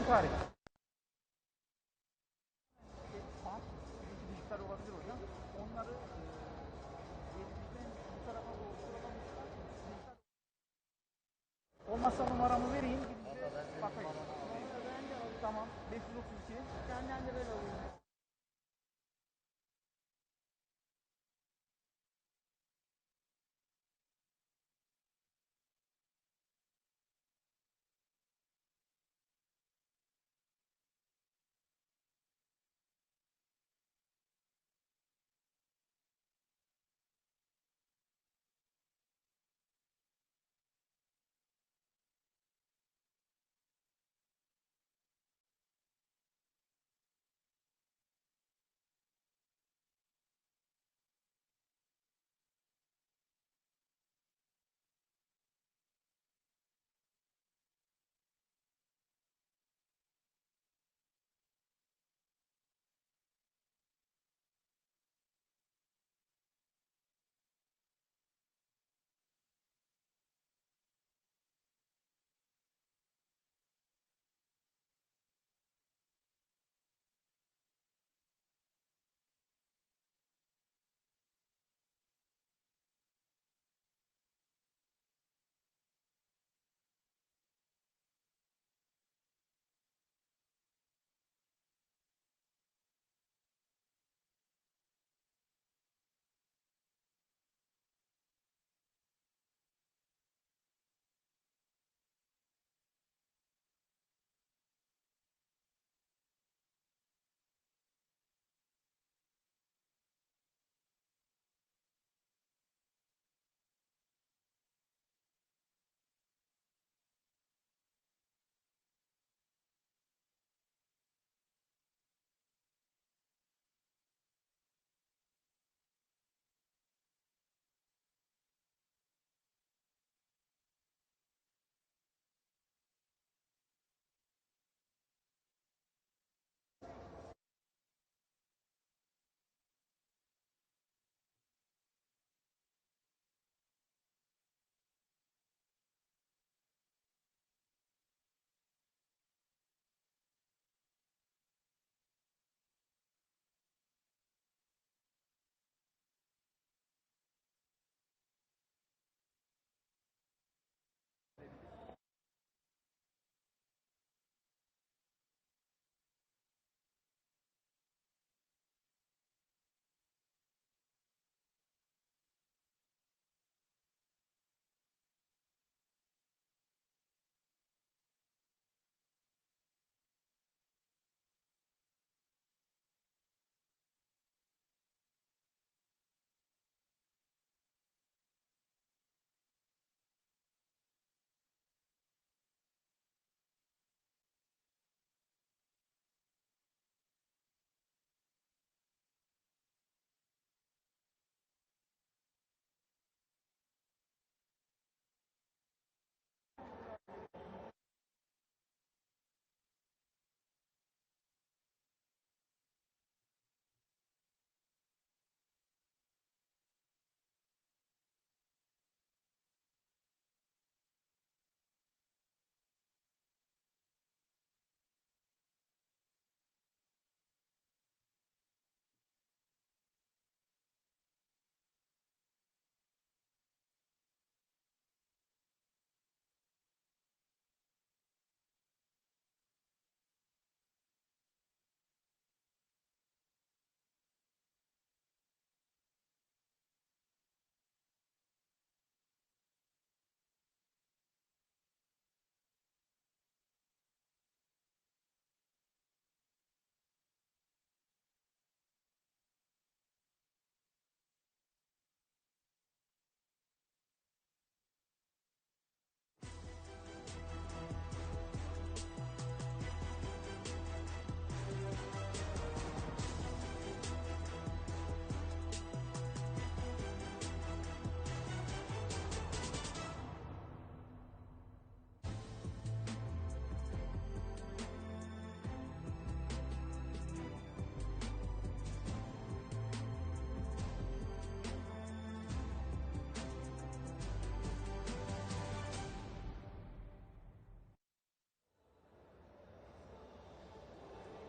fare. Dijital olabilir hocam. Onları elimizden bu tarafa doğru sıralamışlar. Olmazsa numaramı vereyim. Gidince bakayım. Tamam. 532. Senden de böyle alayım.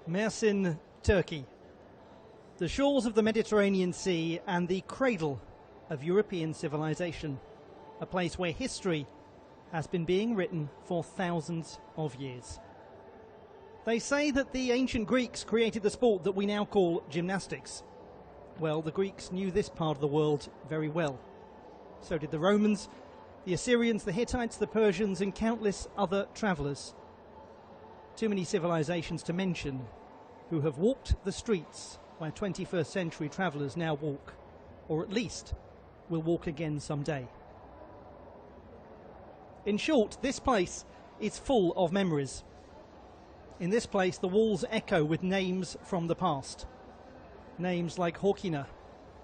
Mersin, Turkey. The shores of the Mediterranean Sea and the cradle of European civilization. A place where history has been being written for thousands of years. They say that the ancient Greeks created the sport that we now call gymnastics. Well, the Greeks knew this part of the world very well. So did the Romans, the Assyrians, the Hittites, the Persians, and countless other travellers. Too many civilizations to mention who have walked the streets where 21st century travellers now walk, or at least will walk again someday. In short, this place is full of memories. In this place, the walls echo with names from the past. Names like Horkina,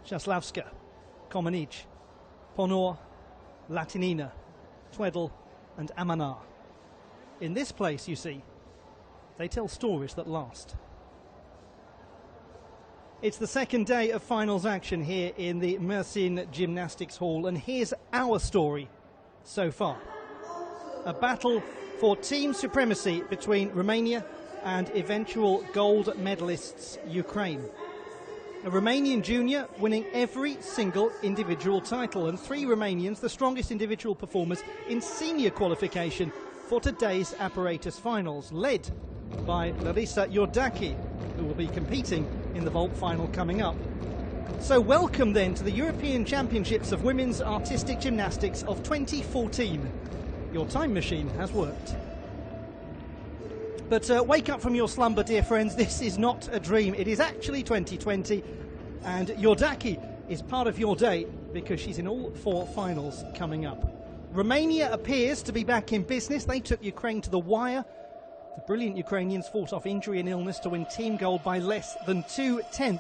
Czaslavska, Komanich, Ponor, Latinina, Tweddle and Amanar. In this place, you see, they tell stories that last. It's the second day of finals action here in the Mersin Gymnastics Hall, and here's our story so far. A battle for team supremacy between Romania and eventual gold medalists Ukraine. A Romanian junior winning every single individual title, and three Romanians, the strongest individual performers in senior qualification for today's apparatus finals, led by Larisa Iordache, who will be competing in the vault final coming up. So welcome then to the European Championships of Women's Artistic Gymnastics of 2014. Your time machine has worked. But wake up from your slumber, dear friends. This is not a dream. It is actually 2020, and Iordache is part of your day because she's in all four finals coming up. Romania appears to be back in business. They took Ukraine to the wire. The brilliant Ukrainians fought off injury and illness to win team gold by less than 2/10.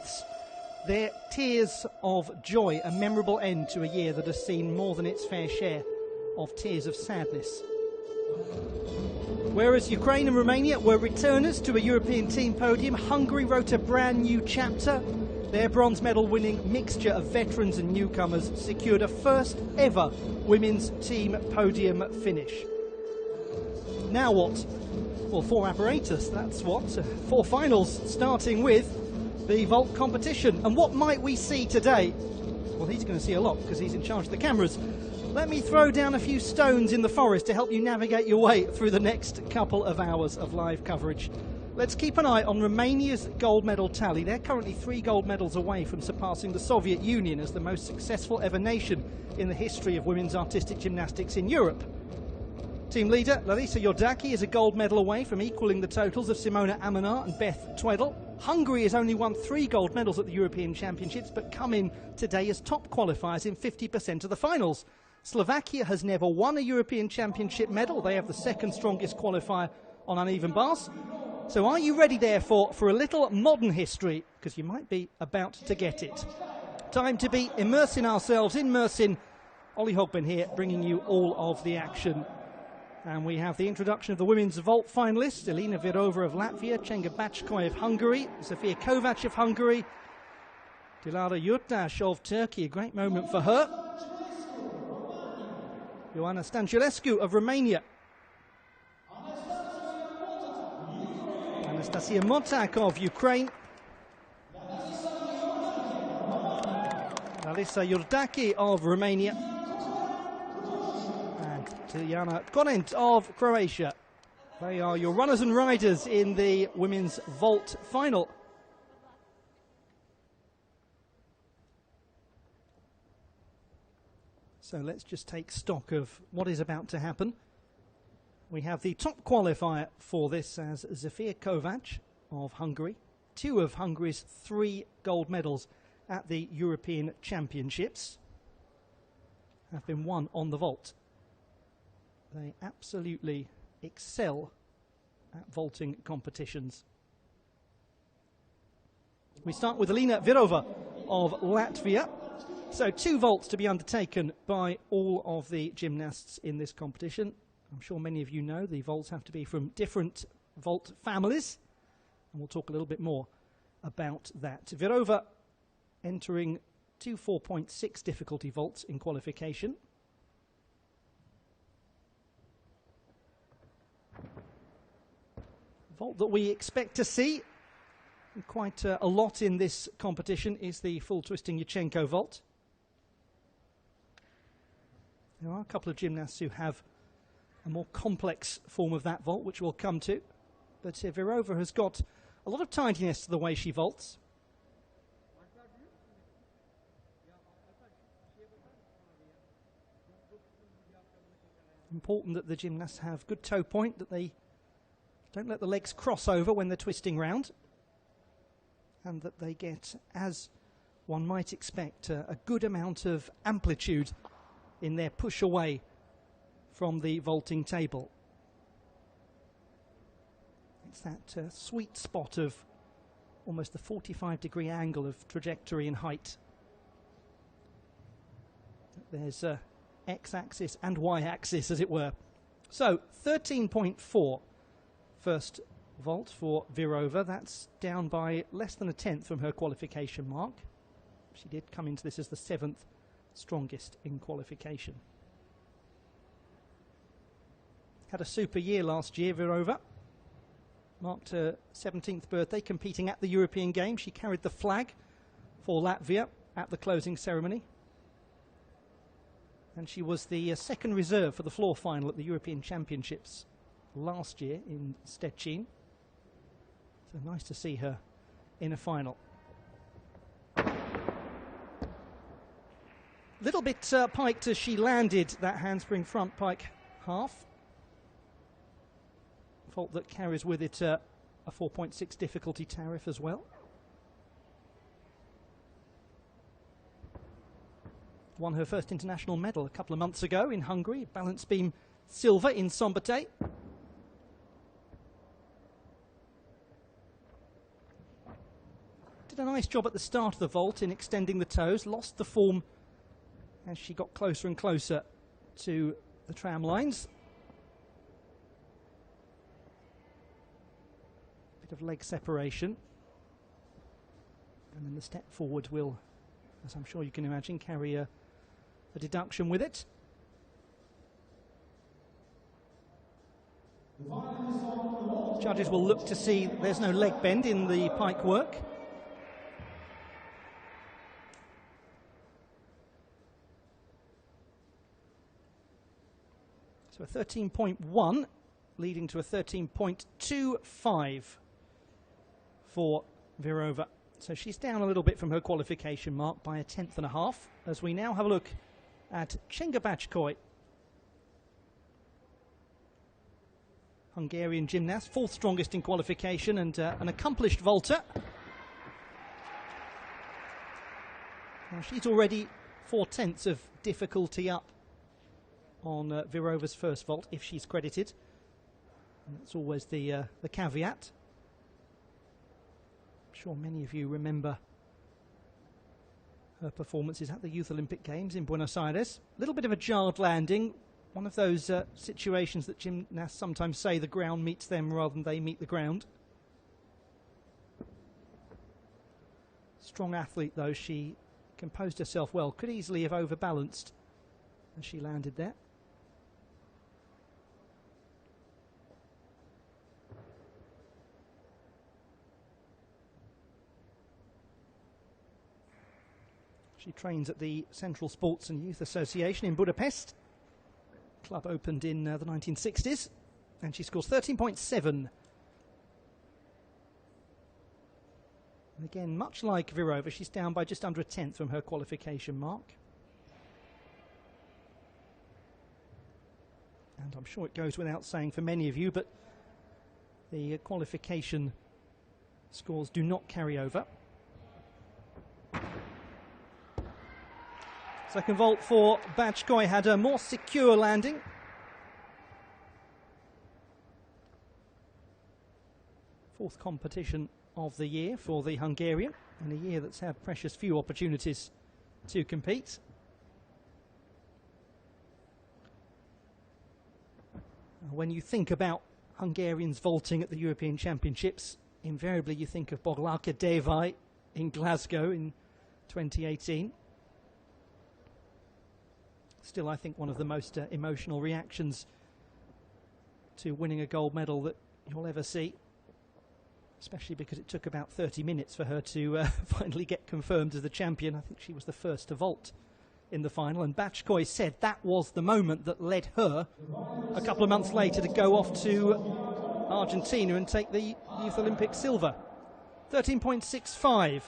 Their tears of joy, a memorable end to a year that has seen more than its fair share of tears of sadness. Whereas Ukraine and Romania were returners to a European team podium, Hungary wrote a brand new chapter. Their bronze medal winning mixture of veterans and newcomers secured a first ever women's team podium finish. Now what? Well, four apparatus, that's what. Four finals, starting with the vault competition. And what might we see today? Well, he's going to see a lot because he's in charge of the cameras. Let me throw down a few stones in the forest to help you navigate your way through the next couple of hours of live coverage. Let's keep an eye on Romania's gold medal tally. They're currently 3 gold medals away from surpassing the Soviet Union as the most successful ever nation in the history of women's artistic gymnastics in Europe. Team leader Larisa Iordache is a gold medal away from equaling the totals of Simona Amanar and Beth Tweddle. Hungary has only won 3 gold medals at the European Championships, but come in today as top qualifiers in 50% of the finals. Slovakia has never won a European Championship medal. They have the second strongest qualifier on uneven bars. So are you ready, therefore, for a little modern history? Because you might be about to get it. Time to be immersing ourselves in Mersin. Ollie Hogben here, bringing you all of the action. And we have the introduction of the women's vault finalists: Elina Virova of Latvia, Cenga Bachkoy of Hungary, Zofia Kovac of Hungary, Dilara Yurtash of Turkey, a great moment for her, Ioana Stanciulescu of Romania, Anastasia Motak of Ukraine, Larisa Iordache of Romania, and Tijana Konent of Croatia. They are your runners and riders in the women's vault final. So let's just take stock of what is about to happen. We have the top qualifier for this as Zofia Kovac of Hungary. 2 of Hungary's 3 gold medals at the European Championships have been won on the vault. They absolutely excel at vaulting competitions. We start with Elina Virova of Latvia. So 2 vaults to be undertaken by all of the gymnasts in this competition. I'm sure many of you know the vaults have to be from different vault families, and we'll talk a little bit more about that. Virova entering 2 4.6 difficulty vaults in qualification. Vault that we expect to see Quite a lot in this competition is the full twisting Yurchenko vault. There are a couple of gymnasts who have a more complex form of that vault, which we'll come to. But Virova has got a lot of tidiness to the way she vaults. Important that the gymnasts have good toe point, that they don't let the legs cross over when they're twisting round, and that they get, as one might expect, a good amount of amplitude in their push away from the vaulting table. It's that sweet spot of almost the 45-degree angle of trajectory and height. There's X-axis and Y-axis, as it were. So 13.4 first vault for Virova. That's down by less than a tenth from her qualification mark. She did come into this as the 7th strongest in qualification. Had a super year last year, Virova. Marked her 17th birthday competing at the European Games. She carried the flag for Latvia at the closing ceremony. And she was the second reserve for the floor final at the European Championships last year in Szczecin. So nice to see her in a final. Little bit piked as she landed that handspring front pike half. Fault that carries with it a 4.6 difficulty tariff as well. Won her first international medal a couple of months ago in Hungary, balance beam silver in Szombathely. Did a nice job at the start of the vault in extending the toes, lost the form as she got closer and closer to the tram lines. Bit of leg separation. And then the step forward will, as I'm sure you can imagine, carry a deduction with it. Judges will look to see there's no leg bend in the pike work. So a 13.1 leading to a 13.25 for Virova. So she's down a little bit from her qualification mark by a tenth and a half, as we now have a look at Csenga Bácskói, Hungarian gymnast, fourth strongest in qualification and an accomplished vaulter. Now she's already 4/10 of difficulty up on Virova's first vault, if she's credited. And that's always the caveat. I'm sure many of you remember her performances at the Youth Olympic Games in Buenos Aires. A little bit of a jarred landing, one of those situations that gymnasts sometimes say the ground meets them rather than they meet the ground. Strong athlete though, she composed herself well, could easily have overbalanced as she landed there. She trains at the Central Sports and Youth Association in Budapest. Club opened in the 1960s, and she scores 13.7. And again, much like Virova, she's down by just under a tenth from her qualification mark. And I'm sure it goes without saying for many of you, but the qualification scores do not carry over. Second vault for Bácskói had a more secure landing. Fourth competition of the year for the Hungarian, and a year that's had precious few opportunities to compete. When you think about Hungarians vaulting at the European Championships, invariably you think of Boglárka Dévai in Glasgow in 2018. Still, I think one of the most emotional reactions to winning a gold medal that you'll ever see. especially because it took about 30 minutes for her to finally get confirmed as the champion. I think she was the first to vault in the final, and Bachkoy said that was the moment that led her a couple of months later to go off to Argentina and take the Youth Olympic silver. 13.65,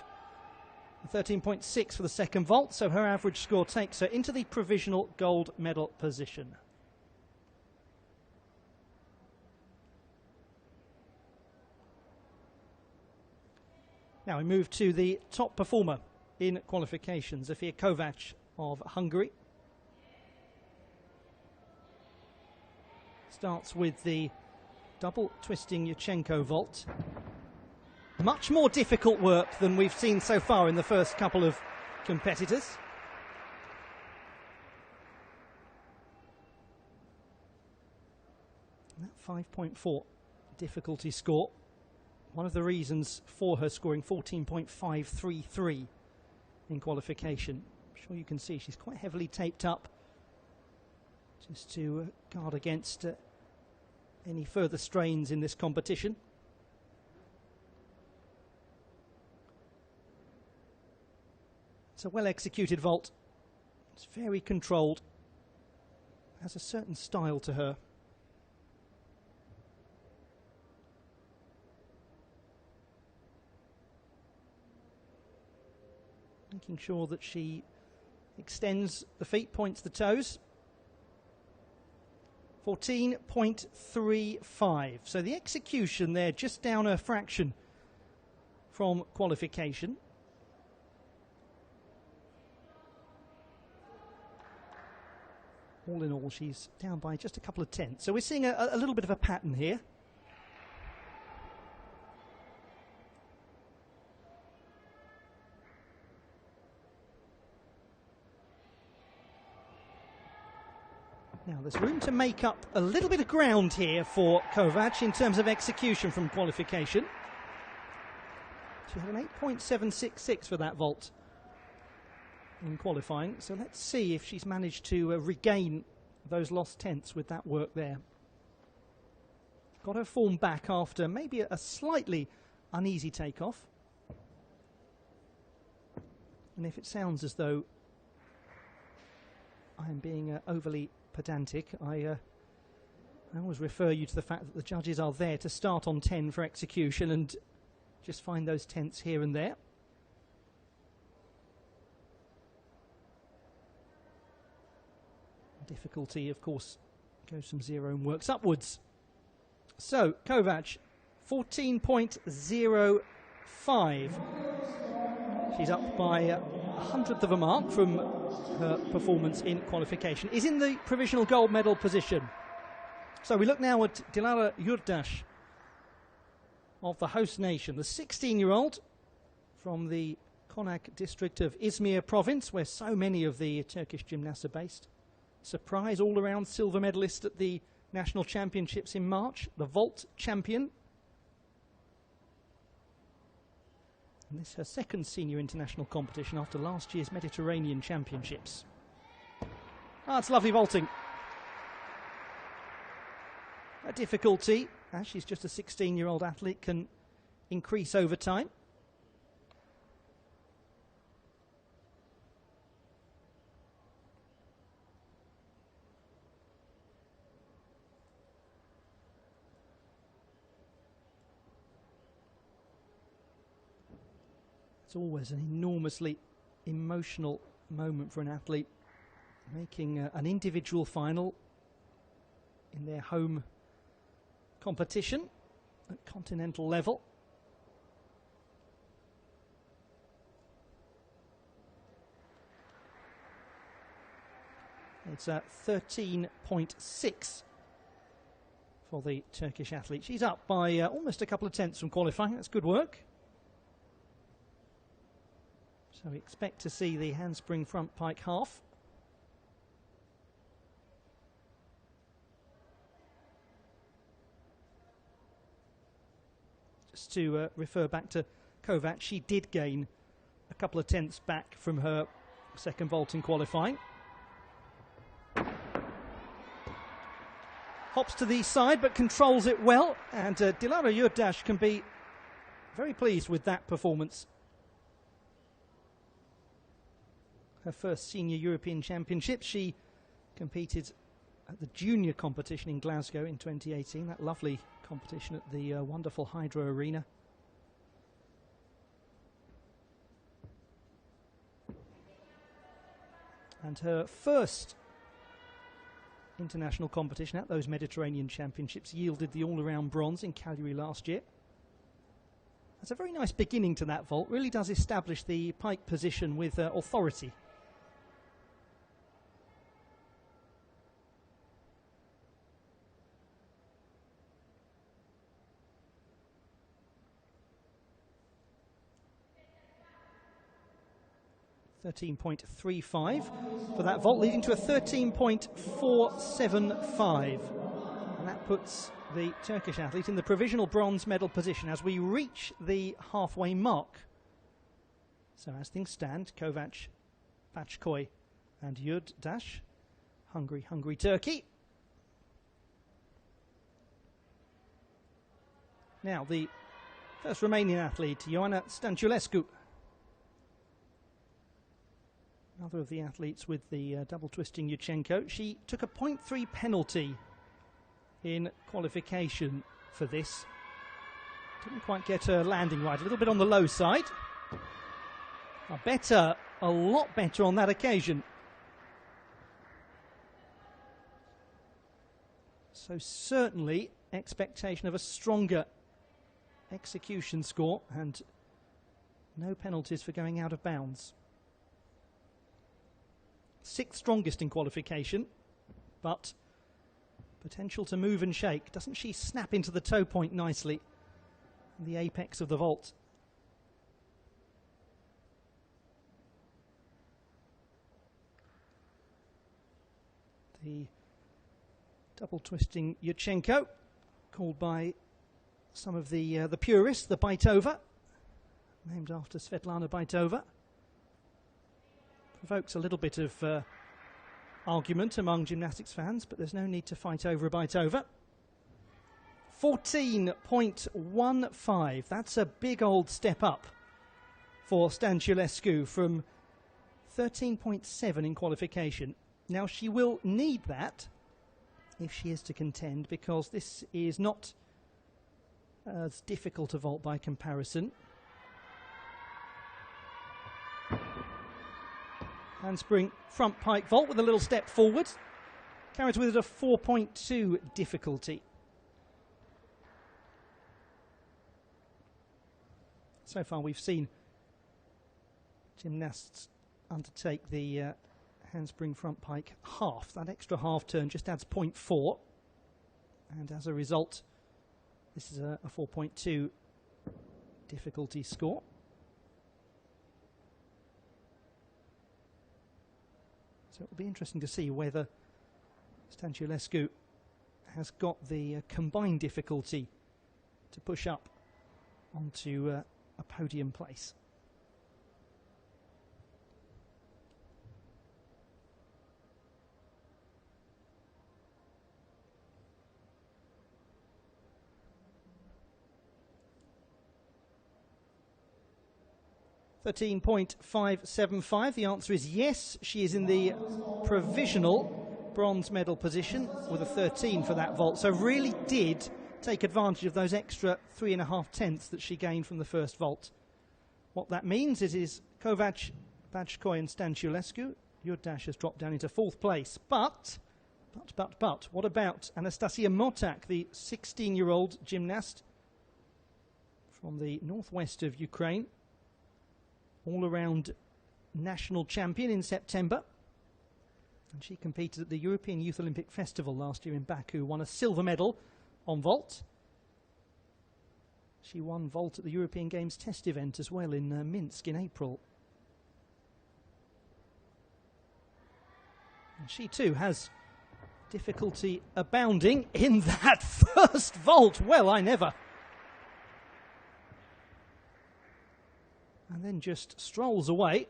13.6 for the second vault, so her average score takes her into the provisional gold medal position. Now we move to the top performer in qualifications, Zofia Kovac of Hungary. Starts with the double twisting Yurchenko vault. Much more difficult work than we've seen so far in the first couple of competitors. That 5.4 difficulty score, one of the reasons for her scoring 14.533 in qualification. I'm sure you can see she's quite heavily taped up just to guard against any further strains in this competition. It's a well-executed vault. It's very controlled. Has a certain style to her. Making sure that she extends the feet, points the toes. 14.35. So the execution there just down a fraction from qualification. All in all, she's down by just a couple of tenths. So we're seeing a little bit of a pattern here. Now there's room to make up a little bit of ground here for Kovac in terms of execution from qualification. She had an 8.766 for that vault in qualifying, so let's see if she's managed to regain those lost tenths with that work there. Got her form back after maybe a slightly uneasy takeoff. And if it sounds as though I am being overly pedantic, I always refer you to the fact that the judges are there to start on 10 for execution and just find those tenths here and there. Difficulty, of course, goes from 0 and works upwards. So, Kovac, 14.05. She's up by a hundredth of a mark from her performance in qualification. Is in the provisional gold medal position. So we look now at Dilara Yurdash of the host nation, the 16-year-old from the Konak district of Izmir province, where so many of the Turkish gymnasts are based. Surprise all-around silver medalist at the national championships in March, the vault champion. And this is her second senior international competition after last year's Mediterranean championships. Ah, it's lovely vaulting. A difficulty, as she's just a 16-year-old athlete, can increase over time. It's always an enormously emotional moment for an athlete, making an individual final in their home competition at continental level. It's 13.6 for the Turkish athlete. She's up by almost a couple of tenths from qualifying. That's good work. So we expect to see the handspring front pike half. Just to refer back to Kovac, she did gain a couple of tenths back from her second vault in qualifying. Hops to the side but controls it well, and Dilara Yurdash can be very pleased with that performance. Her first senior European Championships. She competed at the junior competition in Glasgow in 2018, that lovely competition at the wonderful Hydro Arena. And her first international competition at those Mediterranean Championships yielded the all-around bronze in Cagliari last year. That's a very nice beginning to that vault, really does establish the pike position with authority. .35 for that vault, leading to a 13.475. And that puts the Turkish athlete in the provisional bronze medal position as we reach the halfway mark. So as things stand, Kovac, Bachkoy and Yurdash, Hungary, Turkey. Now the first Romanian athlete, Ioana Stanciulescu. Another of the athletes with the double twisting Yurchenko. She took a 0.3 penalty in qualification for this. Didn't quite get her landing right, a little bit on the low side. A lot better on that occasion. So certainly expectation of a stronger execution score and no penalties for going out of bounds. Sixth strongest in qualification, but potential to move and shake. Doesn't she snap into the toe point nicely? The apex of the vault. The double twisting Yurchenko, called by some of the purists the Baitova, named after Svetlana Baitova. Provokes a little bit of argument among gymnastics fans, but there's no need to fight over a Baitova. 14.15, that's a big old step up for Stanciulescu from 13.7 in qualification. Now she will need that if she is to contend, because this is not as difficult a vault by comparison. Handspring front pike vault with a little step forward. Carries with it a 4.2 difficulty. So far we've seen gymnasts undertake the handspring front pike half. That extra half turn just adds 0.4. And as a result, this is a 4.2 difficulty score. So it'll be interesting to see whether Stanciulescu has got the combined difficulty to push up onto a podium place. .575. The answer is yes. She is in the provisional bronze medal position with a 13 for that vault. So really did take advantage of those extra 3.5 tenths that she gained from the first vault. What that means is Kovac, Bachkoy and Stanciulescu. Yurdash has dropped down into 4th place. But, what about Anastasia Motak, the 16-year-old gymnast from the northwest of Ukraine? All-around national champion in September. And she competed at the European Youth Olympic Festival last year in Baku, won a silver medal on vault. She won vault at the European Games test event as well in Minsk in April. And she too has difficulty abounding in that first vault. Well, I never. And then just strolls away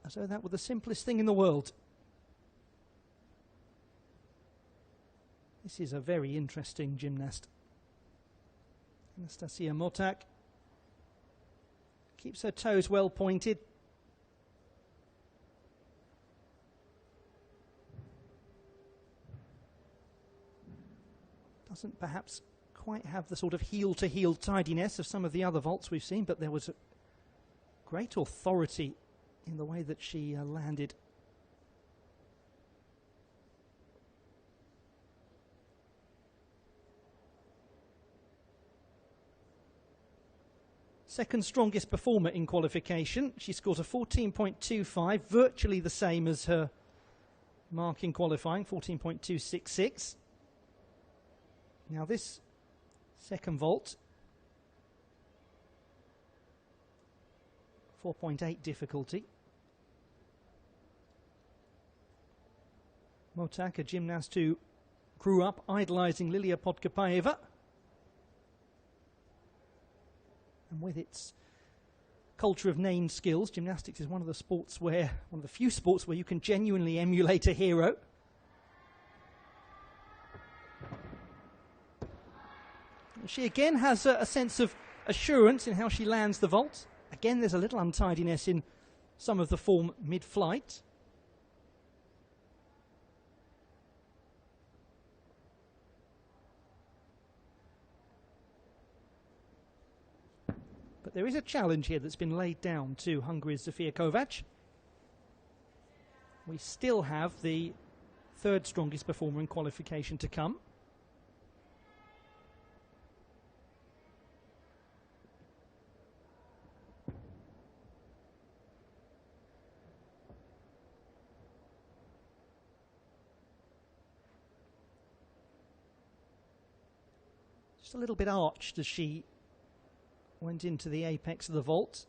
as though that were the simplest thing in the world. This is a very interesting gymnast. Anastasia Motak, Keeps her toes well pointed. Doesn't perhaps quite have the sort of heel-to-heel tidiness of some of the other vaults we've seen, but there was a great authority in the way that she landed. Second strongest performer in qualification. She scored a 14.25, virtually the same as her mark in qualifying, 14.266. Now this second vault, 4.8 difficulty. Motak, a gymnast who grew up idolising Lilia Podkopaeva. And with its culture of named skills, gymnastics is one of the few sports where you can genuinely emulate a hero. She again has a sense of assurance in how she lands the vault. Again, there's a little untidiness in some of the form mid-flight. But there is a challenge here that's been laid down to Hungary's Zofia Kovács. We still have the third strongest performer in qualification to come. Just a little bit arched as she went into the apex of the vault.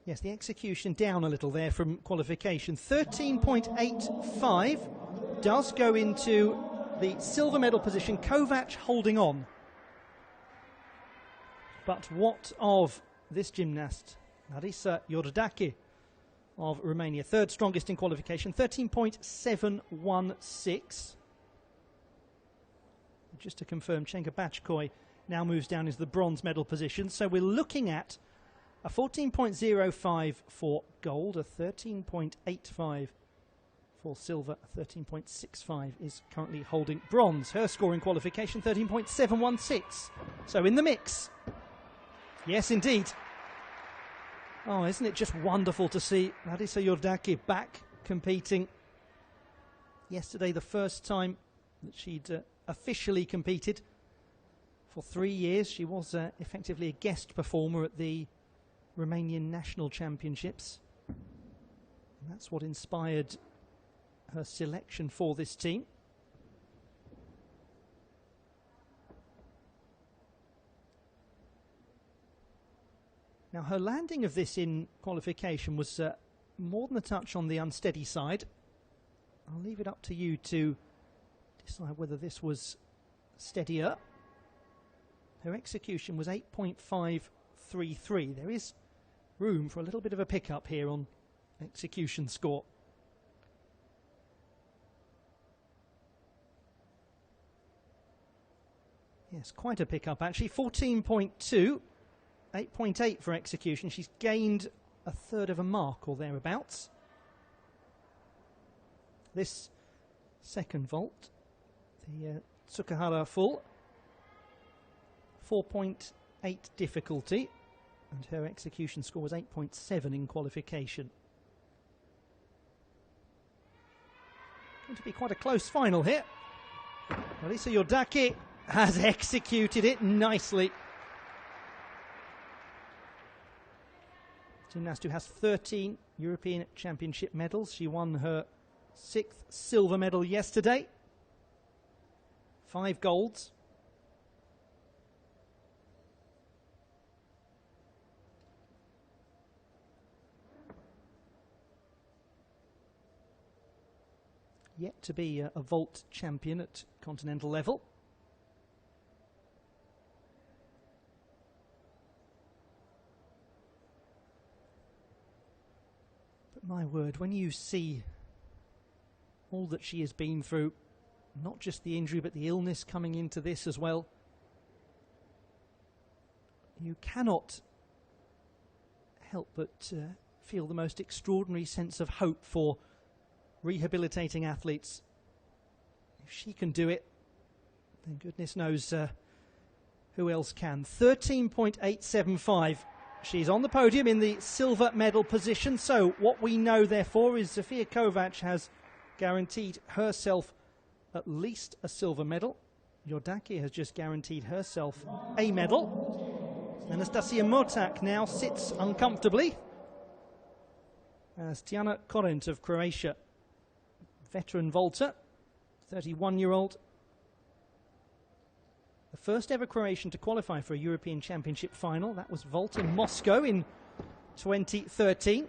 Yes, the execution down a little there from qualification. 13.85 does go into the silver medal position. Kovács holding on. But what of this gymnast, Larisa Iordache of Romania, third strongest in qualification, 13.716. Just to confirm, Chenka Bachkoy now moves down into the bronze medal position. So we're looking at a 14.05 for gold, a 13.85 for silver, a 13.65 is currently holding bronze. Her score in qualification, 13.716. So in the mix. Yes, indeed. Oh, isn't it just wonderful to see Larisa Iordache back competing. Yesterday, the first time that she'd officially competed for 3 years. She was effectively a guest performer at the Romanian National Championships. And that's what inspired her selection for this team. Now, her landing of this in qualification was more than a touch on the unsteady side. I'll leave it up to you to decide whether this was steadier. Her execution was 8.533. There is room for a little bit of a pickup here on execution score. Yes, quite a pickup actually. 14.2, 8.8 for execution. She's gained a third of a mark or thereabouts. This second vault, the Tsukahara full, 4.8 difficulty, and her execution score was 8.7 in qualification. Going to be quite a close final here. Larisa Iordache has executed it nicely. Gymnast who has 13 European Championship medals. She won her 6th silver medal yesterday. 5 golds. Yet to be a vault champion at continental level. But my word, when you see all that she has been through Not just the injury, but the illness coming into this as well. You cannot help but feel the most extraordinary sense of hope for rehabilitating athletes. If she can do it, then goodness knows who else can. 13.875. She's on the podium in the silver medal position. So what we know, therefore, is Zofia Kovac has guaranteed herself at least a silver medal. Jordake has just guaranteed herself a medal. Anastasia Motak now sits uncomfortably as Tiana Korent of Croatia, veteran vaulter, 31-year-old, the first ever Croatian to qualify for a European Championship final. That was vault in Moscow in 2013.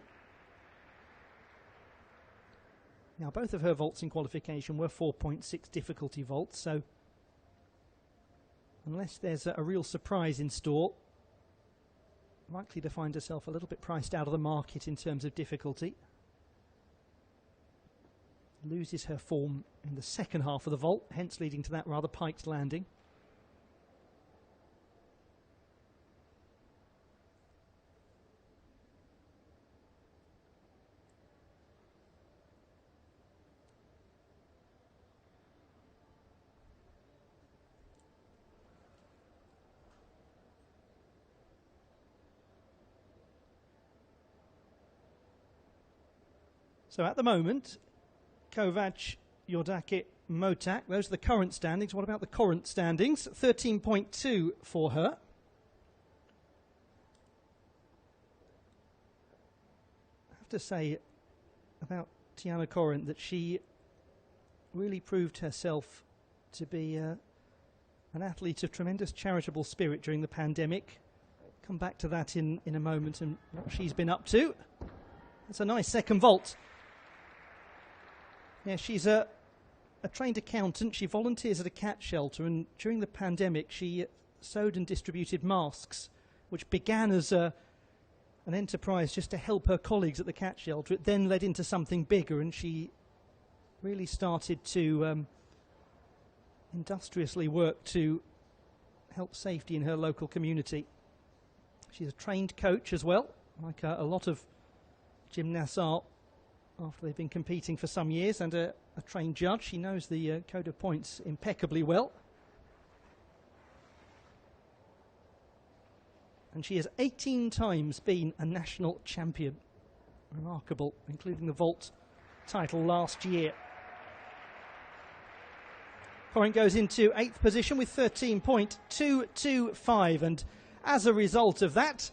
Now, both of her vaults in qualification were 4.6 difficulty vaults, so unless there's a real surprise in store, likely to find herself a little bit priced out of the market in terms of difficulty. Loses her form in the second half of the vault, hence leading to that rather piked landing. So at the moment, Kovac, Jordake, Motak, those are the current standings. What about the current standings? 13.2 for her. I have to say about Tiana Korent that she really proved herself to be an athlete of tremendous charitable spirit during the pandemic. Come back to that in a moment and what she's been up to. That's a nice second vault. Yeah, she's a trained accountant. She volunteers at a cat shelter, and during the pandemic she sewed and distributed masks, which began as an enterprise just to help her colleagues at the cat shelter. It then led into something bigger, and she really started to industriously work to help safety in her local community. She's a trained coach as well, like a lot of gymnasts are after they've been competing for some years, and a trained judge. She knows the code of points impeccably well. And she has 18 times been a national champion. Remarkable, including the vault title last year. Korent goes into 8th position with 13.225, and as a result of that,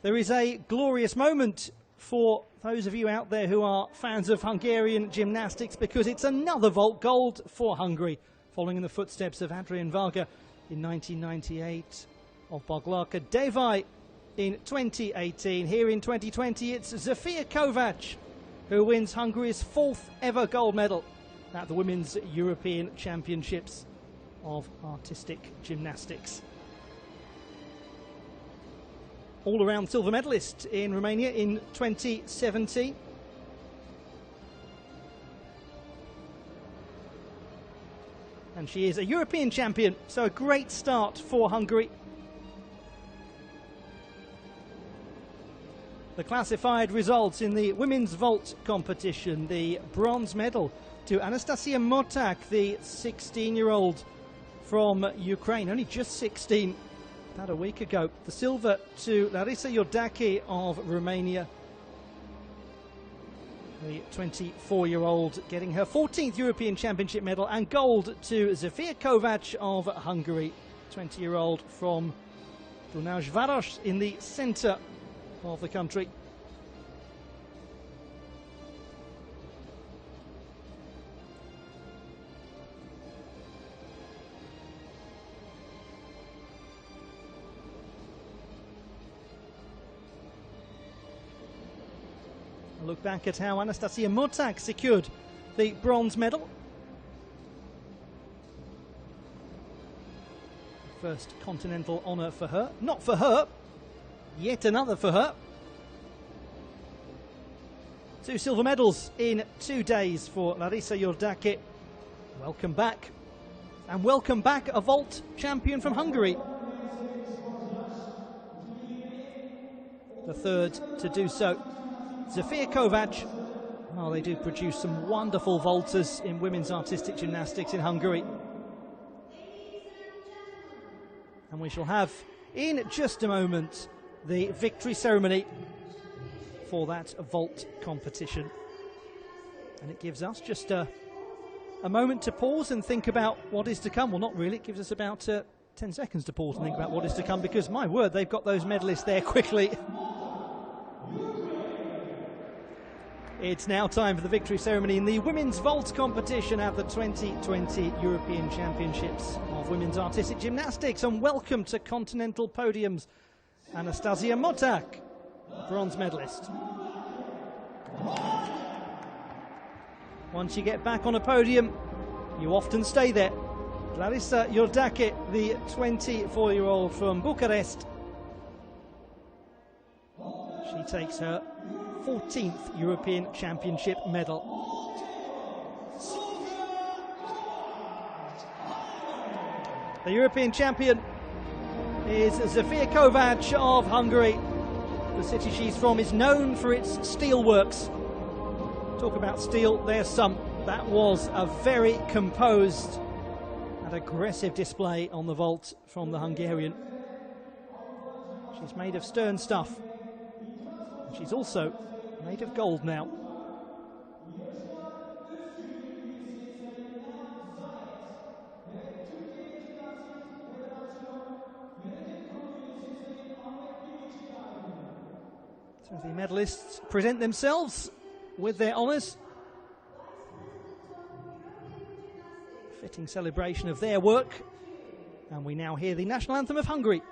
there is a glorious moment for those of you out there who are fans of Hungarian gymnastics, because it's another vault gold for Hungary, following in the footsteps of Adrian Varga in 1998, of Boglarka Devai in 2018. Here in 2020, it's Zofia Kovac who wins Hungary's 4th ever gold medal at the Women's European Championships of Artistic Gymnastics. All-around silver medalist in Romania in 2017. And she is a European champion, so a great start for Hungary. The classified results in the women's vault competition: the bronze medal to Anastasia Motak, the 16-year-old from Ukraine, only just 16. About a week ago. The silver to Larisa Jordake of Romania, the 24-year-old, getting her 14th European Championship medal, and gold to Zofia Kovac of Hungary, 20-year-old from Dunajvaros in the centre of the country. A look back at how Anastasia Motak secured the bronze medal. First continental honour for her. Not for her, yet another for her. 2 silver medals in 2 days for Larisa Jordake. Welcome back. And welcome back a vault champion from Hungary. The third to do so. Zofia Kovac. Oh, they do produce some wonderful vaulters in women's artistic gymnastics in Hungary. And we shall have, in just a moment, the victory ceremony for that vault competition. And it gives us just a moment to pause and think about what is to come. Well, not really. It gives us about 10 seconds to pause and think about what is to come, because, my word, they've got those medalists there quickly. It's now time for the victory ceremony in the women's vault competition at the 2020 European Championships of Women's Artistic Gymnastics. And welcome to continental podiums, Anastasia Motak, bronze medalist. Once you get back on a podium, you often stay there. Larissa Iordache, the 24-year-old from Bucharest. She takes her 14th European Championship medal. The European champion is Zofia Kovac of Hungary. The city she's from is known for its steelworks. Talk about steel, there's some. That was a very composed and aggressive display on the vault from the Hungarian. She's made of stern stuff. And she's also made of gold now. So the medalists present themselves with their honours. Fitting celebration of their work. And we now hear the national anthem of Hungary.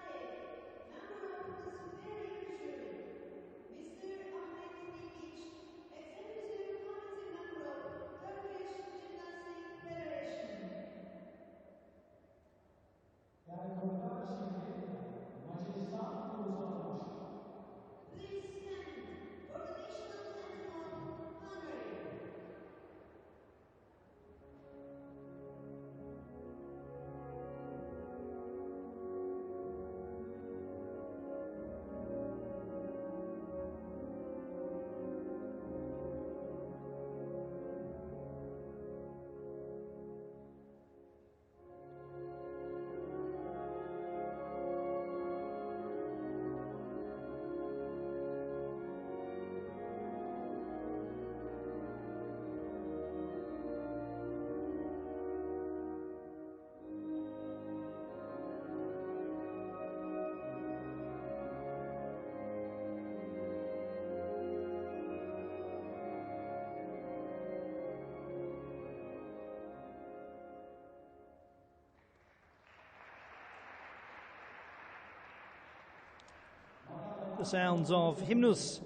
The sounds of Hymnus,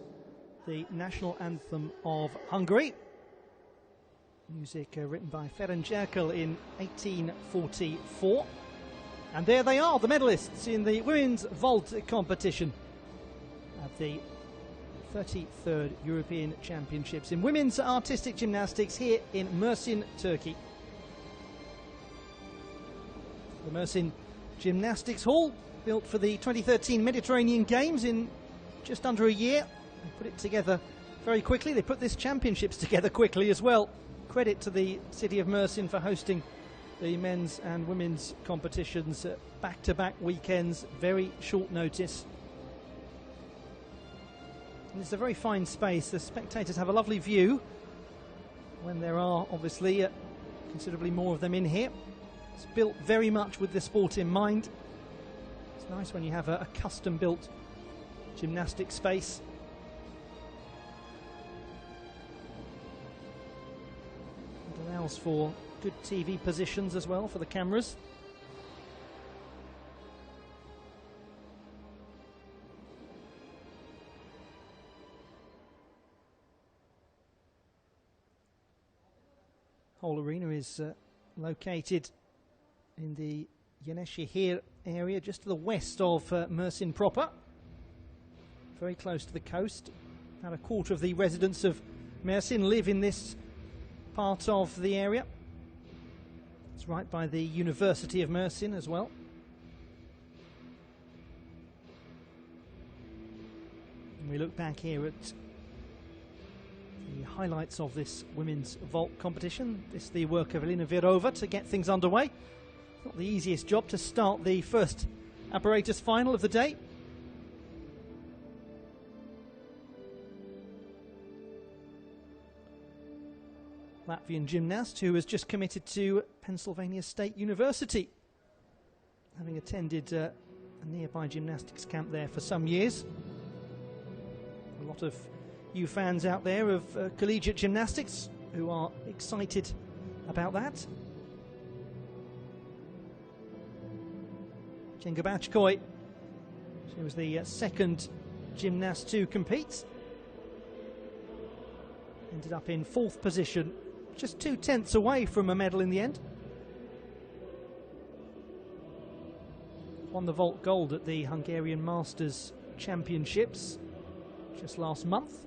the national anthem of Hungary. Music written by Ferenc Erkel in 1844. And there they are, the medalists in the women's vault competition at the 33rd European Championships in women's artistic gymnastics here in Mersin, Turkey. The Mersin Gymnastics Hall, built for the 2013 Mediterranean Games in just under a year. They put it together very quickly. They put this championships together quickly as well. Credit to the city of Mersin for hosting the men's and women's competitions back-to-back weekends, very short notice. And it's a very fine space. The spectators have a lovely view when there are obviously considerably more of them in here. It's built very much with the sport in mind. It's nice when you have a custom-built gymnastic space. It allows for good TV positions as well for the cameras. Whole arena is located in the Yeneshehir area, just to the west of Mersin proper. Very close to the coast. About a quarter of the residents of Mersin live in this part of the area. It's right by the University of Mersin as well. And we look back here at the highlights of this women's vault competition. This is the work of Elina Virova to get things underway. Not the easiest job to start the first apparatus final of the day. Latvian gymnast who has just committed to Pennsylvania State University, having attended a nearby gymnastics camp there for some years. A lot of you fans out there of collegiate gymnastics who are excited about that. Jenga Bachkoi, she was the second gymnast to compete. Ended up in 4th position, just 2/10 away from a medal in the end. Won the vault gold at the Hungarian Masters Championships just last month.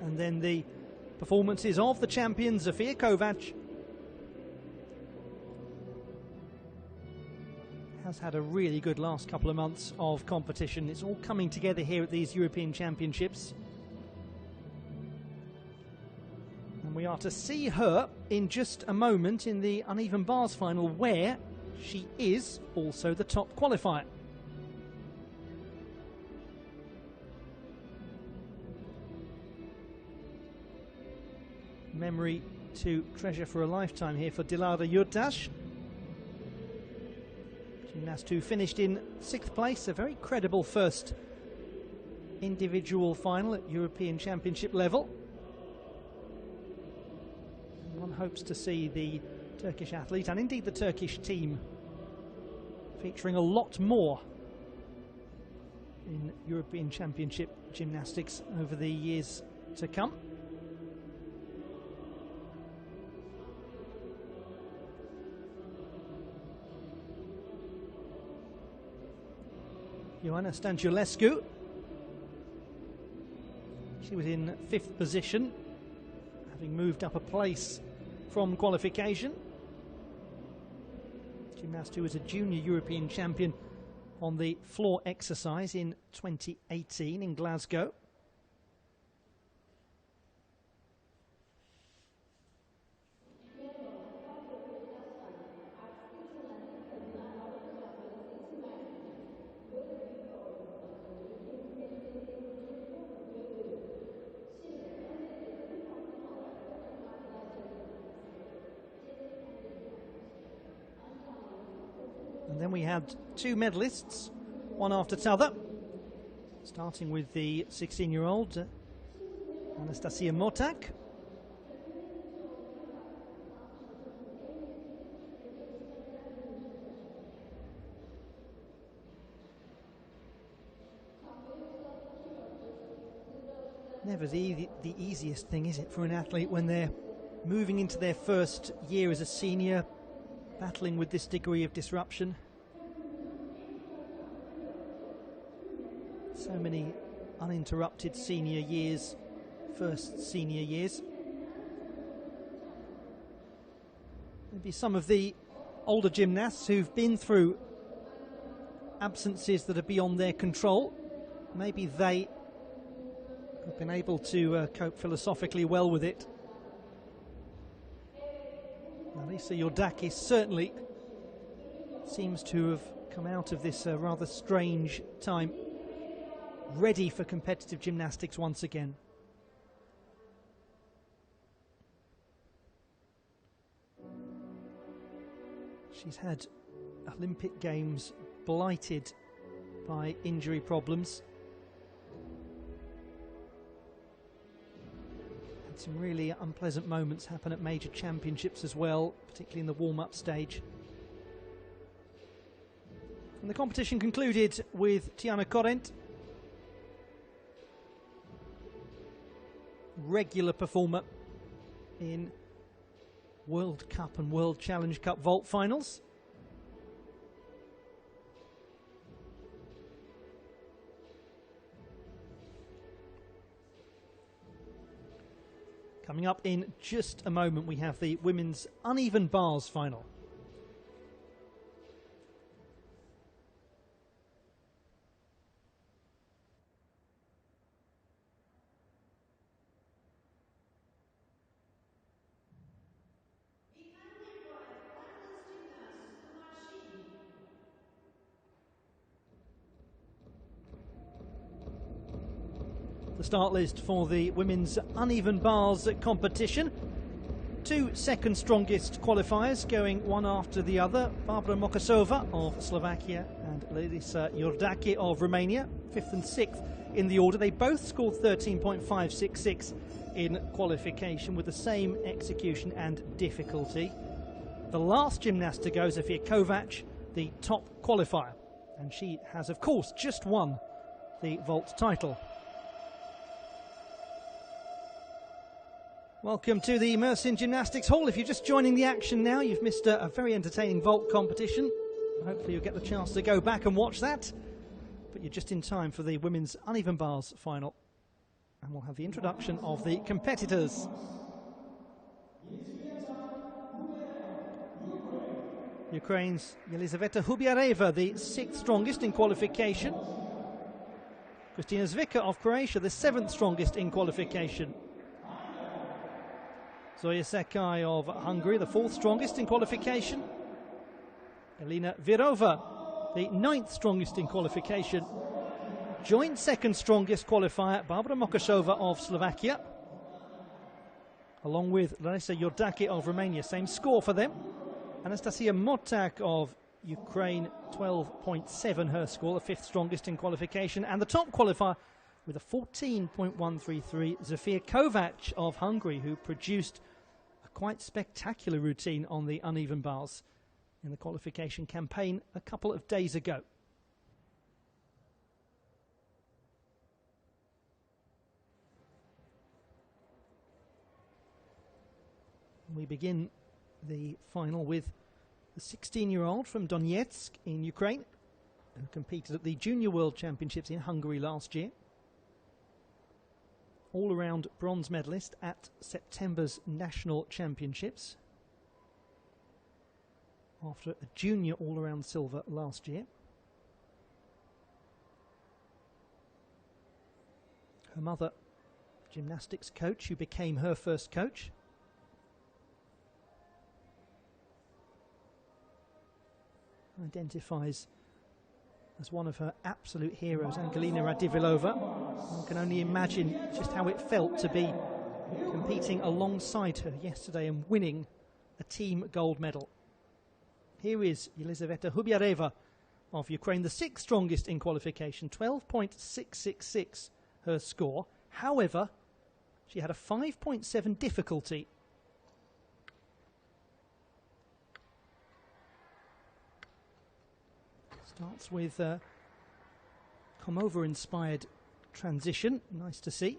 And then the performances of the champion Zofia Kovac. Has had a really good last couple of months of competition. It's all coming together here at these European Championships. And we are to see her in just a moment in the uneven bars final, where she is also the top qualifier. Memory to treasure for a lifetime here for Dilara Yurtas. Gymnast who finished in 6th place, a very credible first individual final at European Championship level. One hopes to see the Turkish athlete, and indeed the Turkish team, featuring a lot more in European Championship gymnastics over the years to come. Ioana Stanculescu, she was in 5th position, having moved up a place from qualification. Gymnast who was a junior European champion on the floor exercise in 2018 in Glasgow. And then we had 2 medalists, one after the other, starting with the 16-year-old Anastasia Motak. Never the easiest thing, is it, for an athlete when they're moving into their first year as a senior, battling with this degree of disruption. So many uninterrupted senior years, first senior years. Maybe some of the older gymnasts who've been through absences that are beyond their control, maybe they have been able to cope philosophically well with it. Lisa Yordakis certainly seems to have come out of this rather strange time ready for competitive gymnastics once again. She's had Olympic Games blighted by injury problems. Had some really unpleasant moments happen at major championships as well, particularly in the warm-up stage. And the competition concluded with Tiana Corrent regular performer in World Cup and World Challenge Cup vault finals. Coming up in just a moment, we have the women's uneven bars final. The start list for the women's uneven bars competition. 2 second strongest qualifiers going one after the other. Barbara Mokasova of Slovakia and Larisa Iordache of Romania, 5th and 6th in the order. They both scored 13.566 in qualification with the same execution and difficulty. The last gymnast to go, Zofia Kovac, the top qualifier. And she has, of course, just won the vault title. Welcome to the Mersin Gymnastics Hall. If you're just joining the action now, you've missed a very entertaining vault competition. Hopefully you'll get the chance to go back and watch that. But you're just in time for the women's uneven bars final. And we'll have the introduction of the competitors. Ukraine's Yelizaveta Hubiareva, the 6th strongest in qualification. Kristina Zvika of Croatia, the 7th strongest in qualification. Zoya Sakai of Hungary, the 4th strongest in qualification. Elina Virova, the 9th strongest in qualification. Joint 2nd strongest qualifier, Barbara Mokasova of Slovakia, along with Larisa Iordache of Romania. Same score for them. Anastasia Motak of Ukraine, 12.7 her score, the 5th strongest in qualification. And the top qualifier with a 14.133, Zofia Kovac of Hungary, who produced a quite spectacular routine on the uneven bars in the qualification campaign a couple of days ago. We begin the final with the 16-year-old from Donetsk in Ukraine, who competed at the Junior World Championships in Hungary last year. All-around bronze medalist at September's National Championships, after a junior all-around silver last year. Her mother, gymnastics coach, who became her first coach. Identifies as one of her absolute heroes, Angelina Radivilova. One can only imagine just how it felt to be competing alongside her yesterday and winning a team gold medal. Here is Yelizaveta Hubiareva of Ukraine, the 6th strongest in qualification, 12.666 her score. However, she had a 5.7 difficulty. Starts with a Komova-inspired transition, nice to see.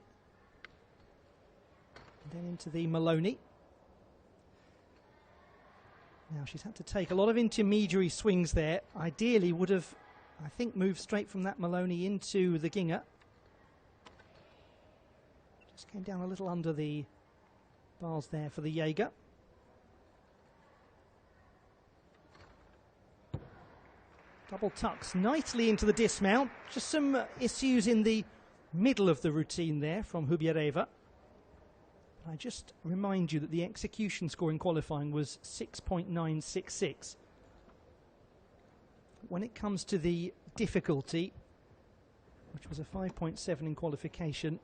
And then into the Maloney. Now she's had to take a lot of intermediary swings there. Ideally would have, I think, moved straight from that Maloney into the Ginger. Just came down a little under the bars there for the Jaeger. Double tucks nicely into the dismount. Just some issues in the middle of the routine there from Hubiareva. I just remind you that the execution score in qualifying was 6.966. When it comes to the difficulty, which was a 5.7 in qualification,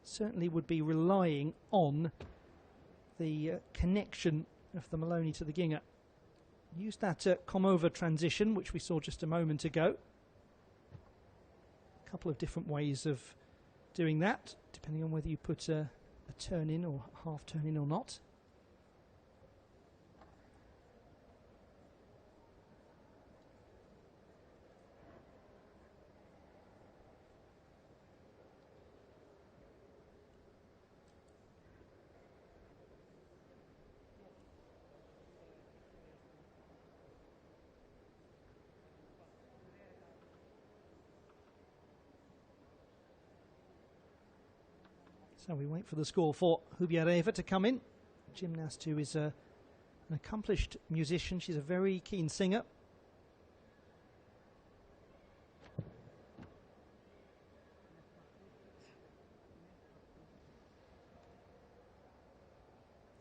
certainly would be relying on the connection of the Maloney to the Ginger. Use that Komova transition, which we saw just a moment ago. A couple of different ways of doing that, depending on whether you put a turn in or half turn in or not. So we wait for the score for Hubiareva to come in. Gymnast who is an accomplished musician. She's a very keen singer.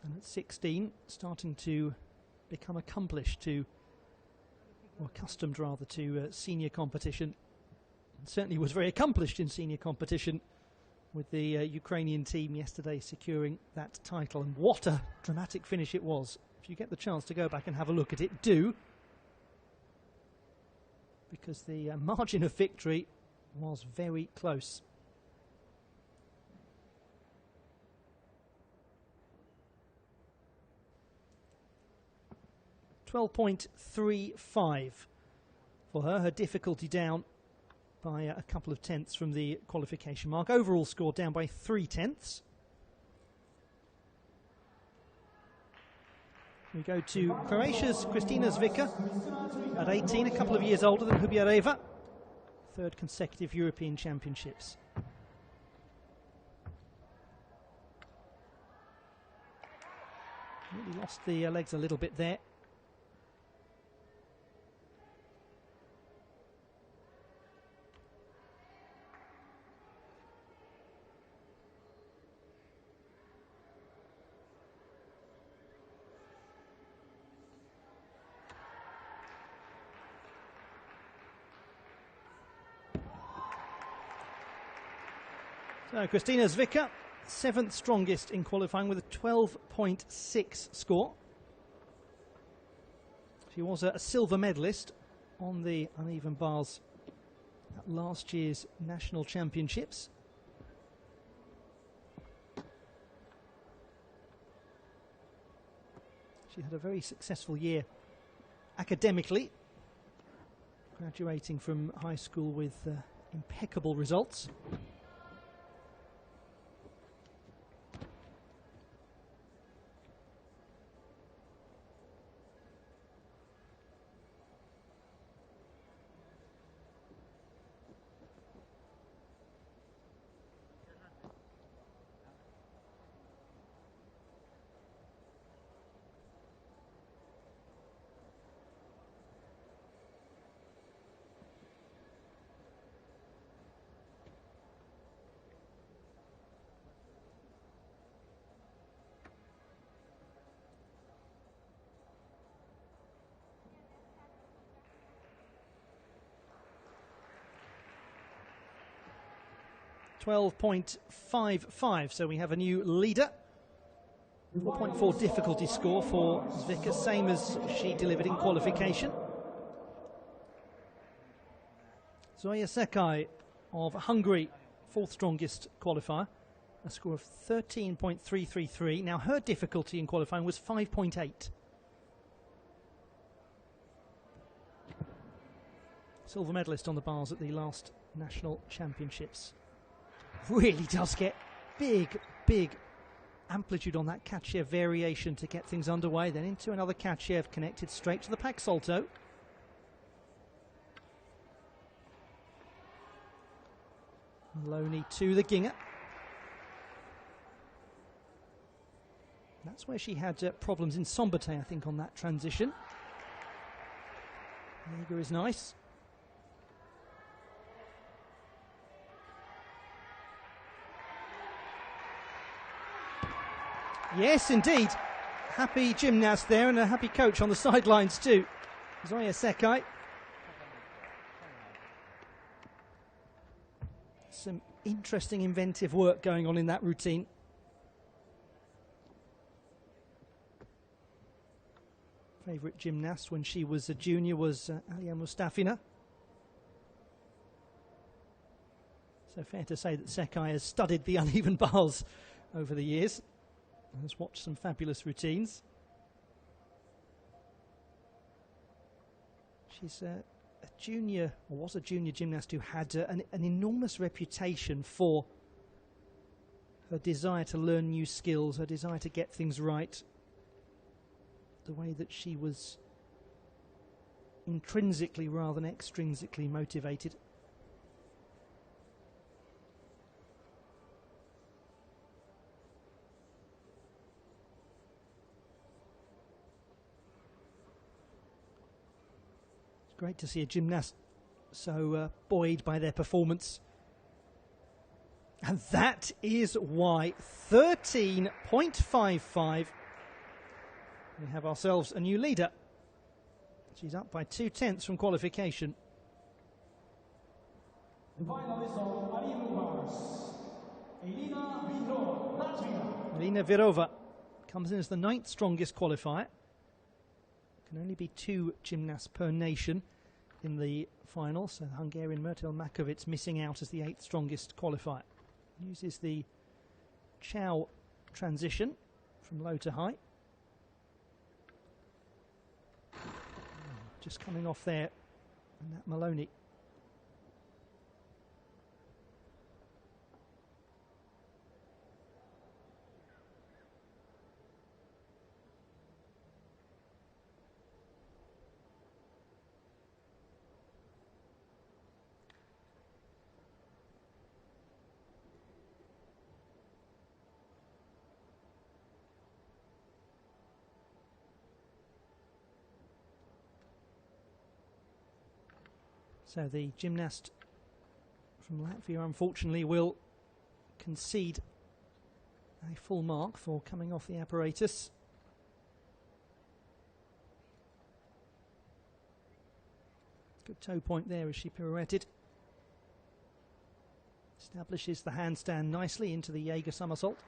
And at 16, starting to become accomplished or accustomed rather to senior competition. And certainly was very accomplished in senior competition, with the Ukrainian team yesterday securing that title. And what a dramatic finish it was. If you get the chance to go back and have a look at it, do. Because the margin of victory was very close. .35 for her. Her difficulty down by a couple of tenths from the qualification mark. Overall score down by 3 tenths. We go to Croatia's Kristina Zwicker at 18, a couple of years older than Hubiareva. Third consecutive European Championships. Really lost the legs a little bit there. So Kristina Zwicker, 7th strongest in qualifying with a 12.6 score. She was a silver medalist on the uneven bars at last year's national championships. She had a very successful year academically, graduating from high school with impeccable results. .55, so we have a new leader. 4.4 difficulty score for Zwicker, same as she delivered in qualification. Zoya Sekai of Hungary, 4th strongest qualifier, a score of 13.333. Now her difficulty in qualifying was 5.8. Silver medalist on the bars at the last national championships. Really does get big amplitude on that Kachev variation to get things underway. Then into another Kachev connected straight to the pack salto. Maloney to the Ginger. That's where she had problems in Sombate, I think, on that transition. Ginger is nice. Yes, indeed. Happy gymnast there and a happy coach on the sidelines too. Zoya Sekai. Some interesting inventive work going on in that routine. Favourite gymnast when she was a junior was Alia Mustafina. So fair to say that Sekai has studied the uneven bars over the years. Has watched some fabulous routines. She's a junior, or was a junior gymnast who had an enormous reputation for her desire to learn new skills, her desire to get things right. The way that she was intrinsically rather than extrinsically motivated. great to see a gymnast so buoyed by their performance. And that is why 13.55. We have ourselves a new leader. She's up by 2/10 from qualification. The finalist of Elina Virova comes in as the 9th strongest qualifier. Can only be 2 gymnasts per nation in the final, so the Hungarian Myrtel Makovic missing out as the 8th strongest qualifier. Uses the Chow transition from low to high. Just coming off there, and that Maloney. So the gymnast from Latvia, unfortunately, will concede a full mark for coming off the apparatus. Good toe point there as she pirouetted. Establishes the handstand nicely into the Jaeger somersault.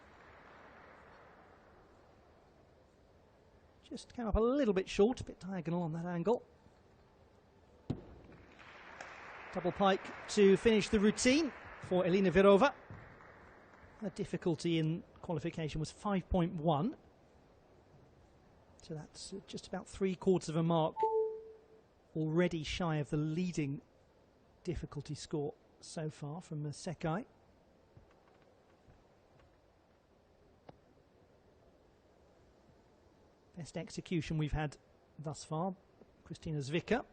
Just came up a little bit short, a bit diagonal on that angle. Double pike to finish the routine for Elina Virova. Her difficulty in qualification was 5.1. So that's just about 3/4 of a mark, already shy of the leading difficulty score so far from Sekai. Best execution we've had thus far, Kristina Zvicka.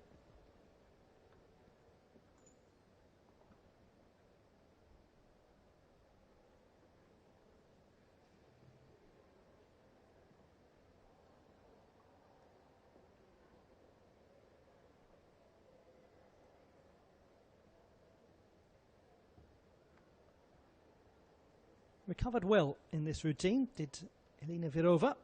Recovered well in this routine, did Elina Virova.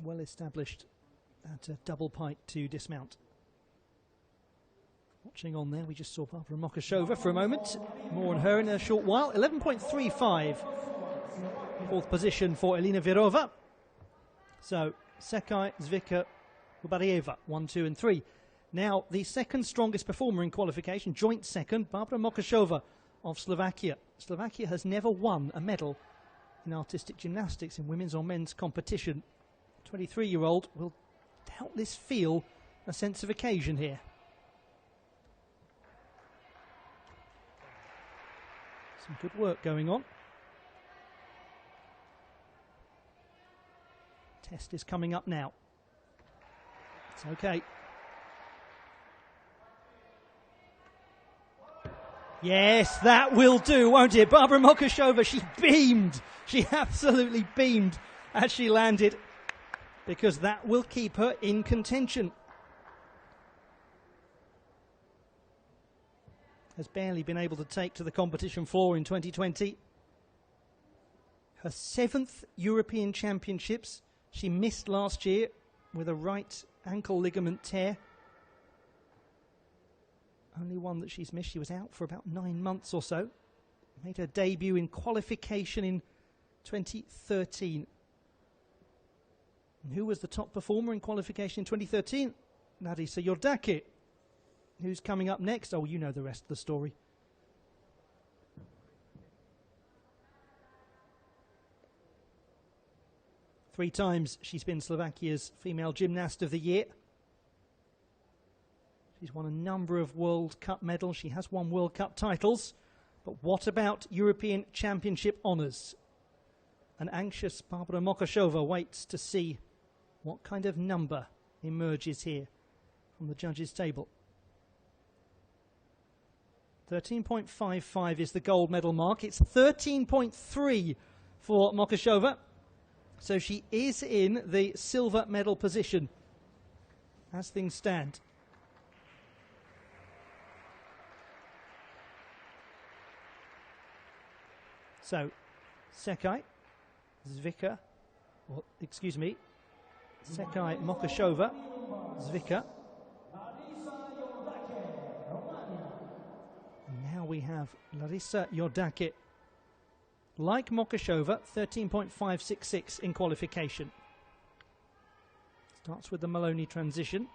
Well established at a double pike to dismount. Watching on there, we just saw Barbara Mokashova for a moment. More on her in a short while. 11.35. 4th position for Elina Virova. So Sekai, Zvicka, Ubarieva, 1, 2 and 3. Now the 2nd strongest performer in qualification, joint 2nd, Barbara Mokashova of Slovakia. Slovakia has never won a medal in artistic gymnastics in women's or men's competition. 23-year-old will doubtless feel a sense of occasion here. Some good work going on. Test is coming up now. It's okay. Yes, that will do, won't it? Barbara Mokashova, she beamed. She absolutely beamed as she landed, because that will keep her in contention. Has barely been able to take to the competition floor in 2020. Her 7th European Championships. She missed last year with a right ankle ligament tear. Only one that she's missed. She was out for about 9 months or so. Made her debut in qualification in 2013. And who was the top performer in qualification in 2013? Larisa Iordache. Who's coming up next? Oh, you know the rest of the story. Three times she's been Slovakia's Female Gymnast of the Year. She's won a number of World Cup medals. She has won World Cup titles. But what about European Championship honours? An anxious Barbara Mokashova waits to see what kind of number emerges here from the judges' table. 13.55 is the gold medal mark. It's 13.3 for Mokashova. So she is in the silver medal position as things stand. So, Sekai, Zvika, or excuse me, Sekai Mokashova, Zvika. And now we have Larissa Yordake. Like Mokashova, 13.566 in qualification. Starts with the Maloney transition.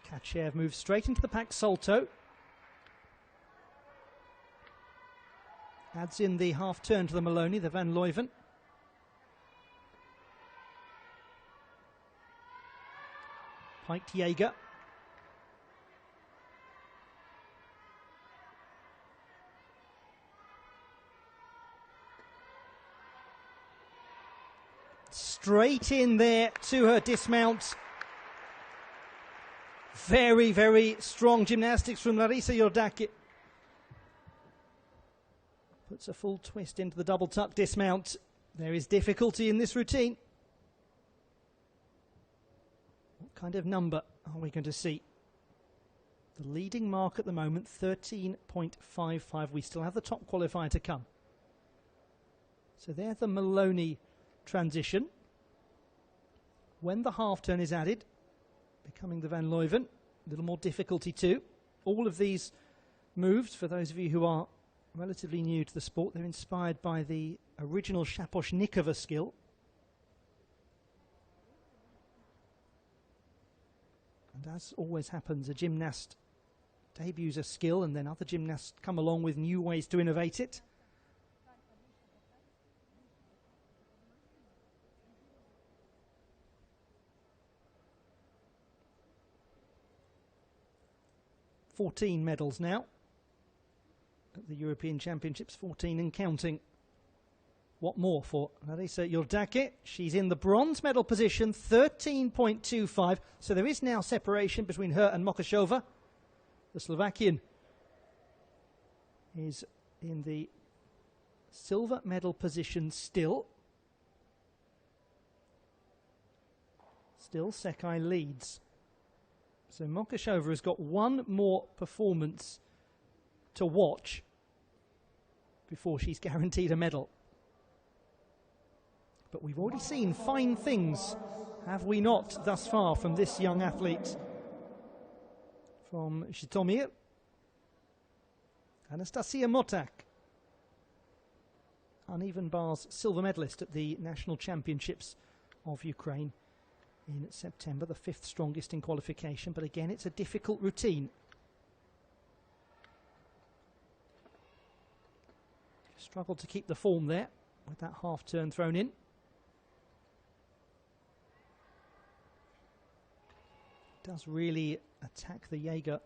Kachev moves straight into the pack salto. Adds in the half turn to the Maloney, the Van Leuven. Piked Jaeger. Straight in there to her dismount. Very, very strong gymnastics from Larissa Yordake. Puts a full twist into the double tuck dismount. There is difficulty in this routine. What kind of number are we going to see? The leading mark at the moment, 13.55. We still have the top qualifier to come. So there's the Maloney transition. When the half turn is added, becoming the Van Leuven, a little more difficulty too. All of these moves, for those of you who are relatively new to the sport, they're inspired by the original Shaposhnikova skill. And as always happens, a gymnast debuts a skill and then other gymnasts come along with new ways to innovate it. $14 medals now at the European Championships, 14 and counting. What more for Larissa Yordake? She's in the bronze medal position, 13.25. So there is now separation between her and Mokashova. The Slovakian is in the silver medal position still. Still, Sekai leads. So Mokashova has got one more performance to watch before she's guaranteed a medal. But we've already seen fine things, have we not, thus far from this young athlete from Zhytomyr, Anastasia Motak, uneven bars silver medalist at the National Championships of Ukraine in September, the 5th strongest in qualification, but again it's a difficult routine. Struggled to keep the form there with that half turn thrown in. Does really attack the Jaeger.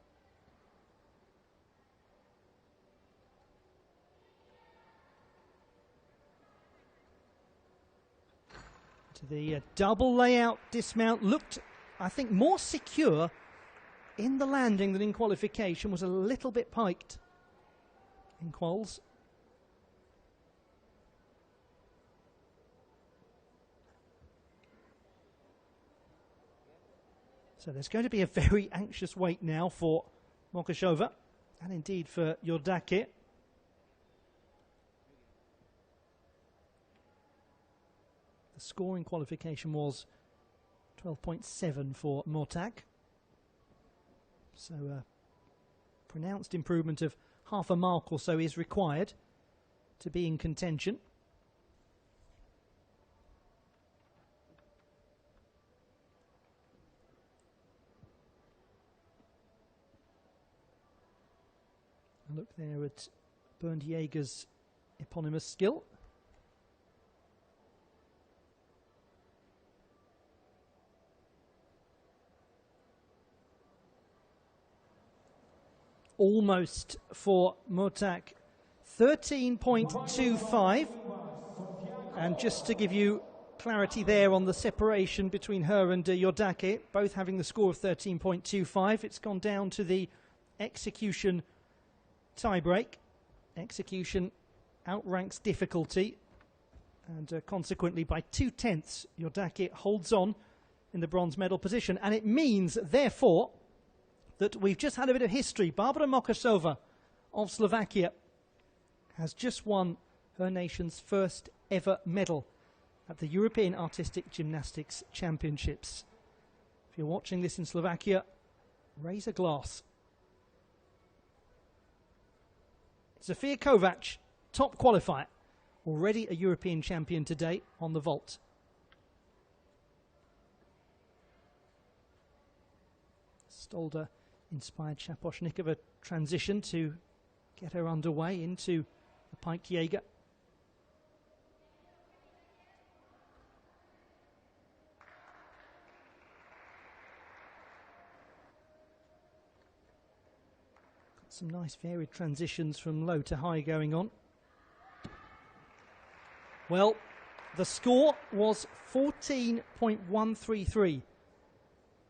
To the double layout dismount. Looked, I think, more secure in the landing than in qualification. Was a little bit piked in quals. So there's going to be a very anxious wait now for Mokashova and indeed for Yordake. The score in qualification was 12.7 for Motak. So a pronounced improvement of half a mark or so is required to be in contention. Look there at Bernd Jaeger's eponymous skill. Almost for Motak, 13.25. And just to give you clarity there on the separation between her and Yodake, both having the score of 13.25. It's gone down to the execution tiebreak. Execution outranks difficulty, and consequently by 2/10 Yodake holds on in the bronze medal position, and it means therefore that we've just had a bit of history. Barbara Mokashova of Slovakia has just won her nation's first ever medal at the European Artistic Gymnastics Championships. If you're watching this in Slovakia, raise a glass. Zofia Kovac, top qualifier, already a European champion today on the vault. Stolder inspired Shaposhnikova transition to get her underway into the piked Jaeger. Some nice varied transitions from low to high going on. Well, the score was 14.133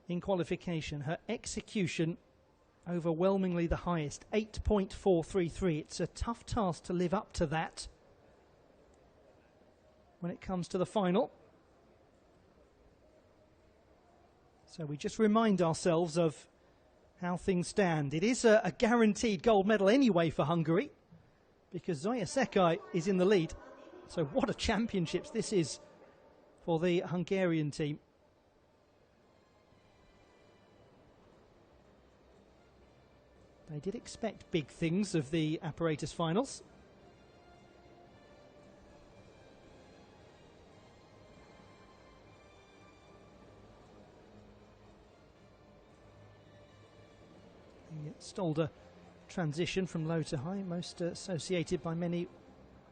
in qualification. Her execution overwhelmingly the highest, 8.433. It's a tough task to live up to that when it comes to the final. So we just remind ourselves of how things stand. It is a guaranteed gold medal anyway for Hungary, because Zoya Sekai is in the lead. So what a championships this is for the Hungarian team. They did expect big things of the apparatus finals. The Stolder transition from low to high, most associated by many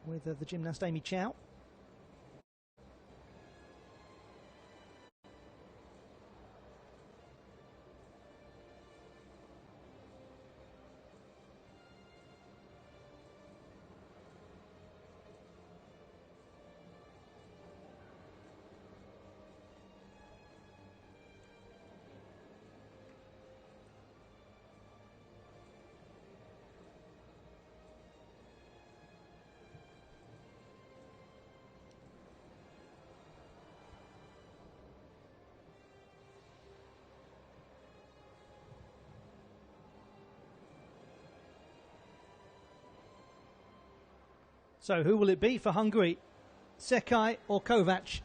with the gymnast Amy Chow. So who will it be for Hungary? Sekai or Kovac?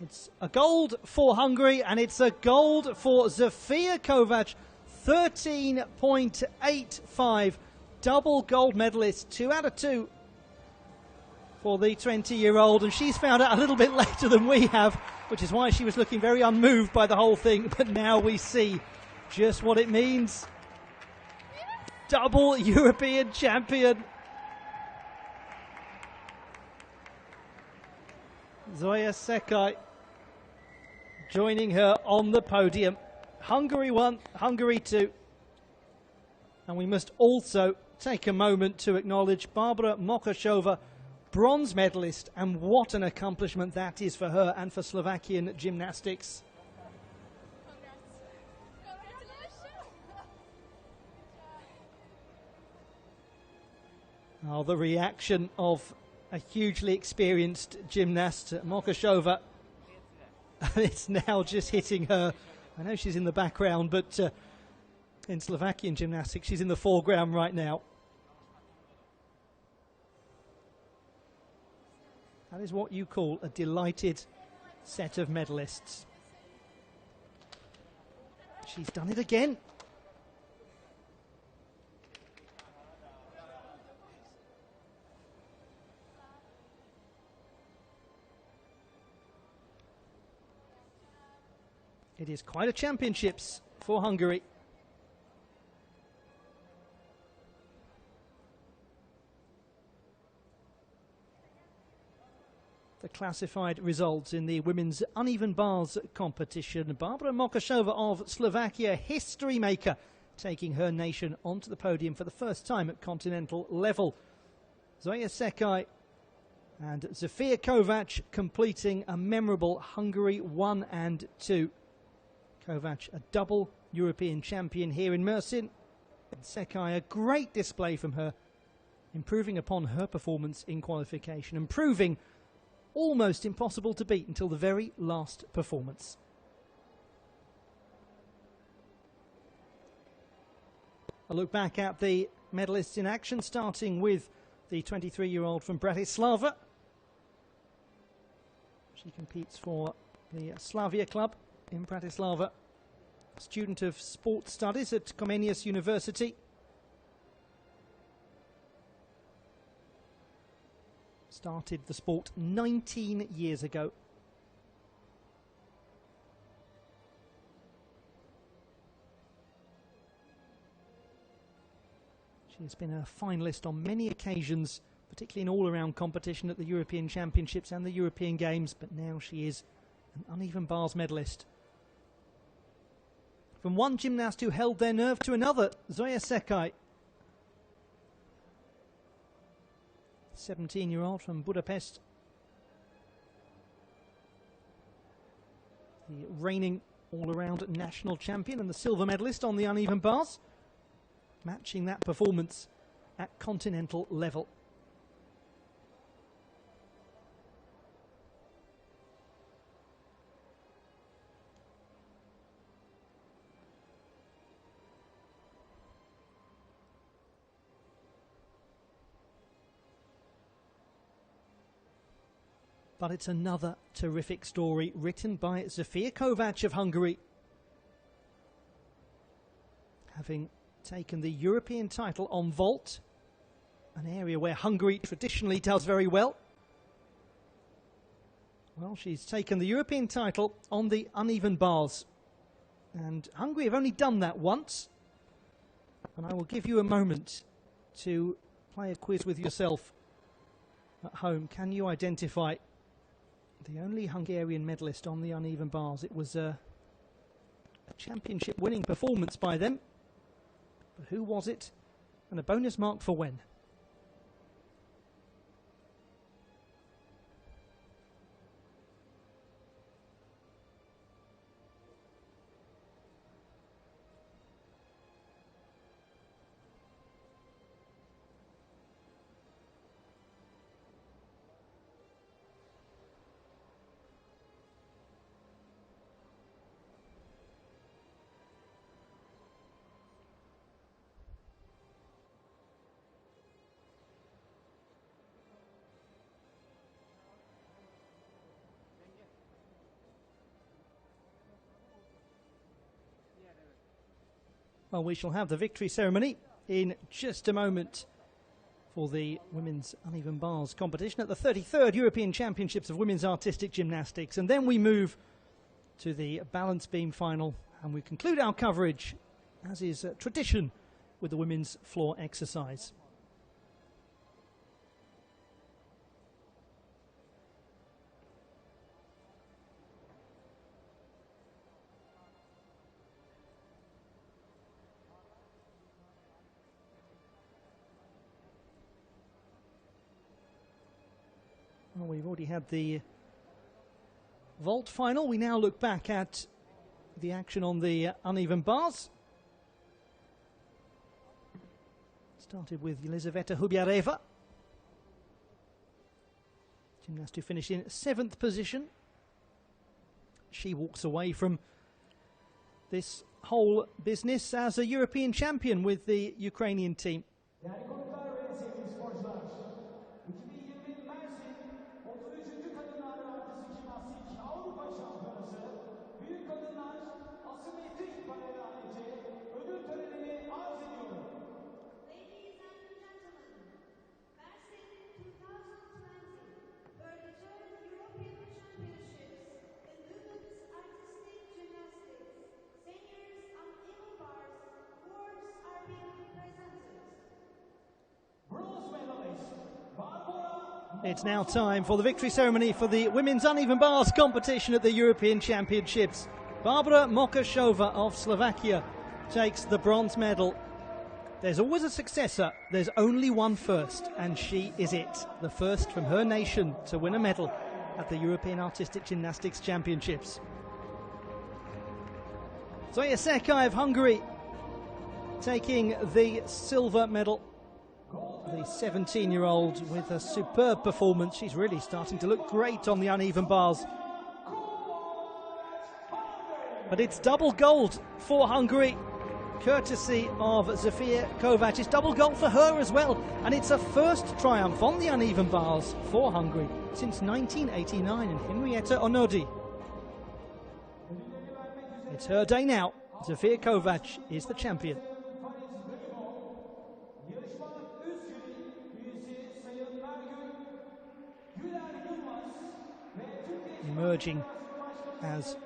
It's a gold for Hungary, and it's a gold for Zofia Kovac. 13.85. Double gold medalist. 2 out of 2 for the 20-year-old. And she's found out a little bit later than we have, which is why she was looking very unmoved by the whole thing. But now we see just what it means. Double European champion. Zoya Sekai joining her on the podium. Hungary 1, Hungary 2. And we must also take a moment to acknowledge Barbara Mokashova, bronze medalist, and what an accomplishment that is for her and for Slovakian gymnastics. Oh, the reaction of a hugely experienced gymnast, Mokashova. And it's now just hitting her. I know she's in the background, but in Slovakian gymnastics, she's in the foreground right now. That is what you call a delighted set of medalists. She's done it again. It is quite a championships for Hungary. The classified results in the women's uneven bars competition. Barbara Mokashova of Slovakia, history maker, taking her nation onto the podium for the first time at continental level. Zoya Sekai And Zofia Kovac completing a memorable Hungary 1 and 2. Kovac, a double European champion here in Mersin. And Sekai, a great display from her, improving upon her performance in qualification and proving almost impossible to beat until the very last performance. A look back at the medalists in action, starting with the 23-year-old from Bratislava. She competes for the Slavia club in Bratislava. Student of sports studies at Comenius University. Started the sport 19 years ago. She's been a finalist on many occasions, particularly in all-around competition at the European Championships and the European Games, but now she is an uneven bars medalist. From one gymnast who held their nerve to another, Zoya Sekai. 17-year-old from Budapest. The reigning all-around national champion and the silver medalist on the uneven bars, matching that performance at continental level. But it's another terrific story written by Zofia Kovac of Hungary. Having taken the European title on vault, an area where Hungary traditionally does very well. Well, she's taken the European title on the uneven bars. And Hungary have only done that once. And I will give you a moment to play a quiz with yourself at home. Can you identify the only Hungarian medalist on the uneven bars? It was a championship winning performance by them. But who was it? And a bonus mark for when? Well, we shall have the victory ceremony in just a moment for the women's uneven bars competition at the 33rd European Championships of Women's Artistic Gymnastics. And then we move to the balance beam final and we conclude our coverage, as is tradition, with the women's floor exercise. Well, we've already had the vault final. We now look back at the action on the uneven bars. Started with Elizaveta Hubiareva, gymnast who finished in 7th position. She walks away from this whole business as a European champion with the Ukrainian team. It's now time for the victory ceremony for the women's uneven bars competition at the European Championships. Barbara Mokashova of Slovakia takes the bronze medal. There's always a successor, there's only one first, and she is it. The first from her nation to win a medal at the European Artistic Gymnastics Championships. Zoya Sekai of Hungary taking the silver medal. The 17-year-old with a superb performance. She's really starting to look great on the uneven bars. But it's double gold for Hungary, courtesy of Zofia Kovac. It's double gold for her as well, and it's a first triumph on the uneven bars for Hungary since 1989, and Henrietta Onodi. It's her day now. Zofia Kovac is the champion. Emerging as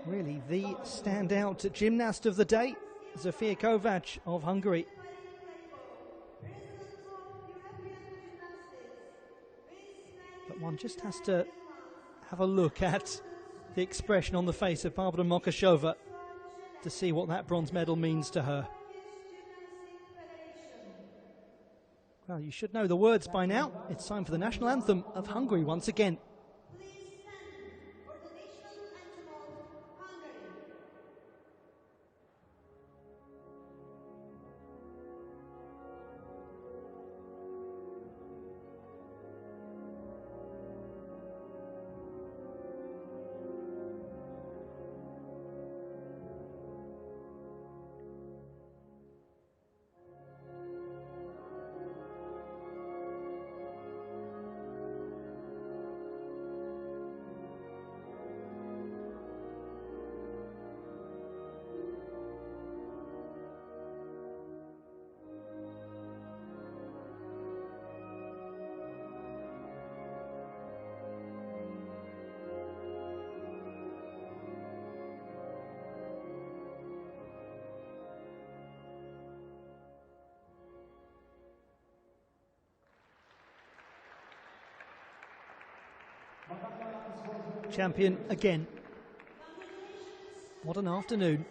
really the standout gymnast of the day, Zofia Kovac of Hungary. But one just has to have a look at the expression on the face of Barbara Mokashova to see what that bronze medal means to her. Well, you should know the words by now. It's time for the national anthem of Hungary once again. Champion again. What an afternoon.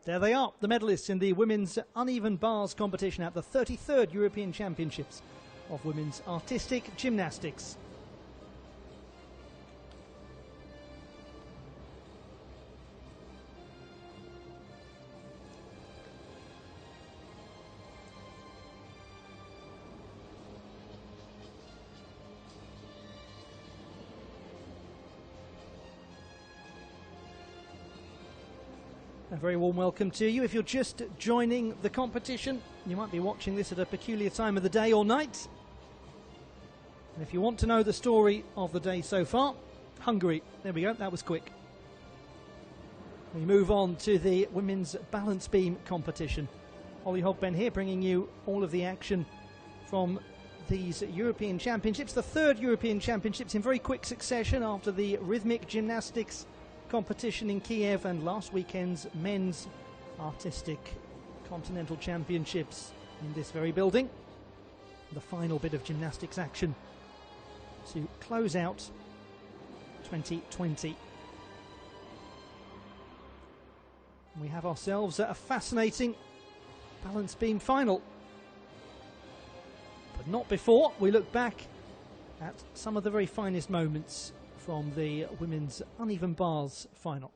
There they are, the medalists in the women's uneven bars competition at the 33rd European Championships of Women's Artistic Gymnastics. A very warm welcome to you. If you're just joining the competition, you might be watching this at a peculiar time of the day or night. And if you want to know the story of the day so far, Hungary. There we go, that was quick. We move on to the women's balance beam competition. Holly Hogben here, bringing you all of the action from these European Championships. The third European Championships in very quick succession after the rhythmic gymnastics competition in Kiev and last weekend's men's artistic continental championships in this very building. The final bit of gymnastics action to close out 2020. We have ourselves a fascinating balance beam final, but not before we look back at some of the very finest moments from the women's uneven bars final.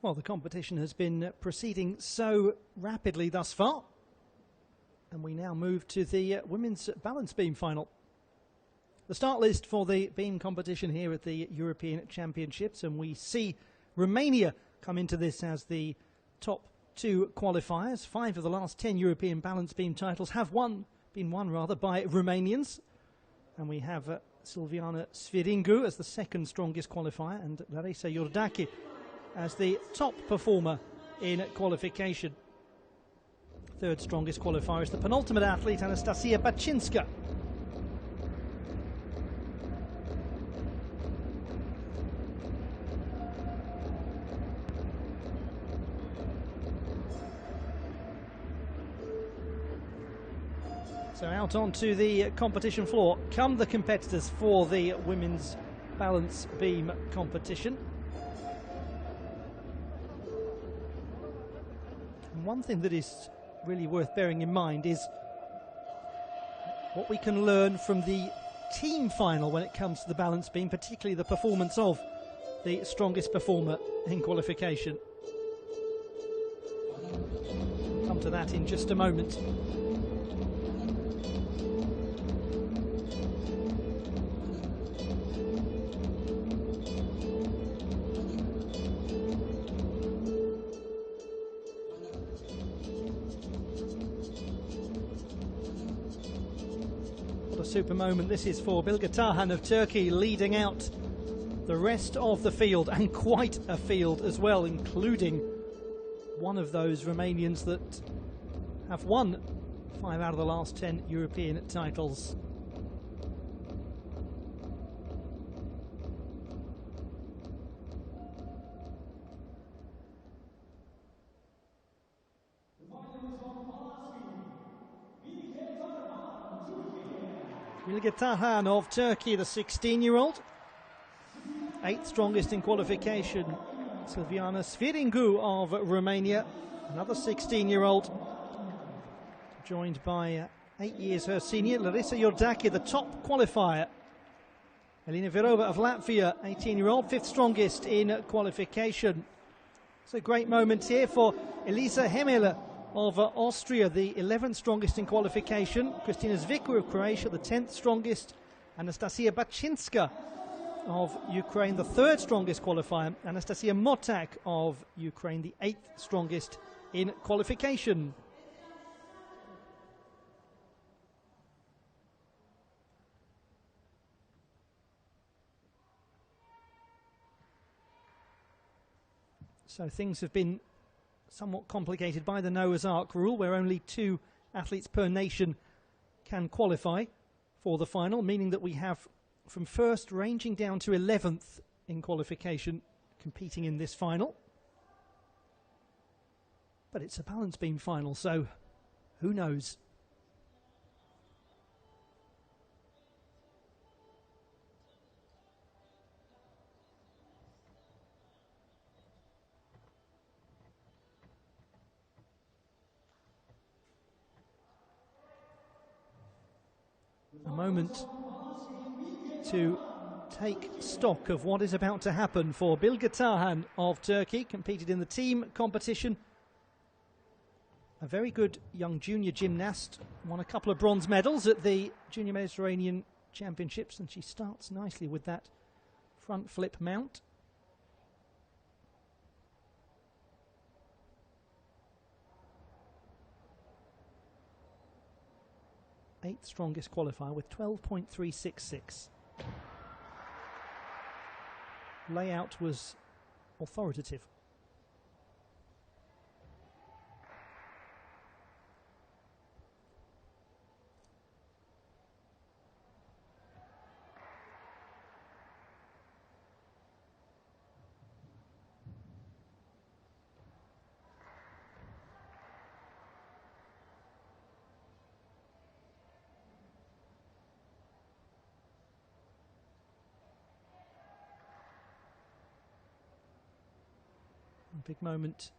Well, the competition has been proceeding so rapidly thus far. And we now move to the women's balance beam final. The start list for the beam competition here at the European Championships, and we see Romania come into this as the top two qualifiers. 5 of the last 10 European balance beam titles have been won by Romanians. And we have Silviana Sviringu as the second strongest qualifier, and Larisa Iordache as the top performer in qualification. Third strongest qualifier is the penultimate athlete, Anastasia Bachinska. So out onto the competition floor come the competitors for the women's balance beam competition. And one thing that is really worth bearing in mind is what we can learn from the team final when it comes to the balance beam, particularly the performance of the strongest performer in qualification. We'll come to that in just a moment. Super moment this is for Bilge Tarhan of Turkey, leading out the rest of the field, and quite a field as well, including one of those Romanians that have won 5 out of the last 10 European titles. Bilge Tarhan of Turkey, the 16-year-old. 8th strongest in qualification. Silviana Sviringu of Romania, another 16-year-old. Joined by 8 years her senior, Larisa Iordache, the top qualifier. Elina Virova of Latvia, 18-year-old, 5th strongest in qualification. It's a great moment here for Elisa Hemele of Austria, the 11th strongest in qualification. Kristina Zvikwa of Croatia, the 10th strongest. Anastasia Bachinska of Ukraine, the 3rd strongest qualifier. Anastasia Motak of Ukraine, the 8th strongest in qualification. So things have been somewhat complicated by the Noah's Ark rule, where only 2 athletes per nation can qualify for the final, meaning that we have from 1st ranging down to 11th in qualification competing in this final. But it's a balance beam final, so who knows? A moment to take stock of what is about to happen for Bilge Tarhan of Turkey, competed in the team competition. A very good young junior gymnast, won a couple of bronze medals at the Junior Mediterranean Championships, and she starts nicely with that front flip mount. Eighth strongest qualifier with 12.366. Layout was authoritative. Big moment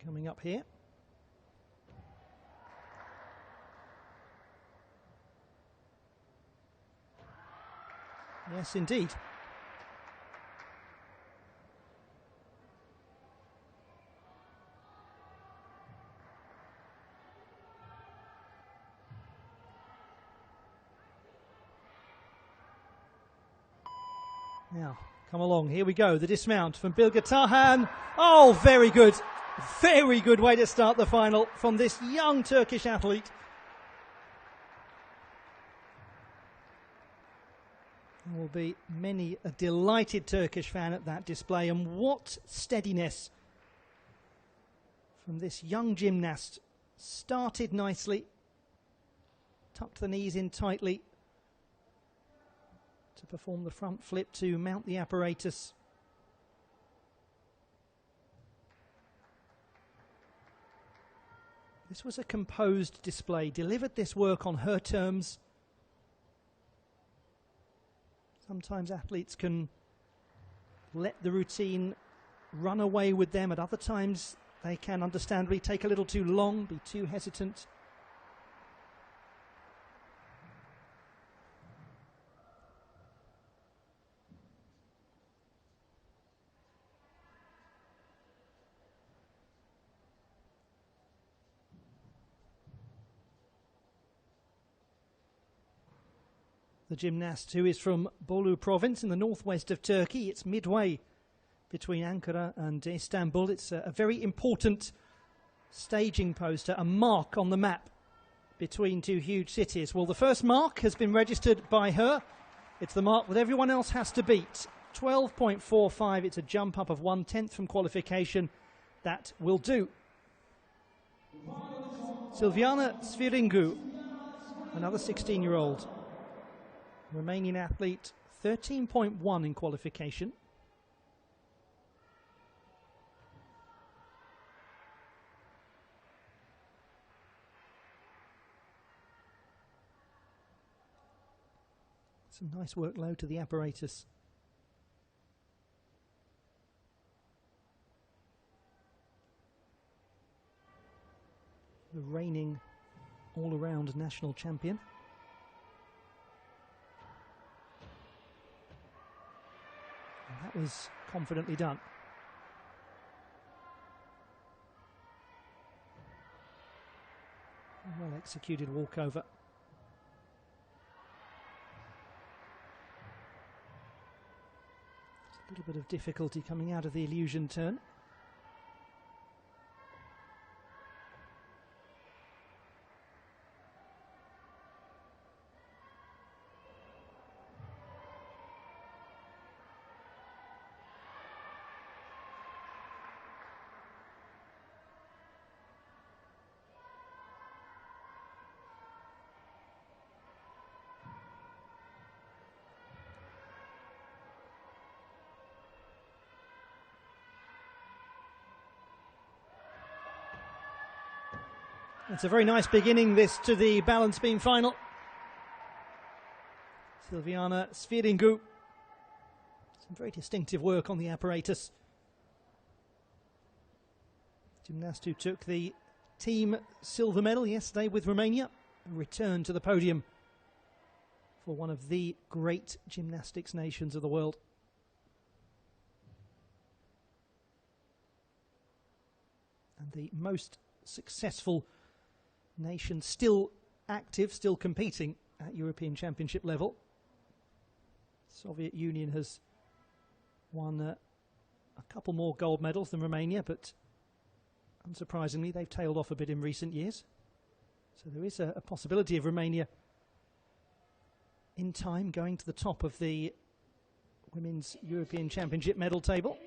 coming up here. Yes, indeed. Now, come along, here we go, the dismount from Bilge Tarhan. Oh, very good way to start the final from this young Turkish athlete. There will be many a delighted Turkish fan at that display, and what steadiness from this young gymnast. Started nicely, tucked the knees in tightly to perform the front flip to mount the apparatus. This was a composed display, delivered this work on her terms. Sometimes athletes can let the routine run away with them. At other times, they can understandably take a little too long, be too hesitant. The gymnast, who is from Bolu province in the northwest of Turkey, it's midway between Ankara and Istanbul. It's a very important staging poster, a mark on the map between two huge cities. Well, the first mark has been registered by her. It's the mark that everyone else has to beat. 12.45, it's a jump up of 1/10 from qualification. That will do. Silviana Sviringu, another 16-year-old. Romanian athlete, 13.1 in qualification. Some nice workload to the apparatus. The reigning all-around national champion. And that was confidently done. A well-executed walkover. A little bit of difficulty coming out of the illusion turn. It's a very nice beginning, this, to the balance beam final. Silviana Sviringu. Some very distinctive work on the apparatus. Gymnast who took the team silver medal yesterday with Romania. Return to the podium for one of the great gymnastics nations of the world. And the most successful nation still active, still competing at European Championship level. Soviet Union has won a couple more gold medals than Romania, but unsurprisingly they've tailed off a bit in recent years. So there is a possibility of Romania in time going to the top of the Women's European Championship medal table.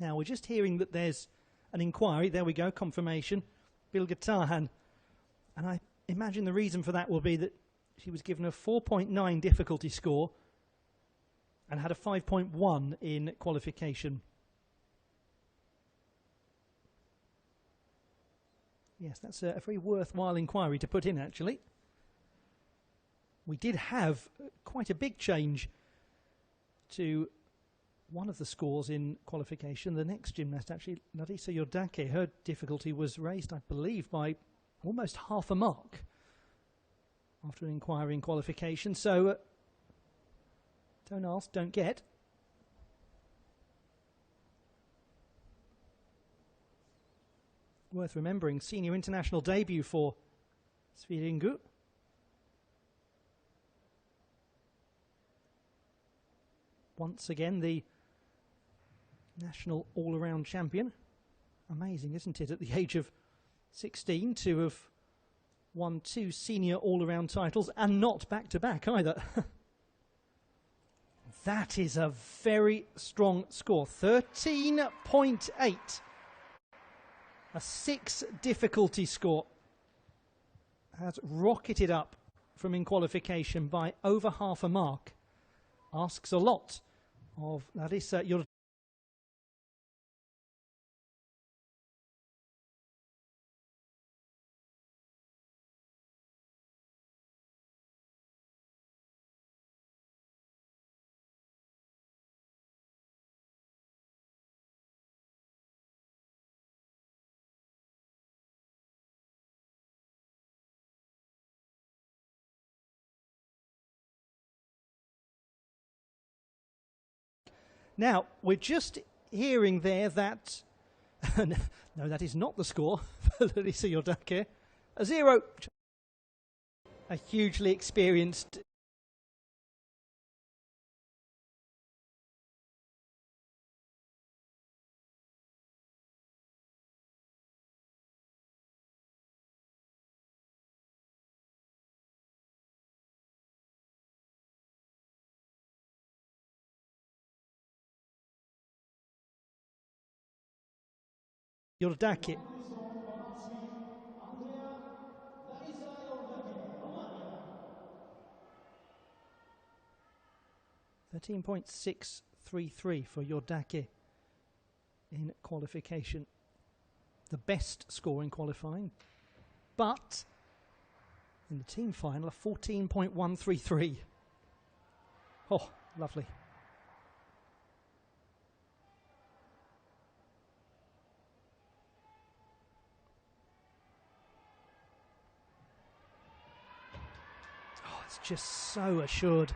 Now, we're just hearing that there's an inquiry. There we go, confirmation. Bilge Tarhan. And I imagine the reason for that will be that she was given a 4.9 difficulty score and had a 5.1 in qualification. Yes, that's a very worthwhile inquiry to put in, actually. we did have quite a big change to one of the scores in qualification. The next gymnast, actually, Larissa Iordache, her difficulty was raised, I believe, by almost half a mark after an inquiry in qualification. So, don't ask, don't get. Worth remembering, senior international debut for Sviringu. Once again, the national all-around champion. Amazing, isn't it, at the age of 16 to have won 2 senior all-around titles and not back-to-back either. That is a very strong score. 13.8. A 6 difficulty score. Has rocketed up from in qualification by over half a mark. Asks a lot of Larissa Now, we're just hearing there that, no, that is not the score for Larissa Iordache. A 0. A hugely experienced Iordache. .633 for Iordache in qualification. The best score in qualifying, but in the team final, a 14.133. Oh, lovely. It's just so assured.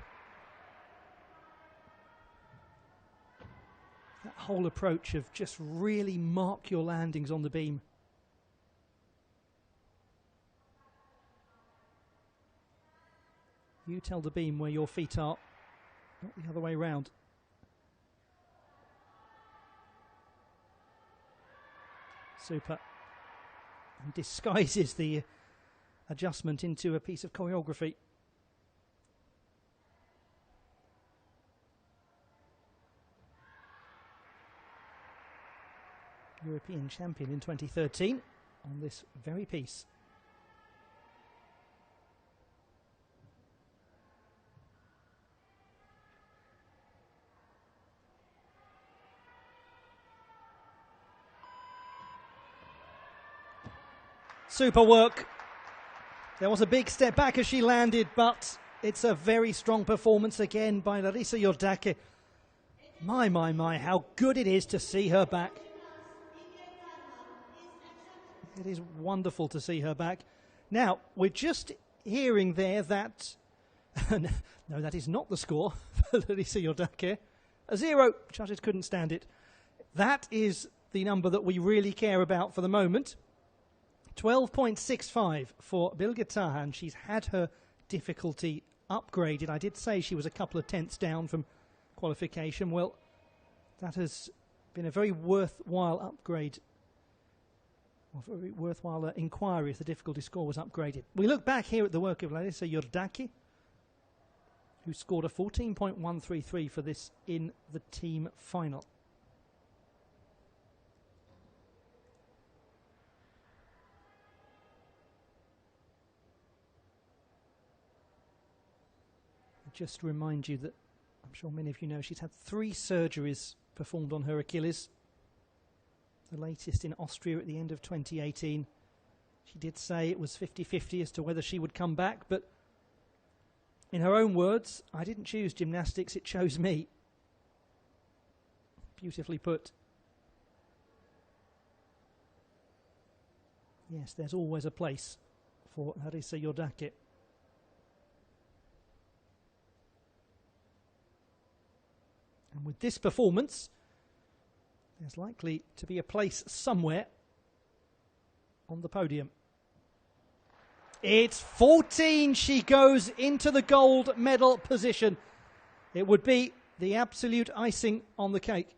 That whole approach of just really mark your landings on the beam. You tell the beam where your feet are, not the other way round. Super. And disguises the adjustment into a piece of choreography. European champion in 2013 on this very piece. Super work. There was a big step back as she landed, but it's a very strong performance again by Larissa Iordache. My, how good it is to see her back. It is wonderful to see her back. Now, we're just hearing there that, no, that is not the score for Larissa Iordache. A 0, judges couldn't stand it. That is the number that we really care about for the moment. 12.65 for Bilge Tahan. She's had her difficulty upgraded. I did say she was a couple of tenths down from qualification. Well, that has been a very worthwhile upgrade. Well, very worthwhile inquiry if the difficulty score was upgraded. We look back here at the work of Larissa Iordache, who scored a 14.133 for this in the team final. Just remind you that I'm sure many of you know she's had 3 surgeries performed on her Achilles. The latest in Austria at the end of 2018. She did say it was 50-50 as to whether she would come back, but in her own words, "I didn't choose gymnastics, it chose me." Beautifully put. Yes, there's always a place for Larissa Yordake. And with this performance, there's likely to be a place somewhere on the podium. It's 14. She goes into the gold medal position. It would be the absolute icing on the cake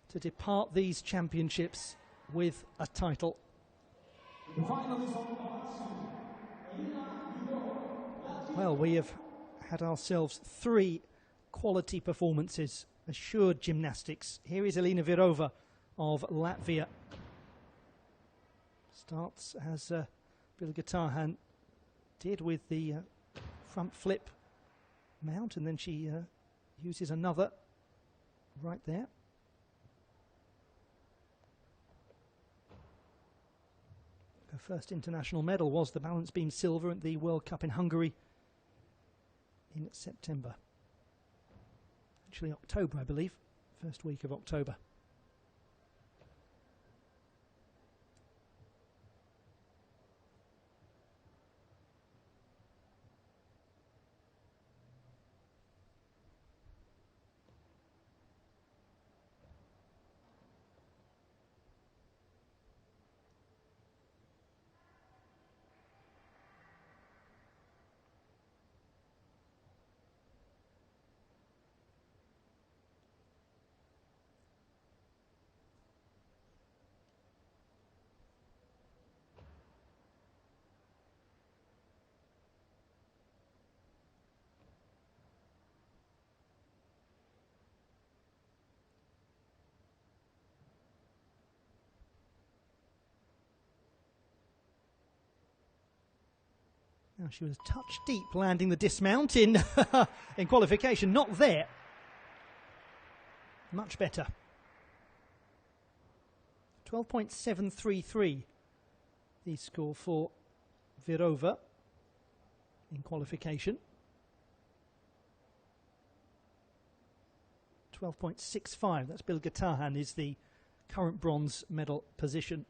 to depart these championships with a title. Well, we have had ourselves 3 quality performances, assured gymnastics. Here is Elina Virova of Latvia. Starts as Bilga Tarhan did with the front flip mount, and then she uses another right there. Her first international medal was the balance beam silver at the World Cup in Hungary in September. Actually October, I believe, first week of October. Now she was touch deep landing the dismount in in qualification. Not there. Much better. 12.733 the score for Virova in qualification. 12.65, that's Bilga Tarhan, is the current bronze medal position.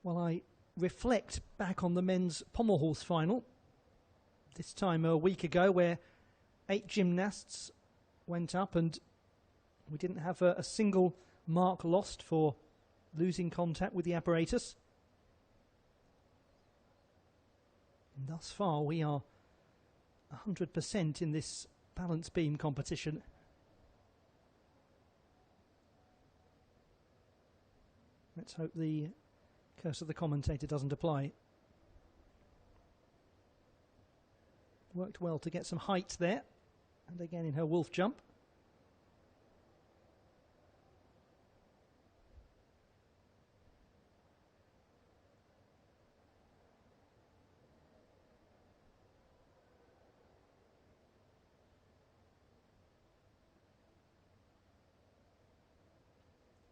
While I reflect back on the men's pommel horse final, this time a week ago, where 8 gymnasts went up and we didn't have a single mark lost for losing contact with the apparatus. And thus far we are 100% in this balance beam competition. Let's hope the curse of the commentator doesn't apply. Worked well to get some height there, and again in her wolf jump.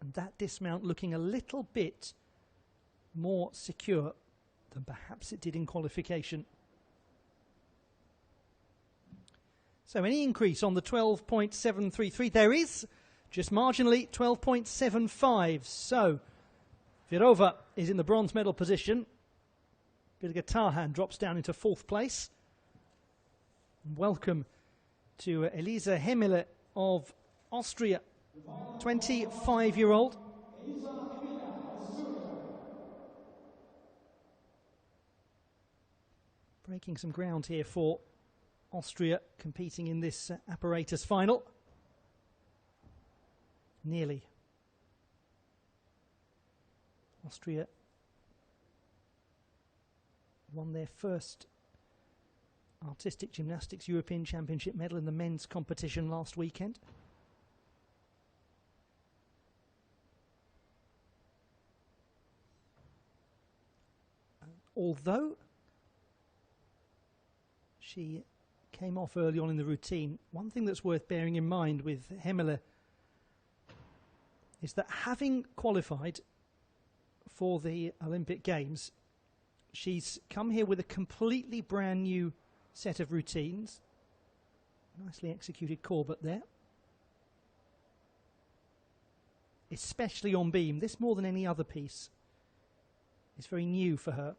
And that dismount looking a little bit more secure than perhaps it did in qualification. So any increase on the 12.733, there is just marginally 12.75. So Virova is in the bronze medal position. Bilga Tarhan drops down into 4th place. Welcome to Elisa Hemele of Austria, 25-year-old. Breaking some ground here for Austria, competing in this apparatus final. Nearly. Austria won their first artistic gymnastics European Championship medal in the men's competition last weekend. Although she came off early on in the routine, one thing that's worth bearing in mind with Hemele is that having qualified for the Olympic Games. She's come here with a completely brand new set of routines. Nicely executed Corbett there. Especially on beam. This, more than any other piece, is very new for her.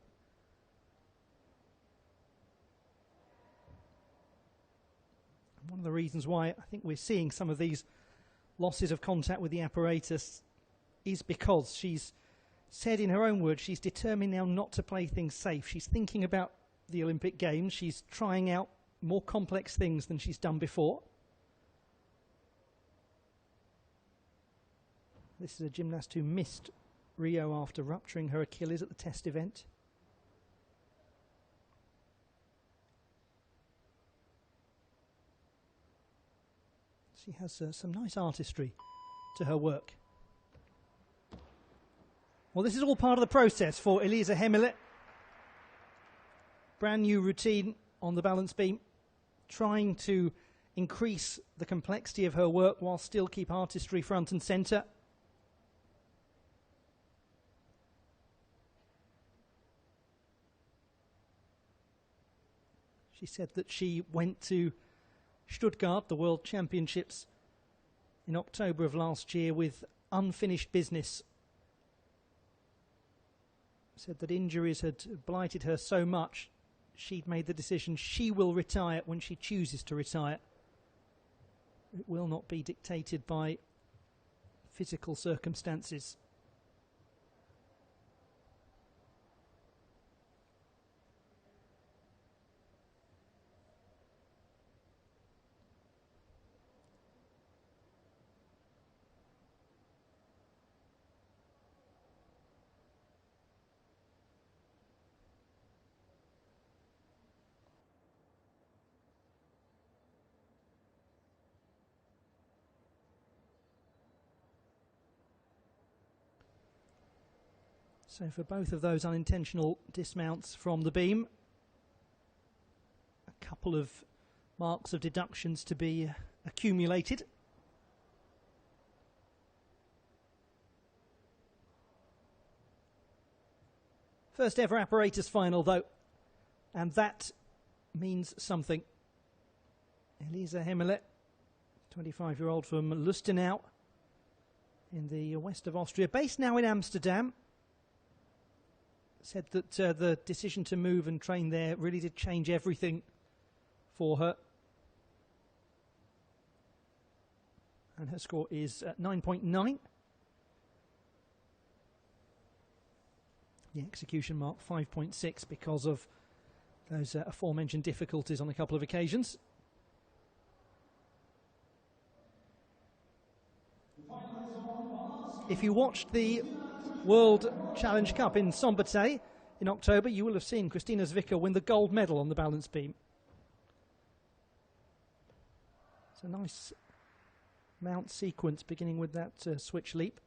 And one of the reasons why I think we're seeing some of these losses of contact with the apparatus is because she's said in her own words she's determined now not to play things safe. She's thinking about the Olympic Games. She's trying out more complex things than she's done before. This is a gymnast who missed Rio after rupturing her Achilles at the test event. She has some nice artistry to her work. Well, this is all part of the process for Elisa Hemile. Brand new routine on the balance beam, trying to increase the complexity of her work while still keep artistry front and centre. She said that she went to Stuttgart, the World Championships, in October of last year with unfinished business. Said that injuries had blighted her so much, she'd made the decision she will retire when she chooses to retire. It will not be dictated by physical circumstances. So for both of those unintentional dismounts from the beam, a couple of marks of deductions to be accumulated. First ever apparatus final though, and that means something. Elisa Hemile, 25-year-old from Lustenau in the west of Austria, based now in Amsterdam. Said that the decision to move and train there really did change everything for her. And her score is 9.9. The execution mark 5.6 because of those aforementioned difficulties on a couple of occasions. If you watched the World Challenge Cup in Szombathely in October, you will have seen Kristina Zwicker win the gold medal on the balance beam. It's a nice mount sequence beginning with that switch leap.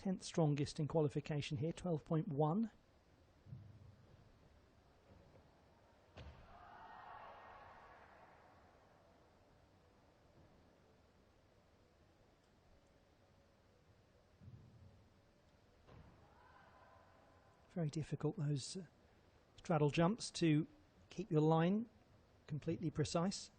10th strongest in qualification here, 12.1. Very difficult, those straddle jumps, to keep your line completely precise.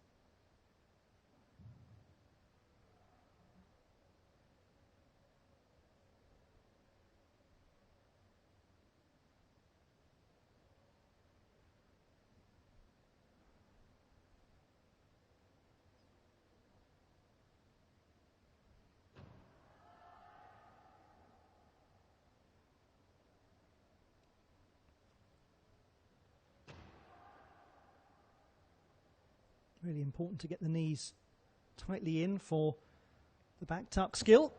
Really important to get the knees tightly in for the back tuck skill.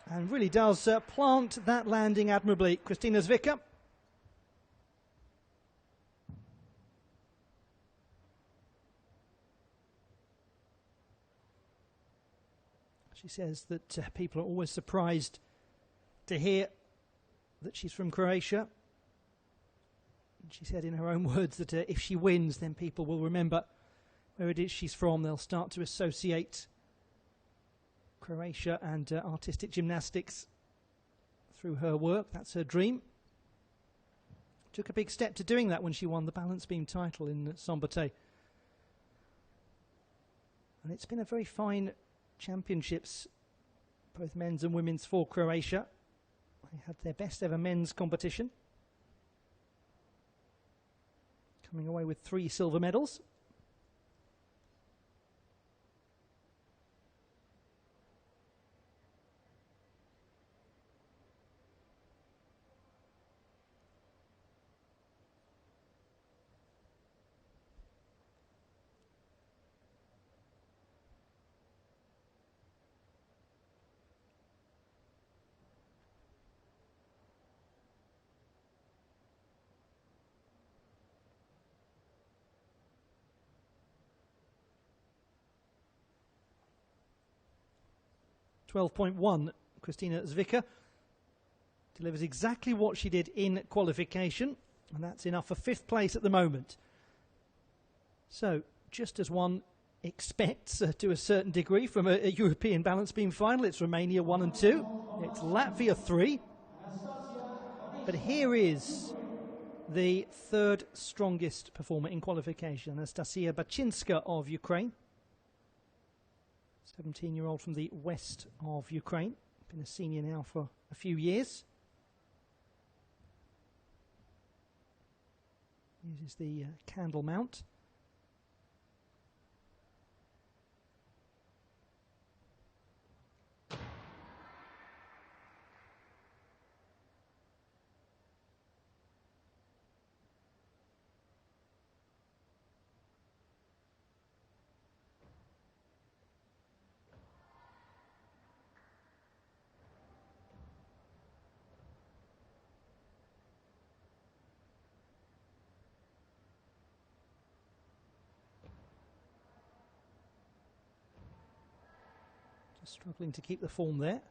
And really does plant that landing admirably, Kristina Zwicker. She says that people are always surprised to hear that she's from Croatia. She said in her own words that if she wins, then people will remember where it is she's from. They'll start to associate Croatia and artistic gymnastics through her work. That's her dream. Took a big step to doing that when she won the balance beam title in Sombate. And it's been a very fine championships, both men's and women's, for Croatia. They had their best ever men's competition, coming away with 3 silver medals. .12.1, Kristina Zvicka delivers exactly what she did in qualification, and that's enough for 5th place at the moment. So, just as one expects to a certain degree from a European balance beam final, it's Romania 1 and 2, it's Latvia 3, but here is the 3rd strongest performer in qualification, Anastasia Bachinska of Ukraine. 17-year-old from the west of Ukraine, been a senior now for a few years. Uses the candle mount. Struggling to keep the form there.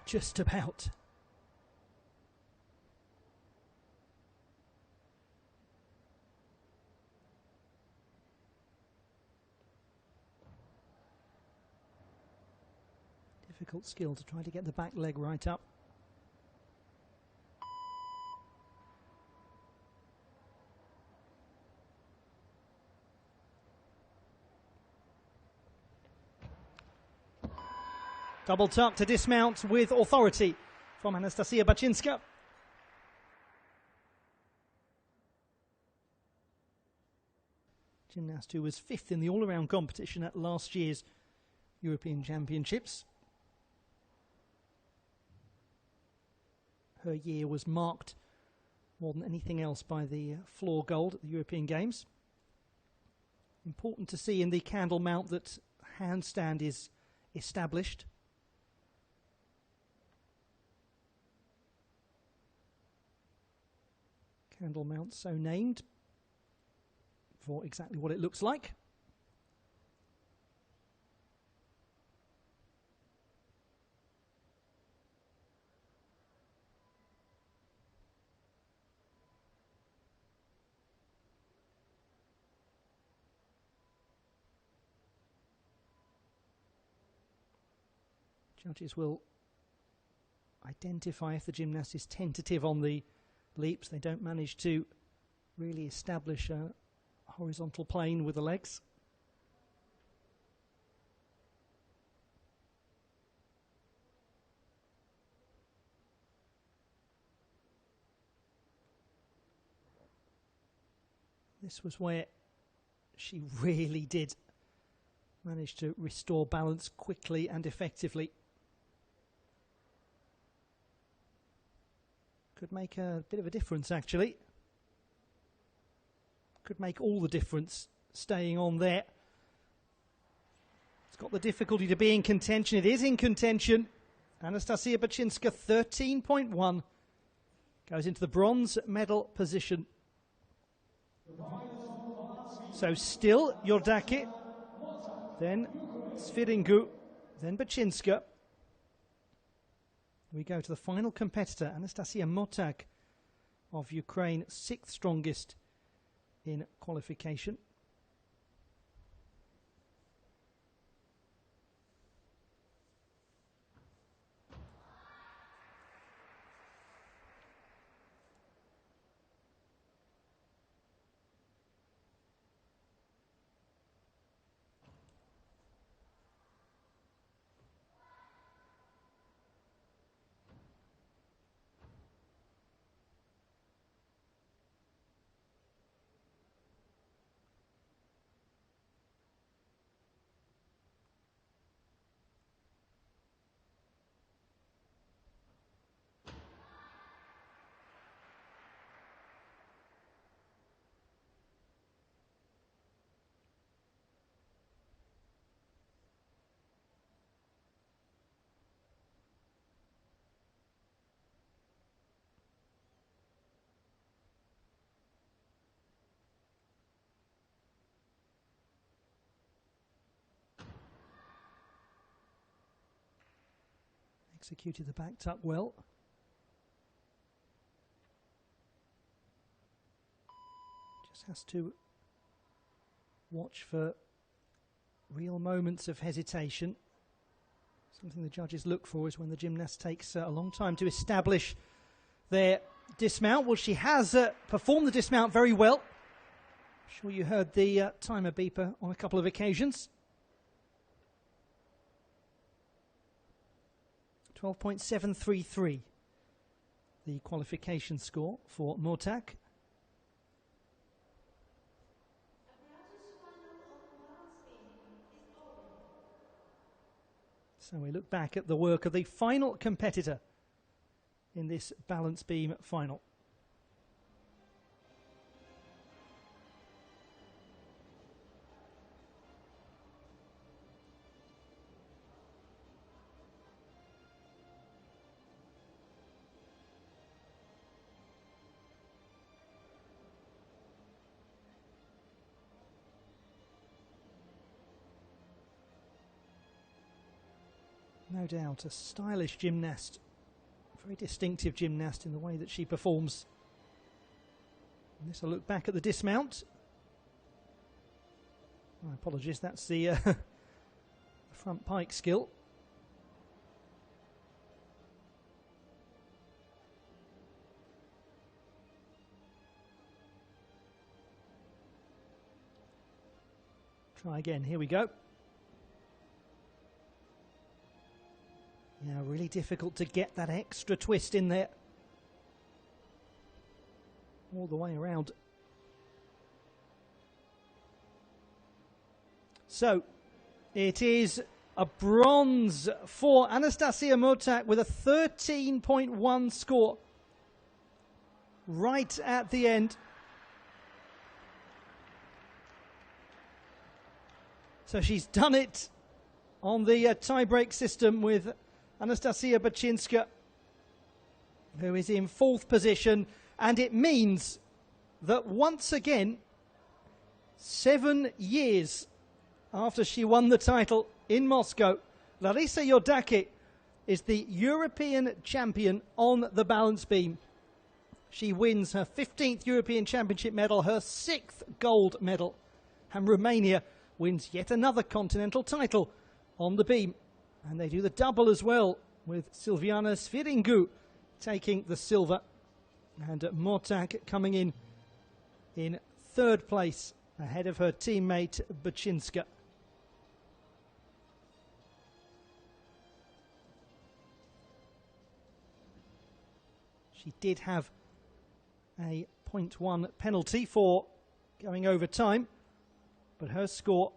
Just about. Difficult skill to try to get the back leg right up. Double tuck to dismount with authority from Anastasia Bachinska. Gymnast who was 5th in the all-around competition at last year's European Championships. Her year was marked more than anything else by the floor gold at the European Games. Important to see in the candle mount that handstand is established. Candle mount so named for exactly what it looks like. Judges will identify if the gymnast is tentative on the leaps. They don't manage to really establish a horizontal plane with the legs. This was where she really did manage to restore balance quickly and effectively. Could make a bit of a difference, actually. Could make all the difference staying on there. It's got the difficulty to be in contention. It is in contention. Anastasia Bachinska, 13.1. Goes into the bronze medal position. So still Yordaki, then Sviringu, then Bachinska. We go to the final competitor, Anastasia Motak of Ukraine, 6th strongest in qualification. Executed the back tuck well. Just has to watch for real moments of hesitation. Something the judges look for is when the gymnast takes a long time to establish their dismount. Well, she has performed the dismount very well. I'm sure you heard the timer beeper on a couple of occasions. 12.733, the qualification score for Motak. So we look back at the work of the final competitor in this balance beam final. No doubt a stylish gymnast, a very distinctive gymnast in the way that she performs. And this, a look back at the dismount. My apologies, that's the front pike skill. Try again, here we go. Yeah, really difficult to get that extra twist in there. All the way around. So, it is a bronze for Anastasia Motak with a 13.1 score. Right at the end. So she's done it on the tie-break system with Anastasia Bachinska, who is in 4th position, and it means that once again, 7 years after she won the title in Moscow, Larisa Yordaki is the European champion on the balance beam. She wins her 15th European Championship medal, her 6th gold medal, and Romania wins yet another continental title on the beam. And they do the double as well, with Silviana Sviringu taking the silver and Motak coming in 3rd place ahead of her teammate Bachinska. She did have a 0.1 penalty for going over time, but her score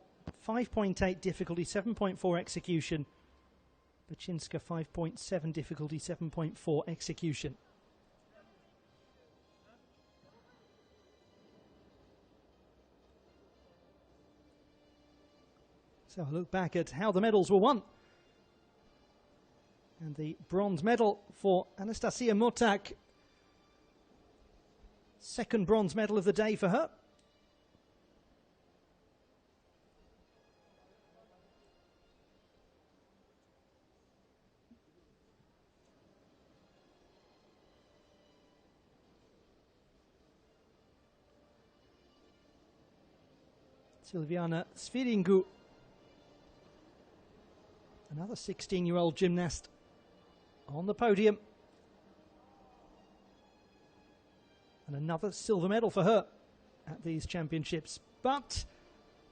5.8 difficulty, 7.4 execution. Bachinska 5.7 difficulty, 7.4 execution. So a look back at how the medals were won. And the bronze medal for Anastasia Motak. 2nd bronze medal of the day for her. Silviana Sviringu, another 16-year-old gymnast on the podium. And another silver medal for her at these championships. But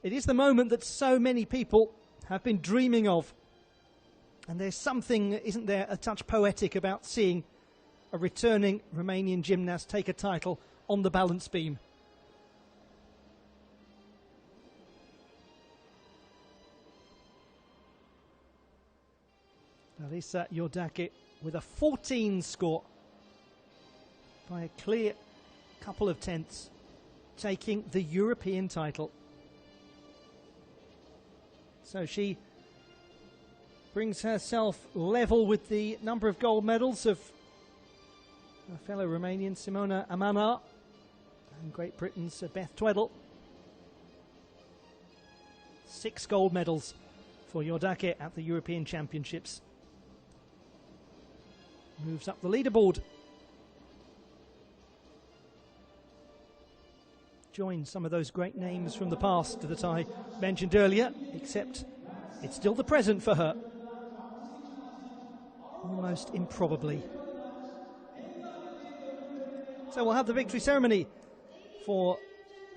it is the moment that so many people have been dreaming of. And there's something, isn't there, a touch poetic about seeing a returning Romanian gymnast take a title on the balance beam. Larisa Iordache with a 14 score by a clear couple of tenths, taking the European title. So she brings herself level with the number of gold medals of her fellow Romanian Simona Amana and Great Britain's Beth Tweddle. 6 gold medals for Iordache at the European Championships. Moves up the leaderboard. Joins some of those great names from the past that I mentioned earlier, except it's still the present for her. Almost improbably. So we'll have the victory ceremony for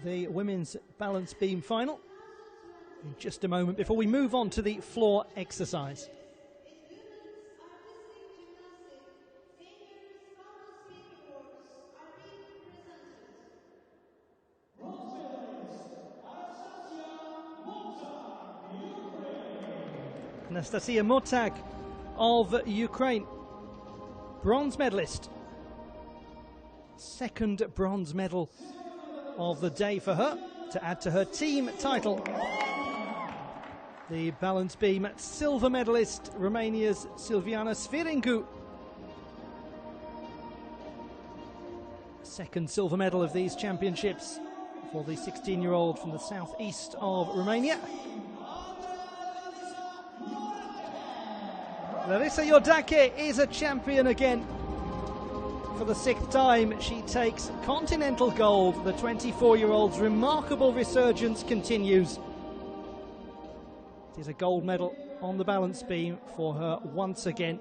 the women's balance beam final in just a moment before we move on to the floor exercise. Anastasia Motag of Ukraine, bronze medalist. Second bronze medal of the day for her to add to her team title. The balance beam silver medalist, Romania's Silviana Sviringu. Second silver medal of these championships for the 16-year-old from the southeast of Romania. Larisa Iordache is a champion again. For the 6th time, she takes continental gold. The 24-year-old's remarkable resurgence continues. It is a gold medal on the balance beam for her once again.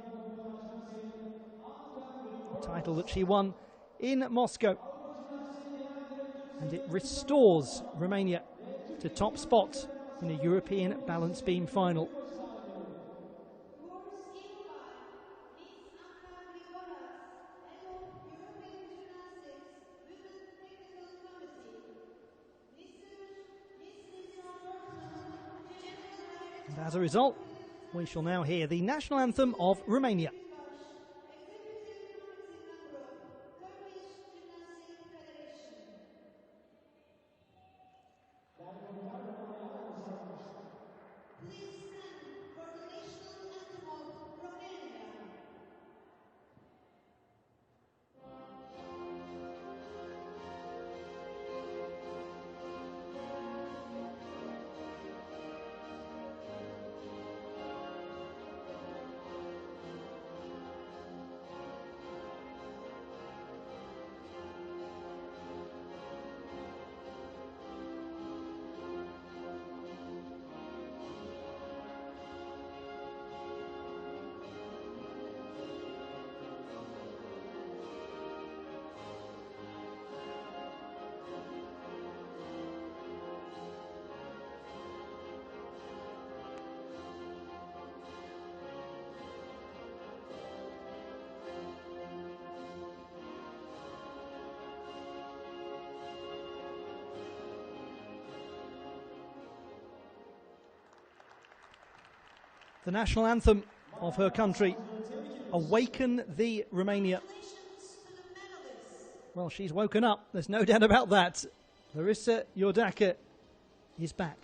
A title that she won in Moscow. And it restores Romania to top spot in a European balance beam final. And as a result, we shall now hear the national anthem of Romania. The national anthem of her country, Awaken the Romania. Well, she's woken up, there's no doubt about that. Larisa Iordache is back.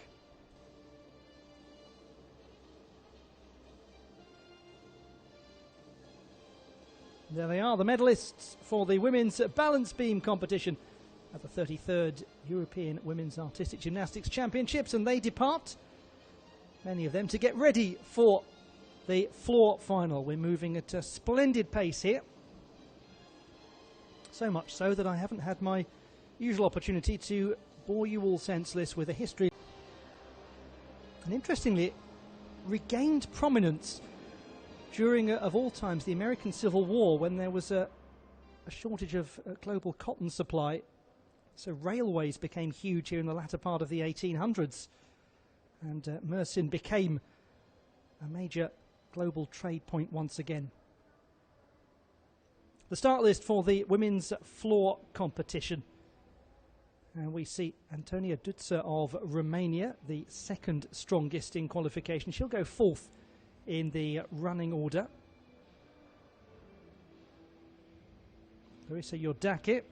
There they are, the medalists for the women's balance beam competition at the 33rd European Women's Artistic Gymnastics Championships, and they depart, many of them, to get ready for the floor final. We're moving at a splendid pace here. So much so that I haven't had my usual opportunity to bore you all senseless with a history. And interestingly, it regained prominence during, of all times, the American Civil War, when there was a shortage of global cotton supply. So railways became huge here in the latter part of the 1800s, and Mersin became a major global trade point once again. The start list for the women's floor competition. And we see Antonia Duță of Romania, the second strongest in qualification. She'll go fourth in the running order. Larissa Iordache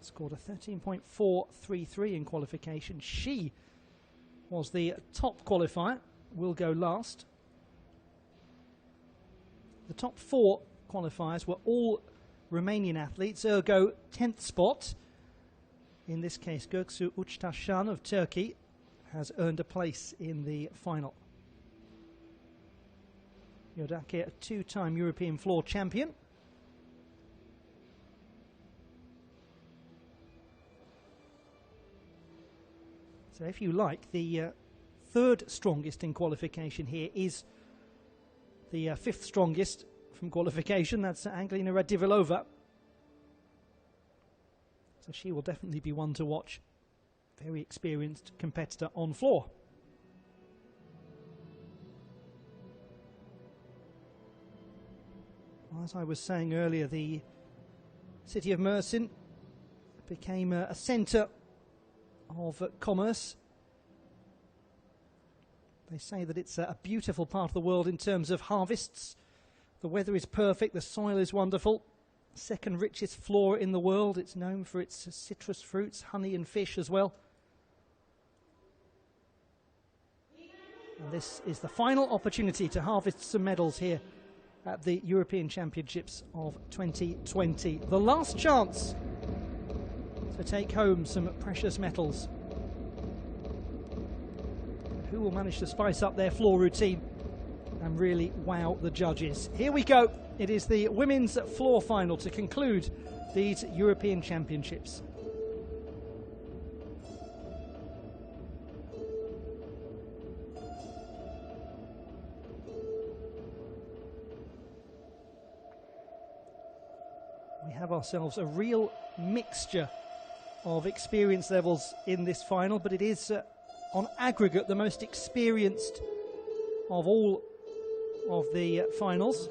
scored a 13.433 in qualification. She was the top qualifier, will go last. The top four qualifiers were all Romanian athletes, ergo 10th spot. In this case, Göksu Uçtaşan of Turkey has earned a place in the final. Iordache, a two-time European floor champion. So if you like, the third strongest in qualification here is the fifth strongest from qualification. That's Angelina Radivilova. So she will definitely be one to watch. Very experienced competitor on floor. As I was saying earlier, the city of Mersin became a centre of commerce. They say that it's a beautiful part of the world in terms of harvests. The weather is perfect, the soil is wonderful. Second richest floor in the world. It's known for its citrus fruits, honey and fish as well. And this is the final opportunity to harvest some medals here at the European Championships of 2020. The last chance to take home some precious metals. Who will manage to spice up their floor routine and really wow the judges? Here we go. It is the women's floor final to conclude these European Championships. We have ourselves a real mixture of experience levels in this final, but it is on aggregate the most experienced of all of the finals.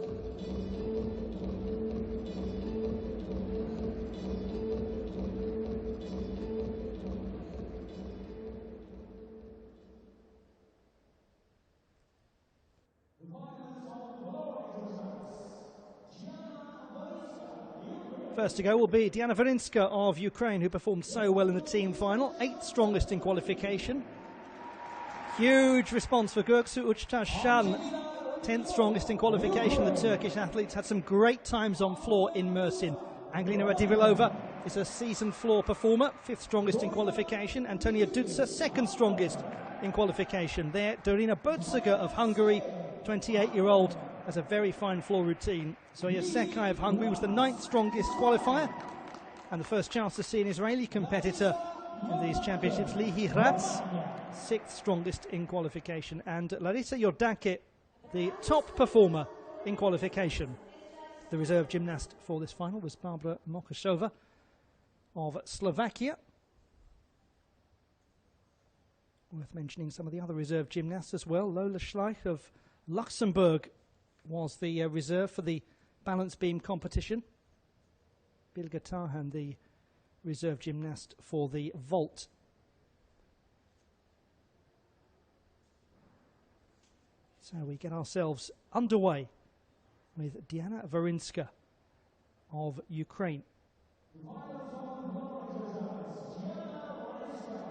First to go will be Diana Warinska of Ukraine, who performed so well in the team final, 8th strongest in qualification. Huge response for Göksu Uçtaşan, 10th strongest in qualification. The Turkish athletes had some great times on floor in Mersin. Angelina Radivilova is a seasoned floor performer, 5th strongest in qualification. Antonia Duță, 2nd strongest in qualification. There, Dorina Bötziger of Hungary, 28-year-old, has a very fine floor routine. Zoya Sekai of Hungary was the 9th strongest qualifier, and the first chance to see an Israeli competitor in these championships. Lihi Hrats, 6th strongest in qualification, and Larissa Iordache, the top performer in qualification. The reserve gymnast for this final was Barbara Mokashova of Slovakia. Worth mentioning some of the other reserve gymnasts as well. Lola Schleich of Luxembourg was the reserve for the balance beam competition. Bilge Tarhan, the reserve gymnast for the vault. So we get ourselves underway with Diana Warinska of Ukraine.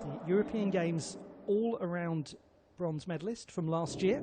The European Games all-around bronze medalist from last year.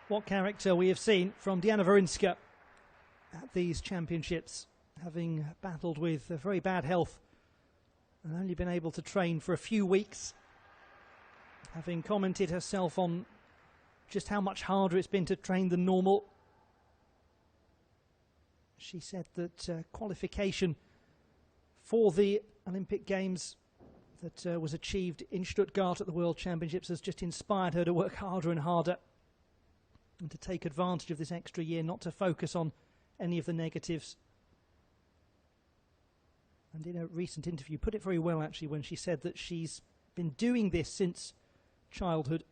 What character we have seen from Diana Wawrinska at these championships, having battled with very bad health and only been able to train for a few weeks, having commented herself on just how much harder it's been to train than normal. She said that qualification for the Olympic Games that was achieved in Stuttgart at the World Championships has just inspired her to work harder and harder and to take advantage of this extra year, not to focus on any of the negatives. And in a recent interview, put it very well actually, when she said that she's been doing this since childhood,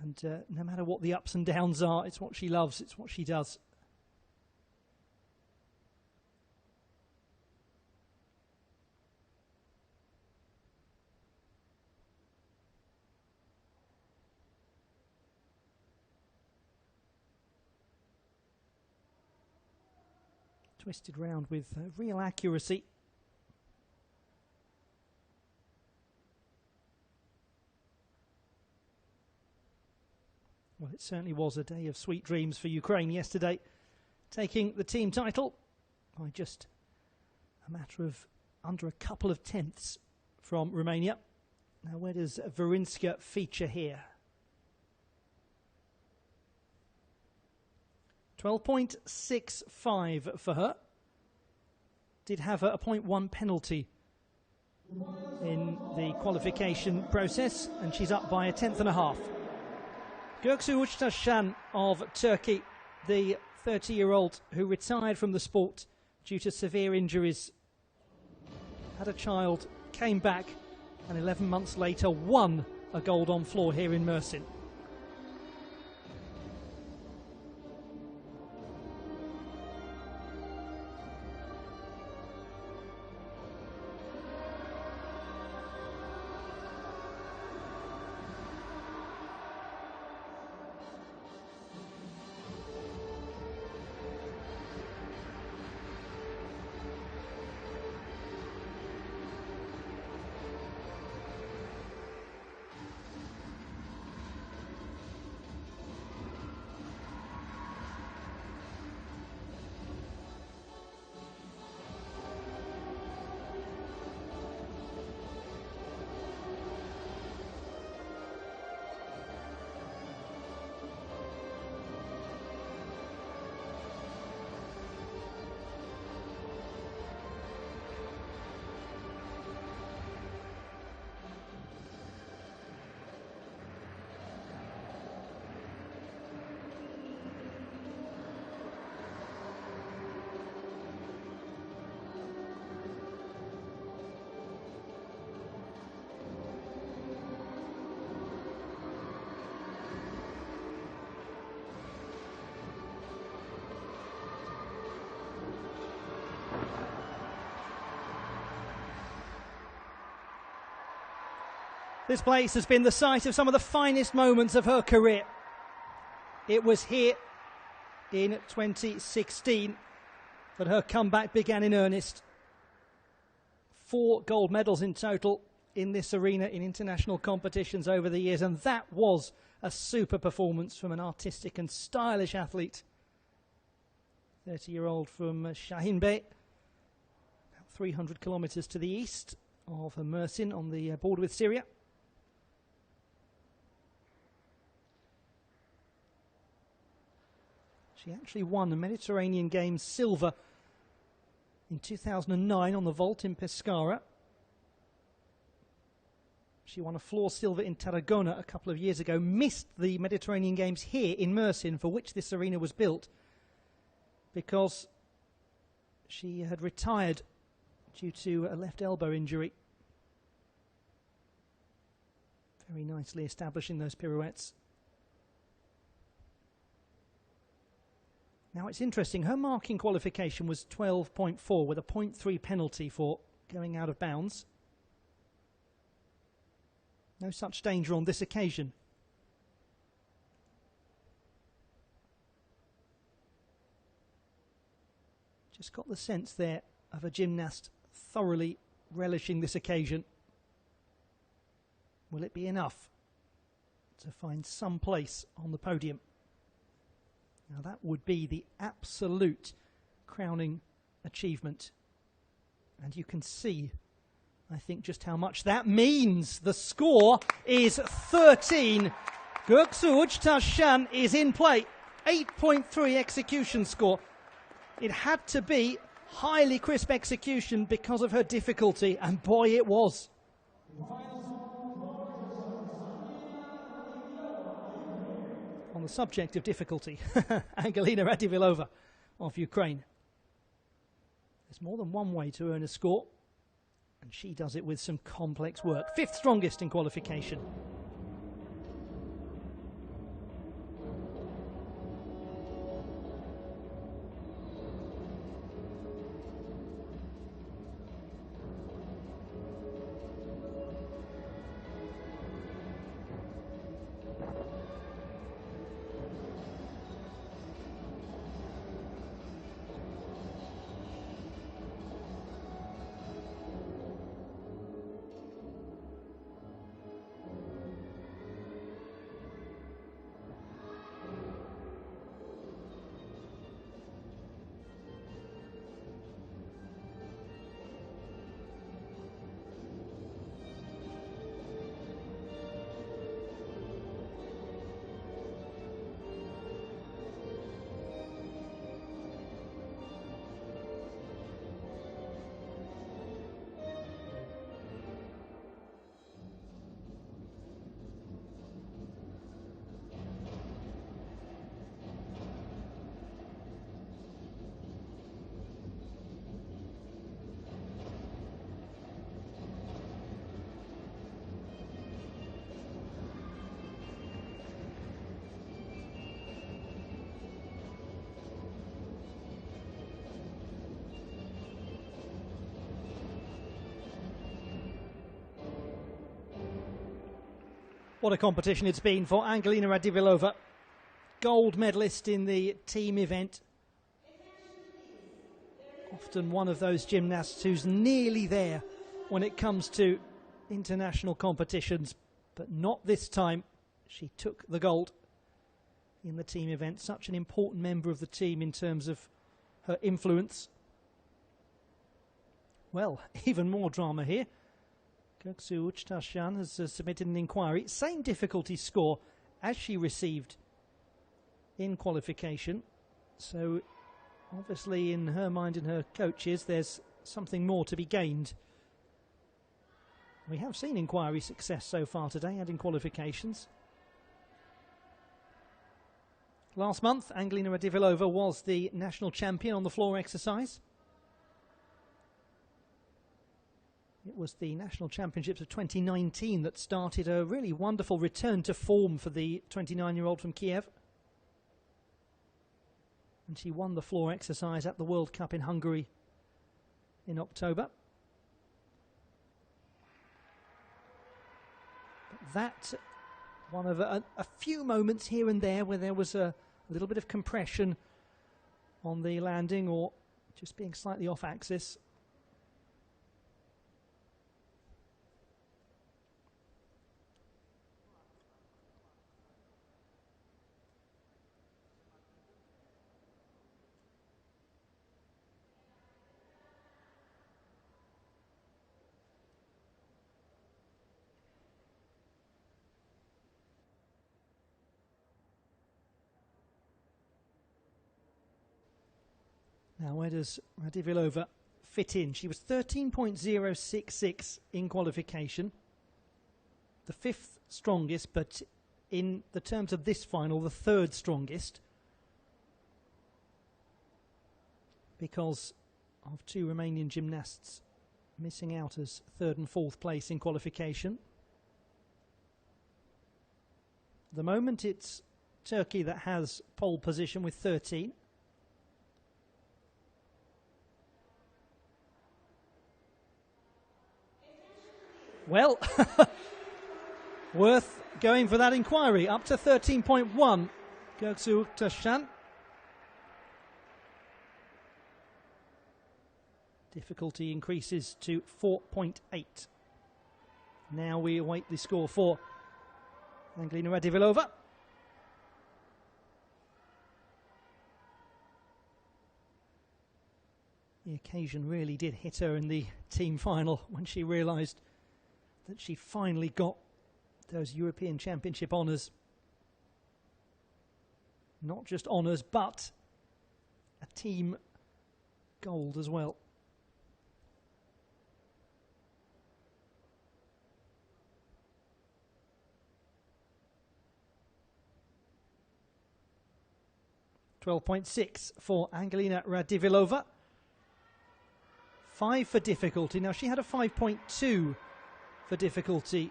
and no matter what the ups and downs are, it's what she loves, it's what she does. Twisted round with real accuracy. Well, it certainly was a day of sweet dreams for Ukraine yesterday, taking the team title by just a matter of under a couple of tenths from Romania. Now, where does Wawrinska feature here? 12.65 for her. Did have a 0.1 penalty in the qualification process, and she's up by a tenth and a half. Göksu Uçtaşan of Turkey, the 30-year-old who retired from the sport due to severe injuries, had a child, came back, and 11 months later won a gold on floor here in Mersin. This place has been the site of some of the finest moments of her career. It was here in 2016 that her comeback began in earnest. 4 gold medals in total in this arena in international competitions over the years, and that was a super performance from an artistic and stylish athlete. 30-year-old from Şahinbey, about 300 kilometres to the east of Mersin on the border with Syria. She actually won the Mediterranean Games silver in 2009 on the vault in Pescara. She won a floor silver in Tarragona a couple of years ago, missed the Mediterranean Games here in Mersin, for which this arena was built, because she had retired due to a left elbow injury. Very nicely establishing those pirouettes. Now it's interesting, her marking qualification was 12.4 with a 0.3 penalty for going out of bounds. No such danger on this occasion. Just got the sense there of a gymnast thoroughly relishing this occasion. Will it be enough to find some place on the podium? Now that would be the absolute crowning achievement. And you can see, I think, just how much that means. The score is 13. Göksu Taşan is in play. 8.3 execution score. It had to be highly crisp execution because of her difficulty, and boy, it was. On the subject of difficulty, Angelina Radivilova of Ukraine. There's more than one way to earn a score, and she does it with some complex work. 5th strongest in qualification. What a competition it's been for Angelina Radivilova, gold medalist in the team event. Often one of those gymnasts who's nearly there when it comes to international competitions, but not this time. She took the gold in the team event. Such an important member of the team in terms of her influence. Well, even more drama here. Göksu Taşan has submitted an inquiry. Same difficulty score as she received in qualification. So obviously in her mind and her coaches there's something more to be gained. We have seen inquiry success so far today and in qualifications. Last month Angelina Radivilova was the national champion on the floor exercise. It was the National Championships of 2019 that started a really wonderful return to form for the 29-year-old from Kiev. And she won the floor exercise at the World Cup in Hungary in October. But that, one of a few moments here and there where there was a little bit of compression on the landing or just being slightly off axis. Now, where does Radivilova fit in? She was 13.066 in qualification. The 5th strongest, but in the terms of this final, the 3rd strongest. Because of 2 Romanian gymnasts missing out as 3rd and 4th place in qualification. At the moment, it's Turkey that has pole position with 13. Well, worth going for that inquiry. Up to 13.1, Göksu Taşan. Difficulty increases to 4.8. Now we await the score for Angelina Radivilova. The occasion really did hit her in the team final when she realised that she finally got those European Championship honours. Not just honours, but a team gold as well. .6 for Angelina Radivilova. 5 for difficulty. Now she had a 5.2 for difficulty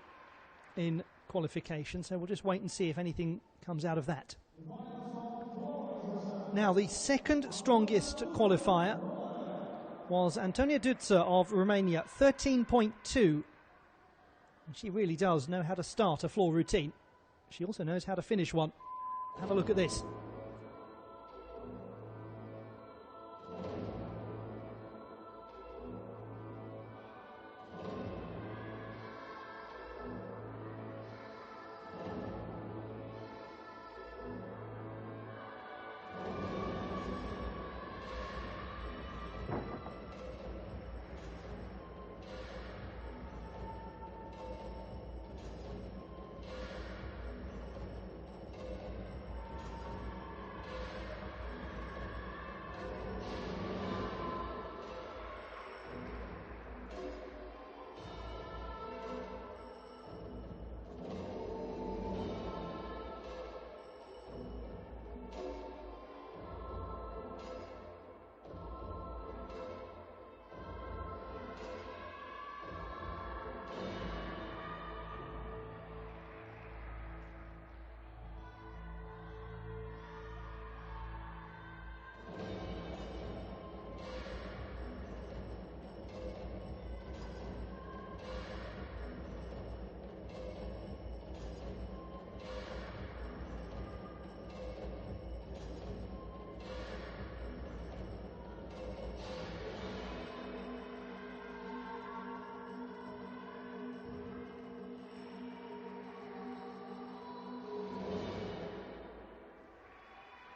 in qualification, so we'll just wait and see if anything comes out of that. Now the second strongest qualifier was Antonia Duță of Romania, 13.2. And she really does know how to start a floor routine. She also knows how to finish one. Have a look at this.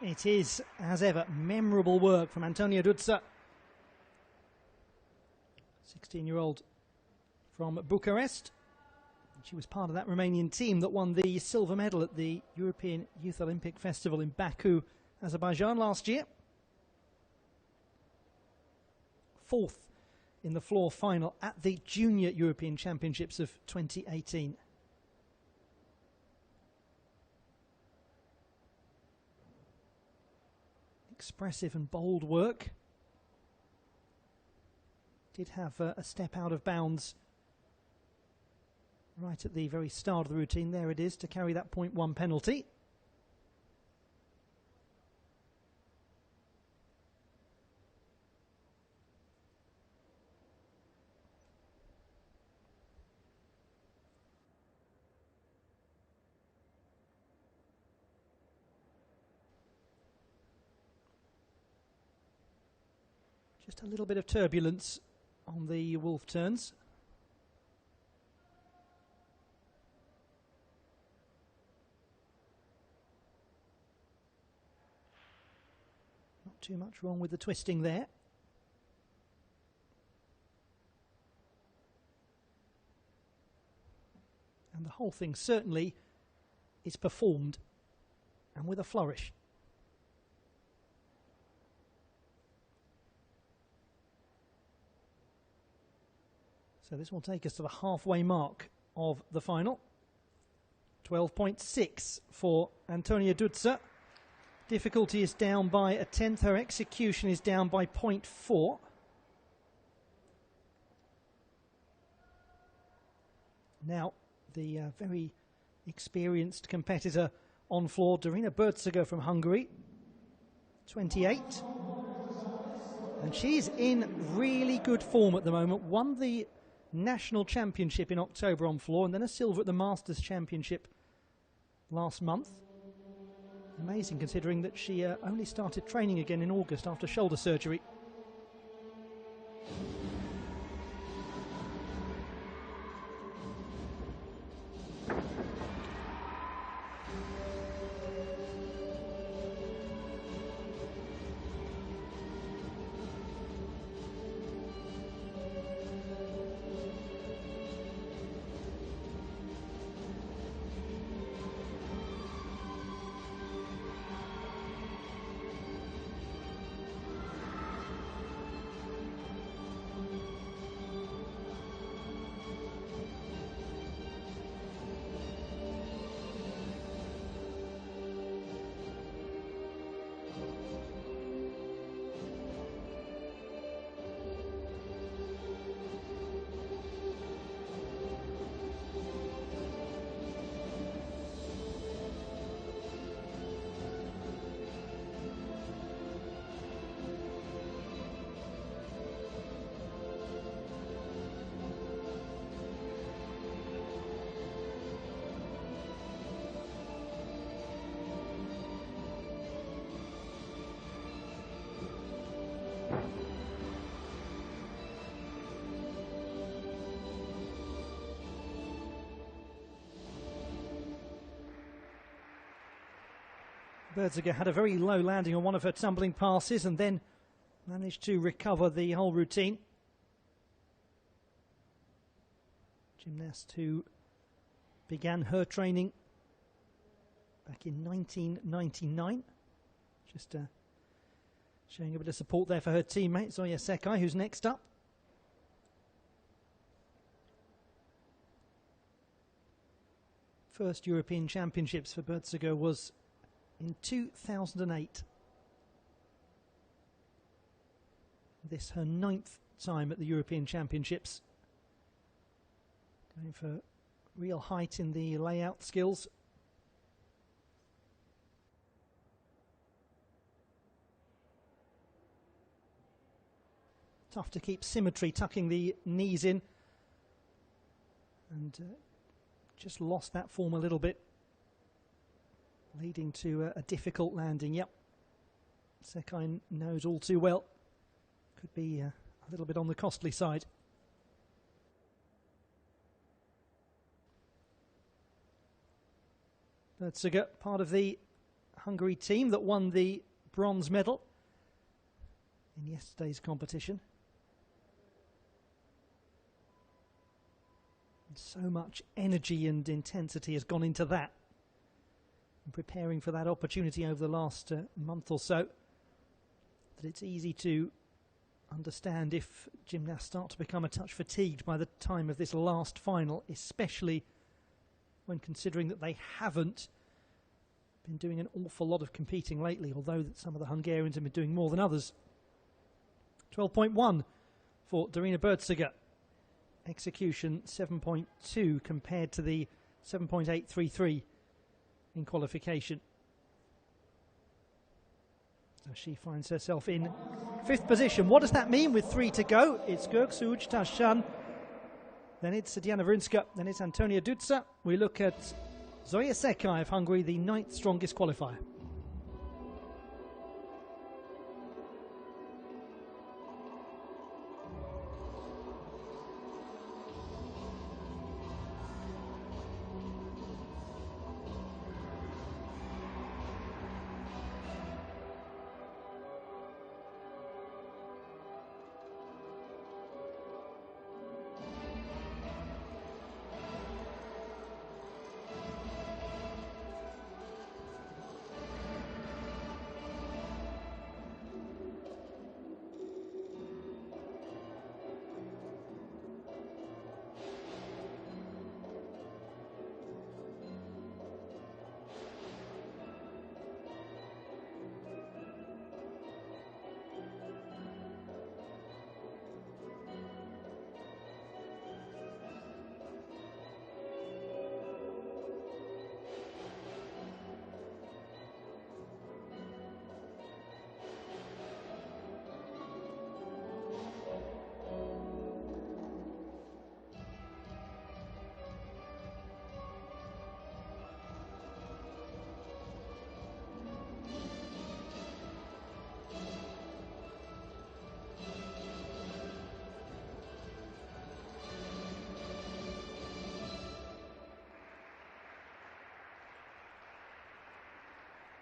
It is, as ever, memorable work from Antonia Duță, 16-year-old from Bucharest. She was part of that Romanian team that won the silver medal at the European Youth Olympic Festival in Baku, Azerbaijan last year. 4th in the floor final at the Junior European Championships of 2018. Expressive and bold work. Did have a step out of bounds right at the very start of the routine. There it is, to carry that 0.1 penalty. Just a little bit of turbulence on the wolf turns. Not too much wrong with the twisting there. And the whole thing certainly is performed, and with a flourish. So this will take us to the halfway mark of the final. 12.6 for Antonia Duță. Difficulty is down by a tenth. Her execution is down by 0.4. Now, the very experienced competitor on floor, Dorina Bertziger from Hungary, 28. And she's in really good form at the moment. Won the National Championship in October on floor, and then a silver at the Masters Championship last month. Amazing, considering that she only started training again in August after shoulder surgery. Berziger had a very low landing on one of her tumbling passes and then managed to recover the whole routine. Gymnast who began her training back in 1999. Just showing a bit of support there for her teammate, Zoya Sekai, who's next up. First European Championships for Berziger was in 2008. This her 9th time at the European Championships. Going for real height in the layout skills. Tough to keep symmetry, tucking the knees in. And just lost that form a little bit, leading to a difficult landing. Yep, Sekai knows all too well. Could be a little bit on the costly side. Berziger, part of the Hungary team that won the bronze medal in yesterday's competition. And so much energy and intensity has gone into that, and preparing for that opportunity over the last month or so, that it's easy to understand if gymnasts start to become a touch fatigued by the time of this last final, especially when considering that they haven't been doing an awful lot of competing lately, although some of the Hungarians have been doing more than others. 12.1 for Darina Berziger. Execution 7.2 compared to the 7.833 in qualification. So she finds herself in 5th position. What does that mean with 3 to go? It's Göksuc, Tashan, then it's Diana Vrinska, then it's Antonia Dutsa. We look at Zoya Sekai of Hungary, the 9th strongest qualifier.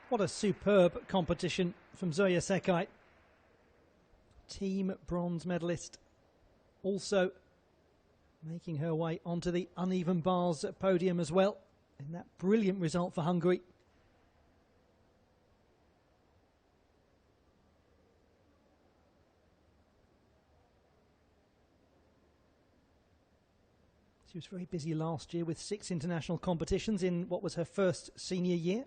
What a superb competition from Zoya Sekai. Team bronze medalist, also making her way onto the uneven bars podium as well, in that brilliant result for Hungary. She was very busy last year with 6 international competitions in what was her first senior year.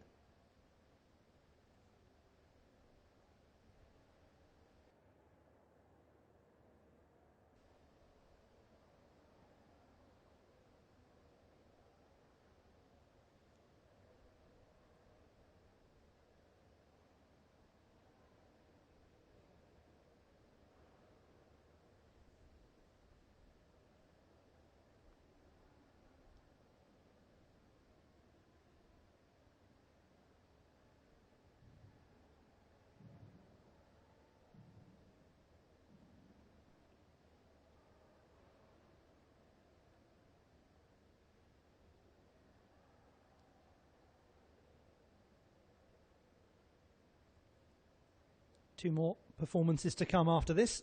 2 more performances to come after this.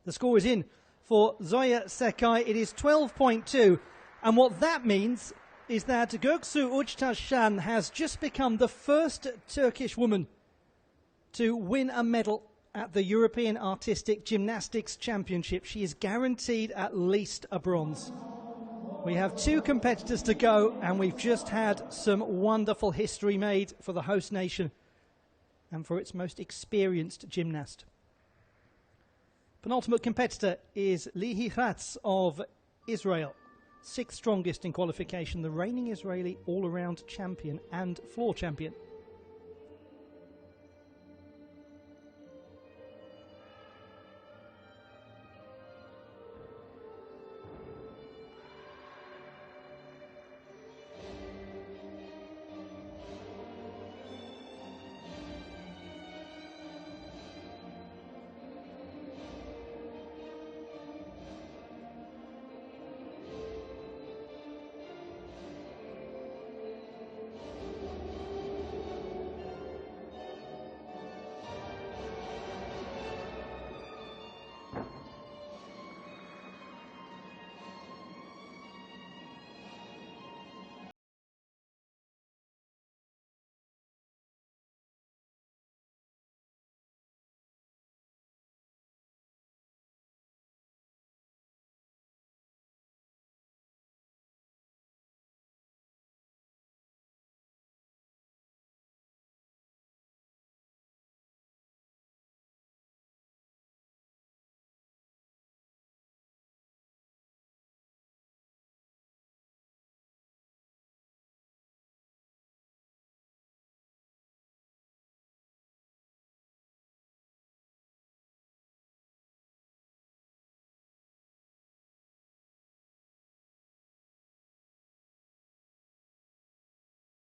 The score is in for Zoya Sekai. It is 12.2. And what that means is that Göksu Uçtaşan has just become the first Turkish woman to win a medal at the European Artistic Gymnastics Championship. She is guaranteed at least a bronze. We have 2 competitors to go, and we've just had some wonderful history made for the host nation and for its most experienced gymnast. Penultimate competitor is Lihi Kratz of Israel, 6th strongest in qualification, the reigning Israeli all-around champion and floor champion.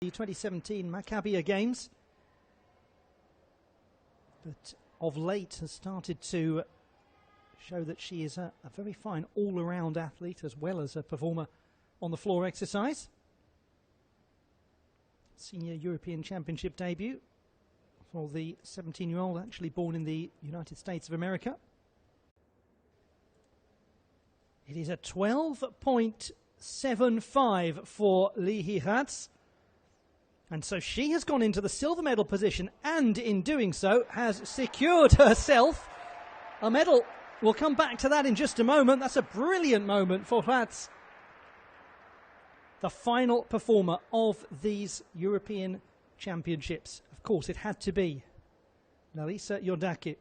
The 2017 Maccabea Games, but of late has started to show that she is a very fine all-around athlete as well as a performer on the floor exercise. Senior European Championship debut for the 17-year-old, actually born in the United States of America. It is a 12.75 for Lihi Kratz. And so she has gone into the silver medal position and in doing so has secured herself a medal. We'll come back to that in just a moment. That's a brilliant moment for Kratz, the final performer of these European Championships. Of course, it had to be Larissa Iordache,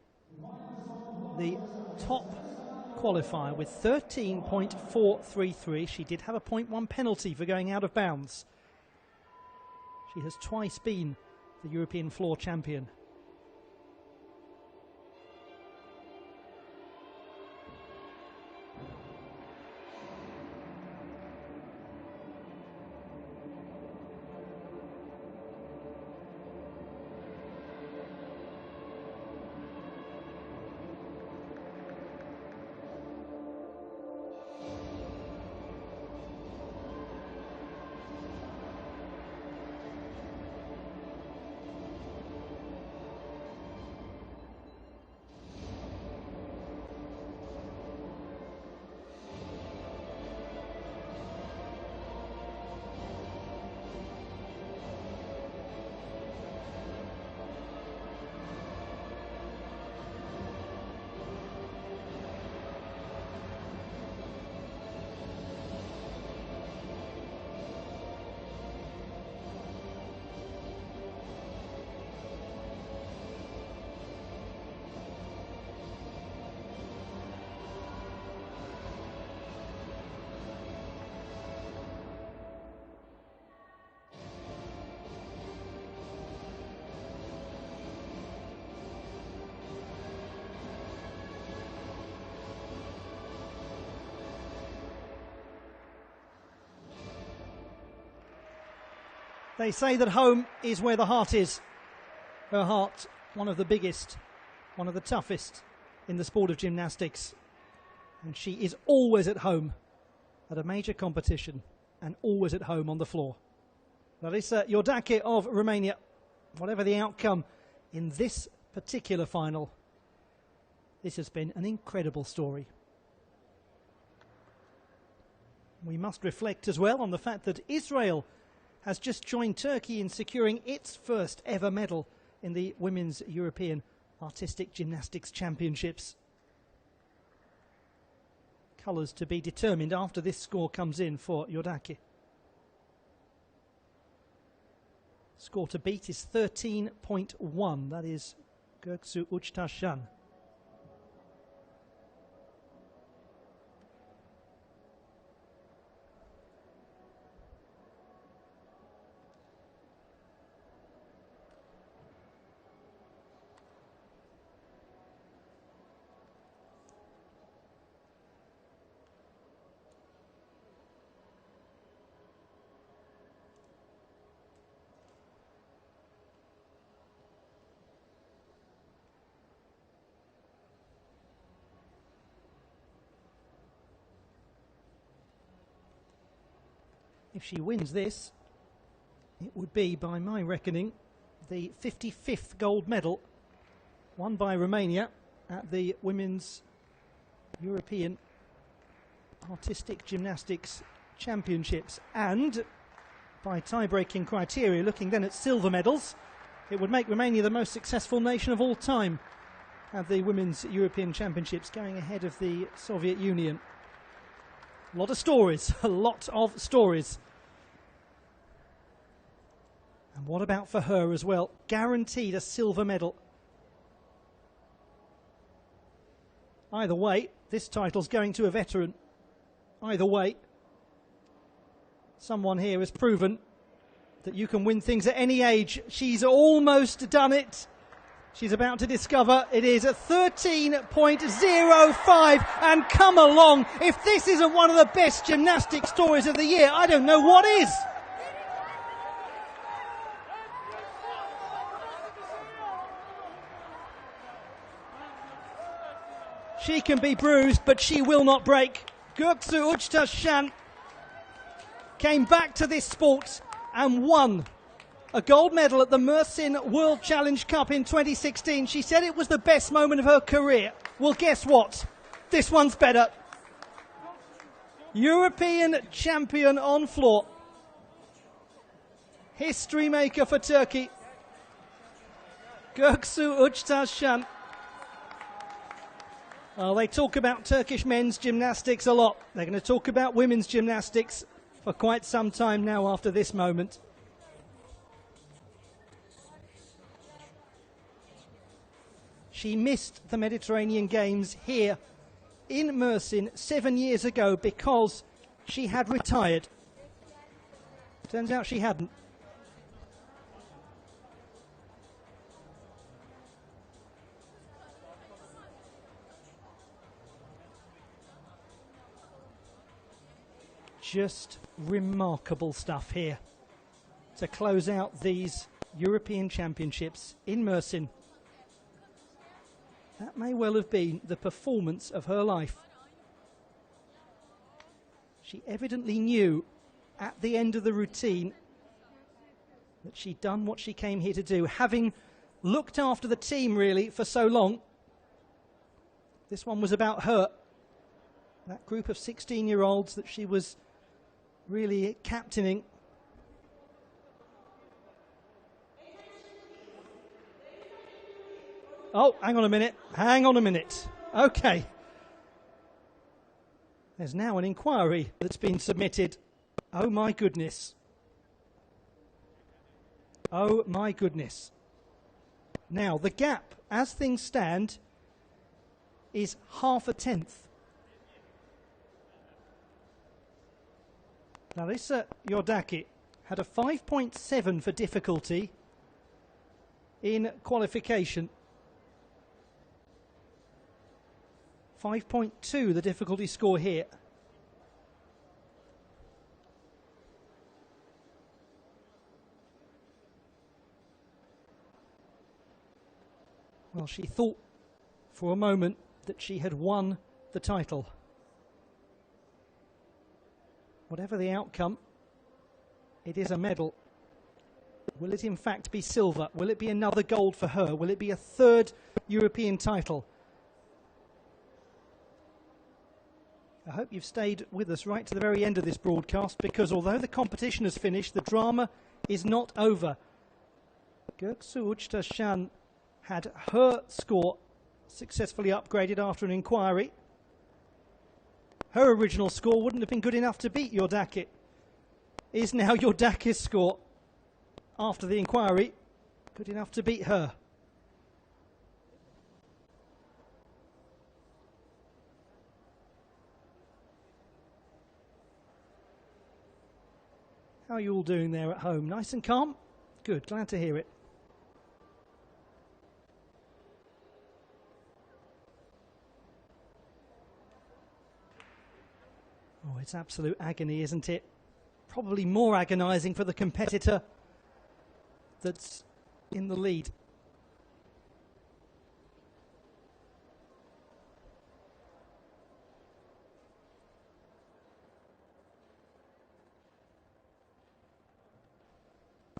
the top qualifier with 13.433. She did have a 0.1 penalty for going out of bounds. She has twice been the European floor champion. They say that home is where the heart is. Her heart, one of the biggest, one of the toughest in the sport of gymnastics. And she is always at home at a major competition and always at home on the floor. Larissa Iordache of Romania, whatever the outcome in this particular final. This has been an incredible story. We must reflect as well on the fact that Israel has just joined Turkey in securing its first ever medal in the Women's European Artistic Gymnastics Championships. Colours to be determined after this score comes in for Yodaki. Score to beat is 13.1. That is Göksu Uçtaşan. If she wins this, it would be, by my reckoning, the 55th gold medal won by Romania at the Women's European Artistic Gymnastics Championships. And, by tie-breaking criteria, looking then at silver medals, it would make Romania the most successful nation of all time at the Women's European Championships, going ahead of the Soviet Union. A lot of stories, a lot of stories. And what about for her as well? Guaranteed a silver medal. Either way, this title's going to a veteran. Either way, someone here has proven that you can win things at any age. She's almost done it. She's about to discover it is at 13.05, and come along. If this isn't one of the best gymnastic stories of the year, I don't know what is. She can be bruised, but she will not break. Göksu Uçtaşan came back to this sport and won a gold medal at the Mersin World Challenge Cup in 2016. She said it was the best moment of her career. Well, guess what? This one's better. European champion on floor. History maker for Turkey. Göksu Uçtaşan. Well, they talk about Turkish men's gymnastics a lot. They're going to talk about women's gymnastics for quite some time now after this moment. She missed the Mediterranean Games here in Mersin 7 years ago because she had retired. Turns out she hadn't. Just remarkable stuff here to close out these European Championships in Mersin. That may well have been the performance of her life. She evidently knew at the end of the routine that she'd done what she came here to do, having looked after the team really for so long. This one was about her, that group of 16-year-olds that she was really captaining. Oh, hang on a minute. Okay. There's now an inquiry that's been submitted. Oh my goodness. Oh my goodness. Now, the gap, as things stand, is 0.5. Larissa Yordaki had a 5.7 for difficulty in qualification. 5.2 the difficulty score here. Well, she thought for a moment that she had won the title. Whatever the outcome, it is a medal. Will it in fact be silver? Will it be another gold for her? Will it be a third European title? I hope you've stayed with us right to the very end of this broadcast, because although the competition has finished, the drama is not over. Göksu Uçtaşan had her score successfully upgraded after an inquiry. Her original score wouldn't have been good enough to beat Yordaki. Is now Yordaki's score after the inquiry good enough to beat her? How are you all doing there at home? Nice and calm? Good, glad to hear it. Oh, it's absolute agony, isn't it? Probably more agonising for the competitor that's in the lead.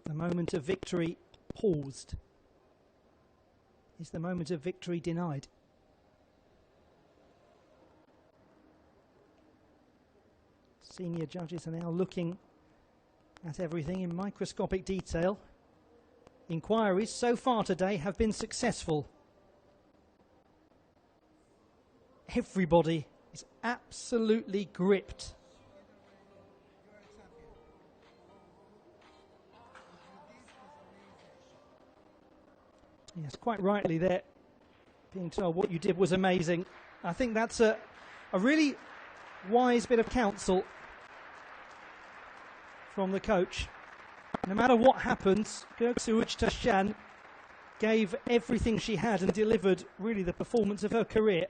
The moment of victory paused. Is the moment of victory denied? Senior judges are now looking at everything in microscopic detail. Inquiries so far today have been successful. Everybody is absolutely gripped. Yes, quite rightly there, being told what you did was amazing. I think that's a really wise bit of counsel from the coach. No matter what happens, Göksu Uçtaşan gave everything she had and delivered really the performance of her career.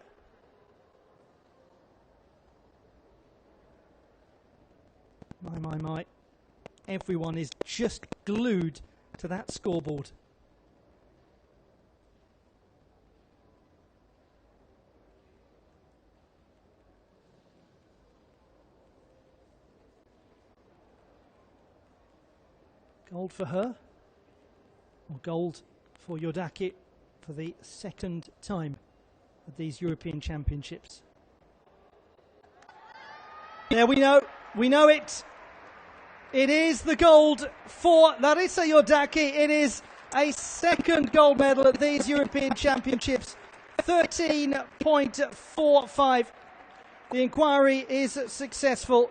My. Everyone is just glued to that scoreboard. Gold for her, or gold for Yordaki for the second time at these European Championships. There we know it. It is the gold for Larissa Yordaki. It is a second gold medal at these European Championships. 13.45. The inquiry is successful.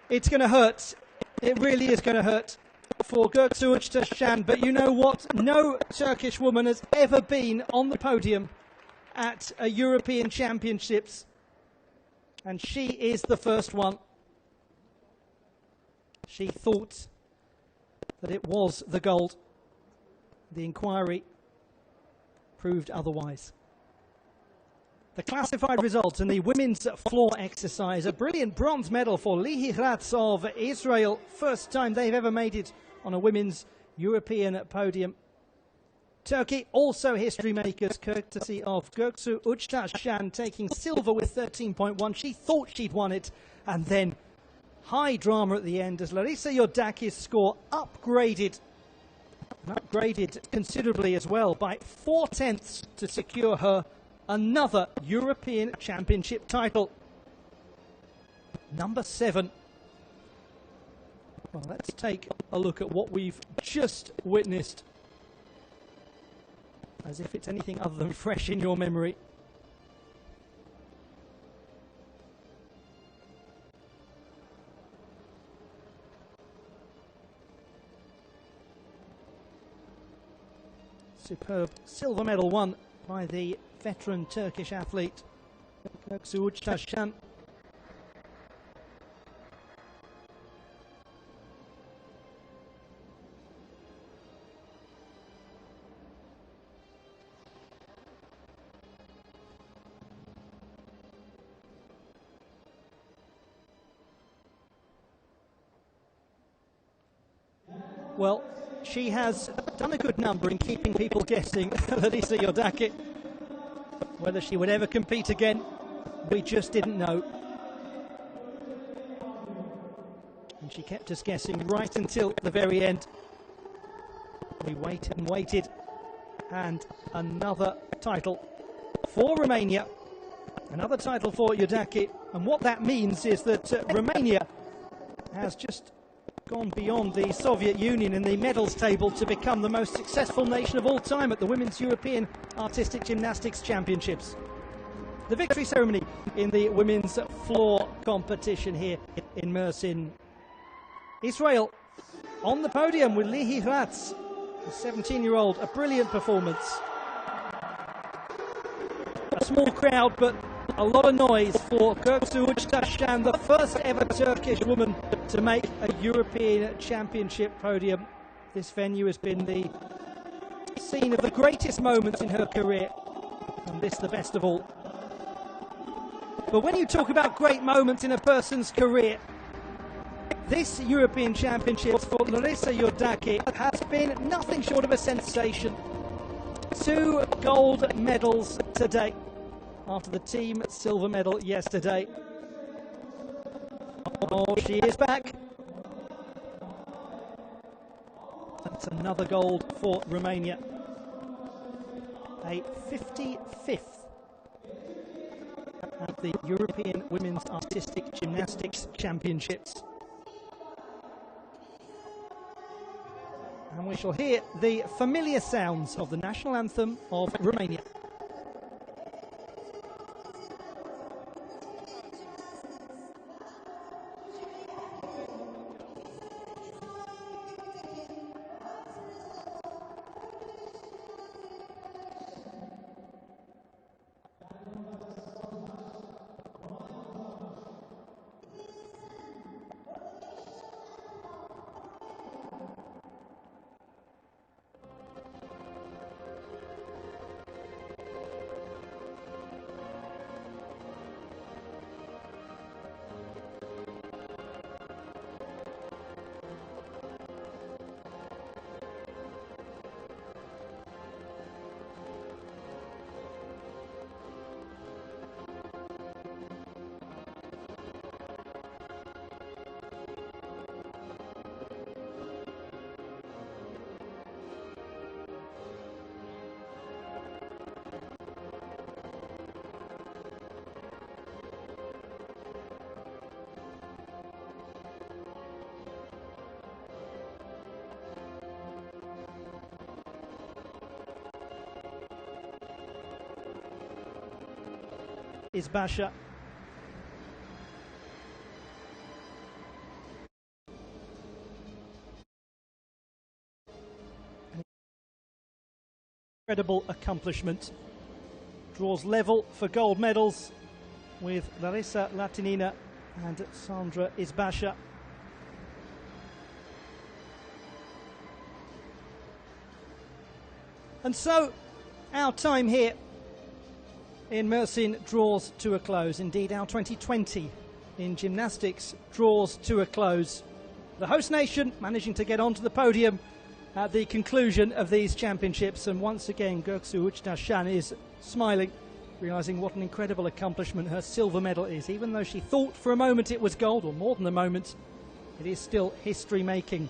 It's going to hurt. It really is going to hurt for Göksu Uçtaşan, but you know what? No Turkish woman has ever been on the podium at a European Championships, and she is the first one. She thought that it was the gold. The inquiry proved otherwise. The classified results in the women's floor exercise: a brilliant bronze medal for Lihi Hrats of Israel. First time they've ever made it on a women's European podium. Turkey also history makers, courtesy of Göksu Uçtaşan, taking silver with 13.1. She thought she'd won it, and then high drama at the end as Larissa Yordaki's score upgraded considerably as well by 0.4 to secure her another European Championship title. Number 7. Well, let's take a look at what we've just witnessed, as if it's anything other than fresh in your memory. Superb silver medal won by the veteran Turkish athlete Göksu Uçtaşan. Well, she has done a good number in keeping people guessing. Larissa Yordaki. Whether she would ever compete again, we just didn't know. And She kept us guessing right until the very end. We waited and waited, and another title for Romania, another title for Iordache. And what that means is that Romania has just gone beyond the Soviet Union in the medals table to become the most successful nation of all time at the Women's European Artistic Gymnastics Championships. The victory ceremony in the women's floor competition here in Mersin. Israel on the podium with Lihi Hratz, the 17-year-old, a brilliant performance. A small crowd, but a lot of noise for Göksu Uçtaşan, the first ever Turkish woman to make a European Championship podium. This venue has been the scene of the greatest moments in her career, and this the best of all. But when you talk about great moments in a person's career, this European Championships for Larissa Iordache has been nothing short of a sensation. 2 gold medals today, after the team silver medal yesterday. Oh, she is back. That's another gold for Romania. A 55th at the European Women's Artistic Gymnastics Championships. And we shall hear the familiar sounds of the national anthem of Romania. Is Basha. Incredible accomplishment. Draws level for gold medals with Larissa Latinina and Sandra Izbasha. And so our time here in Mersin draws to a close. Indeed, our 2020 in gymnastics draws to a close. The host nation managing to get onto the podium at the conclusion of these championships. And once again, Göksu Uçtaşan is smiling, realising what an incredible accomplishment her silver medal is. Even though she thought for a moment it was gold, or more than a moment, it is still history-making.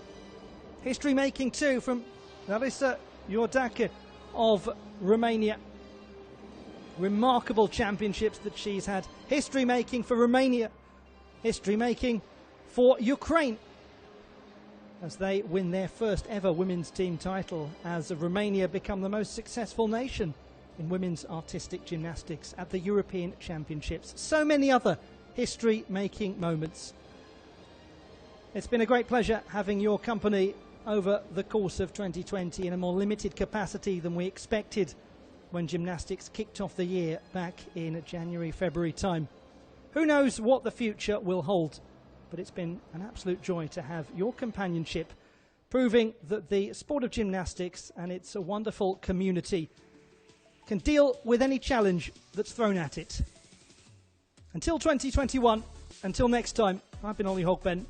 History-making too from Larissa Iordache of Romania. Remarkable championships that she's had. History-making for Romania. History-making for Ukraine, as they win their first ever women's team title, as Romania become the most successful nation in women's artistic gymnastics at the European Championships. So many other history-making moments. It's been a great pleasure having your company over the course of 2020 in a more limited capacity than we expected when gymnastics kicked off the year back in January, February time. Who knows what the future will hold, but it's been an absolute joy to have your companionship, proving that the sport of gymnastics and its a wonderful community can deal with any challenge that's thrown at it. Until 2021, until next time, I've been Ollie Hogben,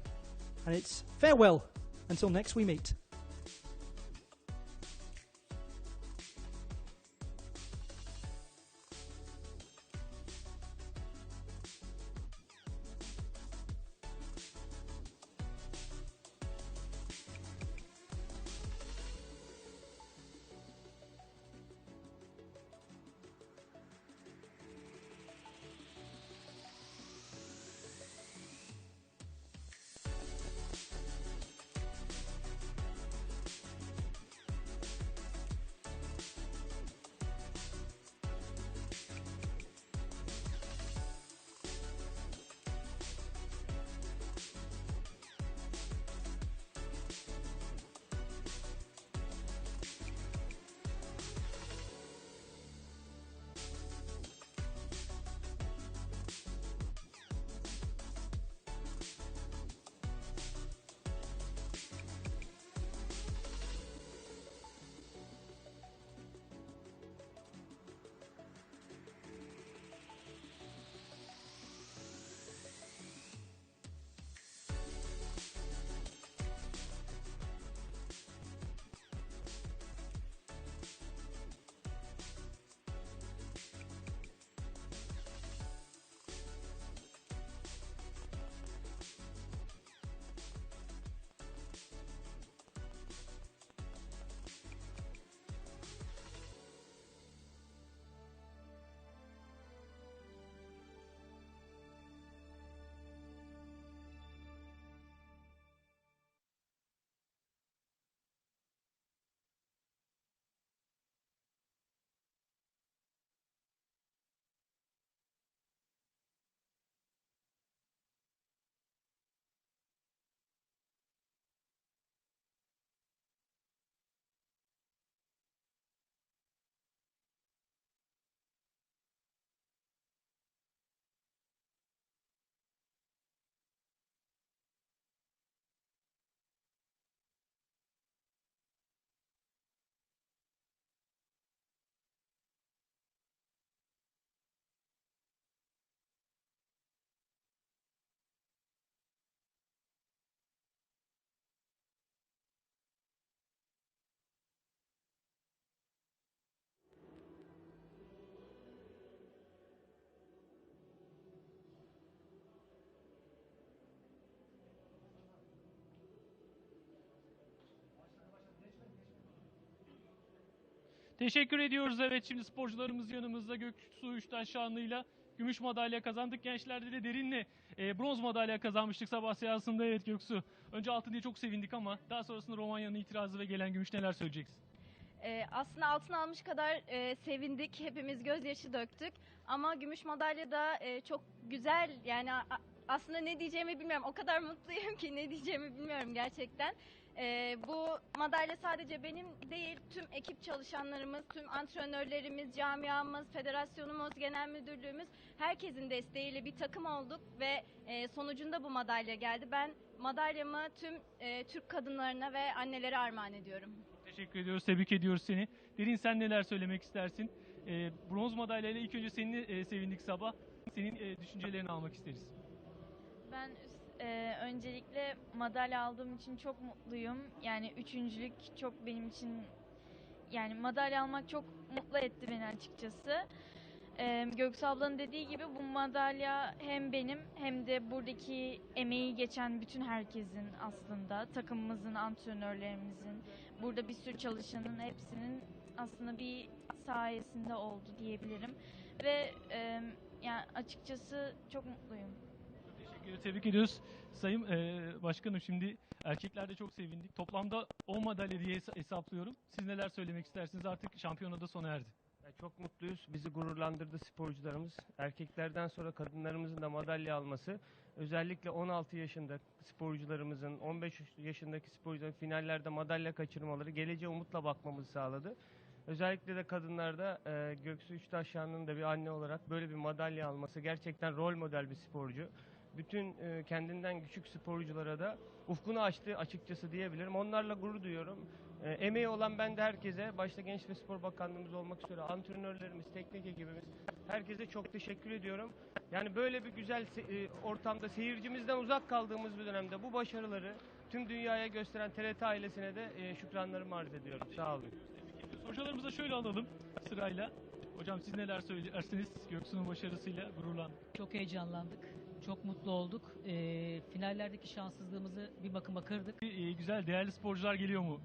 and it's farewell until next we meet. Teşekkür ediyoruz. Evet, şimdi sporcularımız yanımızda. Göksu Üçtaş Şanlı'yla gümüş madalya kazandık. Gençlerde de Derin'le bronz madalya kazanmıştık sabah seansında. Evet Göksu. Önce altın diye çok sevindik ama daha sonrasında Romanya'nın itirazı ve gelen gümüş, neler söyleyeceksin? Aslında altın almış kadar sevindik. Hepimiz gözyaşı döktük. Ama gümüş madalya da çok güzel. Yani aslında ne diyeceğimi bilmiyorum. O kadar mutluyum ki ne diyeceğimi bilmiyorum gerçekten. Bu madalya sadece benim değil, tüm ekip çalışanlarımız, tüm antrenörlerimiz, camiamız, federasyonumuz, genel müdürlüğümüz, herkesin desteğiyle bir takım olduk ve sonucunda bu madalya geldi. Ben madalyamı tüm Türk kadınlarına ve annelere armağan ediyorum. Teşekkür ediyoruz, tebrik ediyoruz seni. Derin, sen neler söylemek istersin? Bronz madalyayla ilk önce seninle sevindik sabah. Senin düşüncelerini almak isteriz. Ben öncelikle madalya aldığım için çok mutluyum. Yani üçüncülük çok benim için, yani madalya almak çok mutlu etti beni açıkçası. Göksu ablanın dediği gibi bu madalya hem benim hem de buradaki emeği geçen bütün herkesin, aslında takımımızın, antrenörlerimizin, burada bir sürü çalışanın hepsinin aslında bir sayesinde oldu diyebilirim. Ve yani açıkçası çok mutluyum. Teşekkür ederim, tebrik ediyoruz. Sayın Başkanım, şimdi erkeklerde çok sevindik. Toplamda 10 madalya diye hesaplıyorum. Siz neler söylemek istersiniz? Artık şampiyonada sona erdi. Çok mutluyuz. Bizi gururlandırdı sporcularımız. Erkeklerden sonra kadınlarımızın da madalya alması, özellikle 16 yaşında sporcularımızın, 15 yaşındaki sporcuların finallerde madalya kaçırmaları geleceğe umutla bakmamızı sağladı. Özellikle de kadınlarda Göksu Üçtaş Şanlı'nın da bir anne olarak böyle bir madalya alması, gerçekten rol model bir sporcu. Bütün kendinden küçük sporculara da ufkunu açtı açıkçası diyebilirim. Onlarla gurur duyuyorum. Emeği olan ben de herkese, başta Genç ve Spor Bakanlığımız olmak üzere antrenörlerimiz, teknik ekibimiz, herkese çok teşekkür ediyorum. Yani böyle bir güzel ortamda, seyircimizden uzak kaldığımız bir dönemde bu başarıları tüm dünyaya gösteren TRT ailesine de şükranlarımı arz ediyorum. Sağ olun. Hocalarımıza şöyle alalım sırayla. Hocam, siz neler söylersiniz? Göksu'nun başarısıyla gururlandık. Çok heyecanlandık. Çok mutlu olduk. Finallerdeki şanssızlığımızı bir bakıma kırdık. Güzel, değerli sporcular geliyor mu?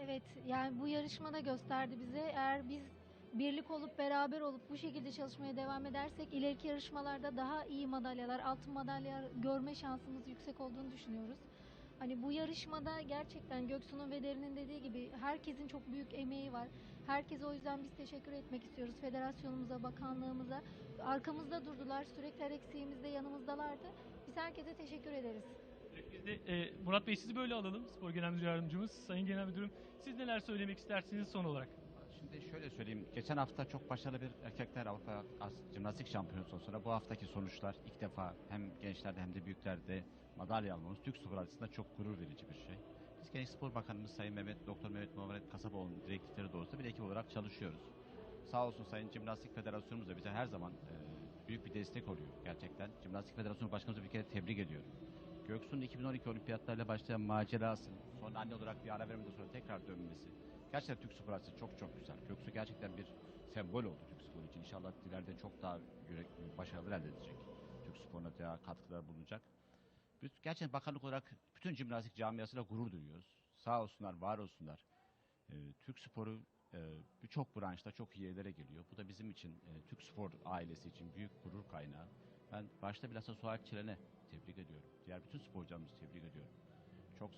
Evet, yani bu yarışmada gösterdi bize. Eğer biz birlik olup beraber olup bu şekilde çalışmaya devam edersek ileriki yarışmalarda daha iyi madalyalar, altın madalyalar görme şansımız yüksek olduğunu düşünüyoruz. Hani bu yarışmada gerçekten Göksu'nun ve Derin'in dediği gibi herkesin çok büyük emeği var. Herkese o yüzden biz teşekkür etmek istiyoruz. Federasyonumuza, bakanlığımıza. Arkamızda durdular. Sürekli her eksiğimizde yanımızdalardı. Biz herkese teşekkür ederiz. Biz de Murat Bey, sizi böyle alalım. Spor Genel Müdür Yardımcımız, Sayın Genel Müdürüm. Siz neler söylemek istersiniz son olarak? Şimdi şöyle söyleyeyim. Geçen hafta çok başarılı bir erkekler Avrupa Gymnastics Şampiyonası sonra bu haftaki sonuçlar ilk defa hem gençlerde hem de büyüklerde madalya almamız Türk spor açısından çok gurur verici bir şey. Biz Genç Spor Bakanımız Sayın Doktor Mehmet Muhammed Kasapoğlu'nun direktifleri doğrultusunda bir ekip olarak çalışıyoruz. Sağ olsun Sayın Jimnastik Federasyonumuz da bize her zaman büyük bir destek oluyor gerçekten. Jimnastik Federasyonu Başkanımızı bir kere tebrik ediyorum. Göksu'nun 2012 olimpiyatlarıyla başlayan macerası, sonra anne olarak bir ara vermeden sonra tekrar dönmesi, gerçekten Türk spor açısından çok çok güzel. Göksu gerçekten bir sembol oldu Türk sporu için. İnşallah ileride çok daha başarılar elde edecek. Türk sporuna daha katkılar bulunacak. Biz gerçekten bakanlık olarak bütün jimnastik camiasıyla gurur duyuyoruz. Sağ olsunlar, var olsunlar. Türk sporu birçok branşta çok iyi yerlere geliyor. Bu da bizim için, Türk spor ailesi için büyük gurur kaynağı. Ben başta bilhassa Suat Çelen'e tebrik ediyorum. Diğer bütün sporcularımızı tebrik ediyorum. Çok sağ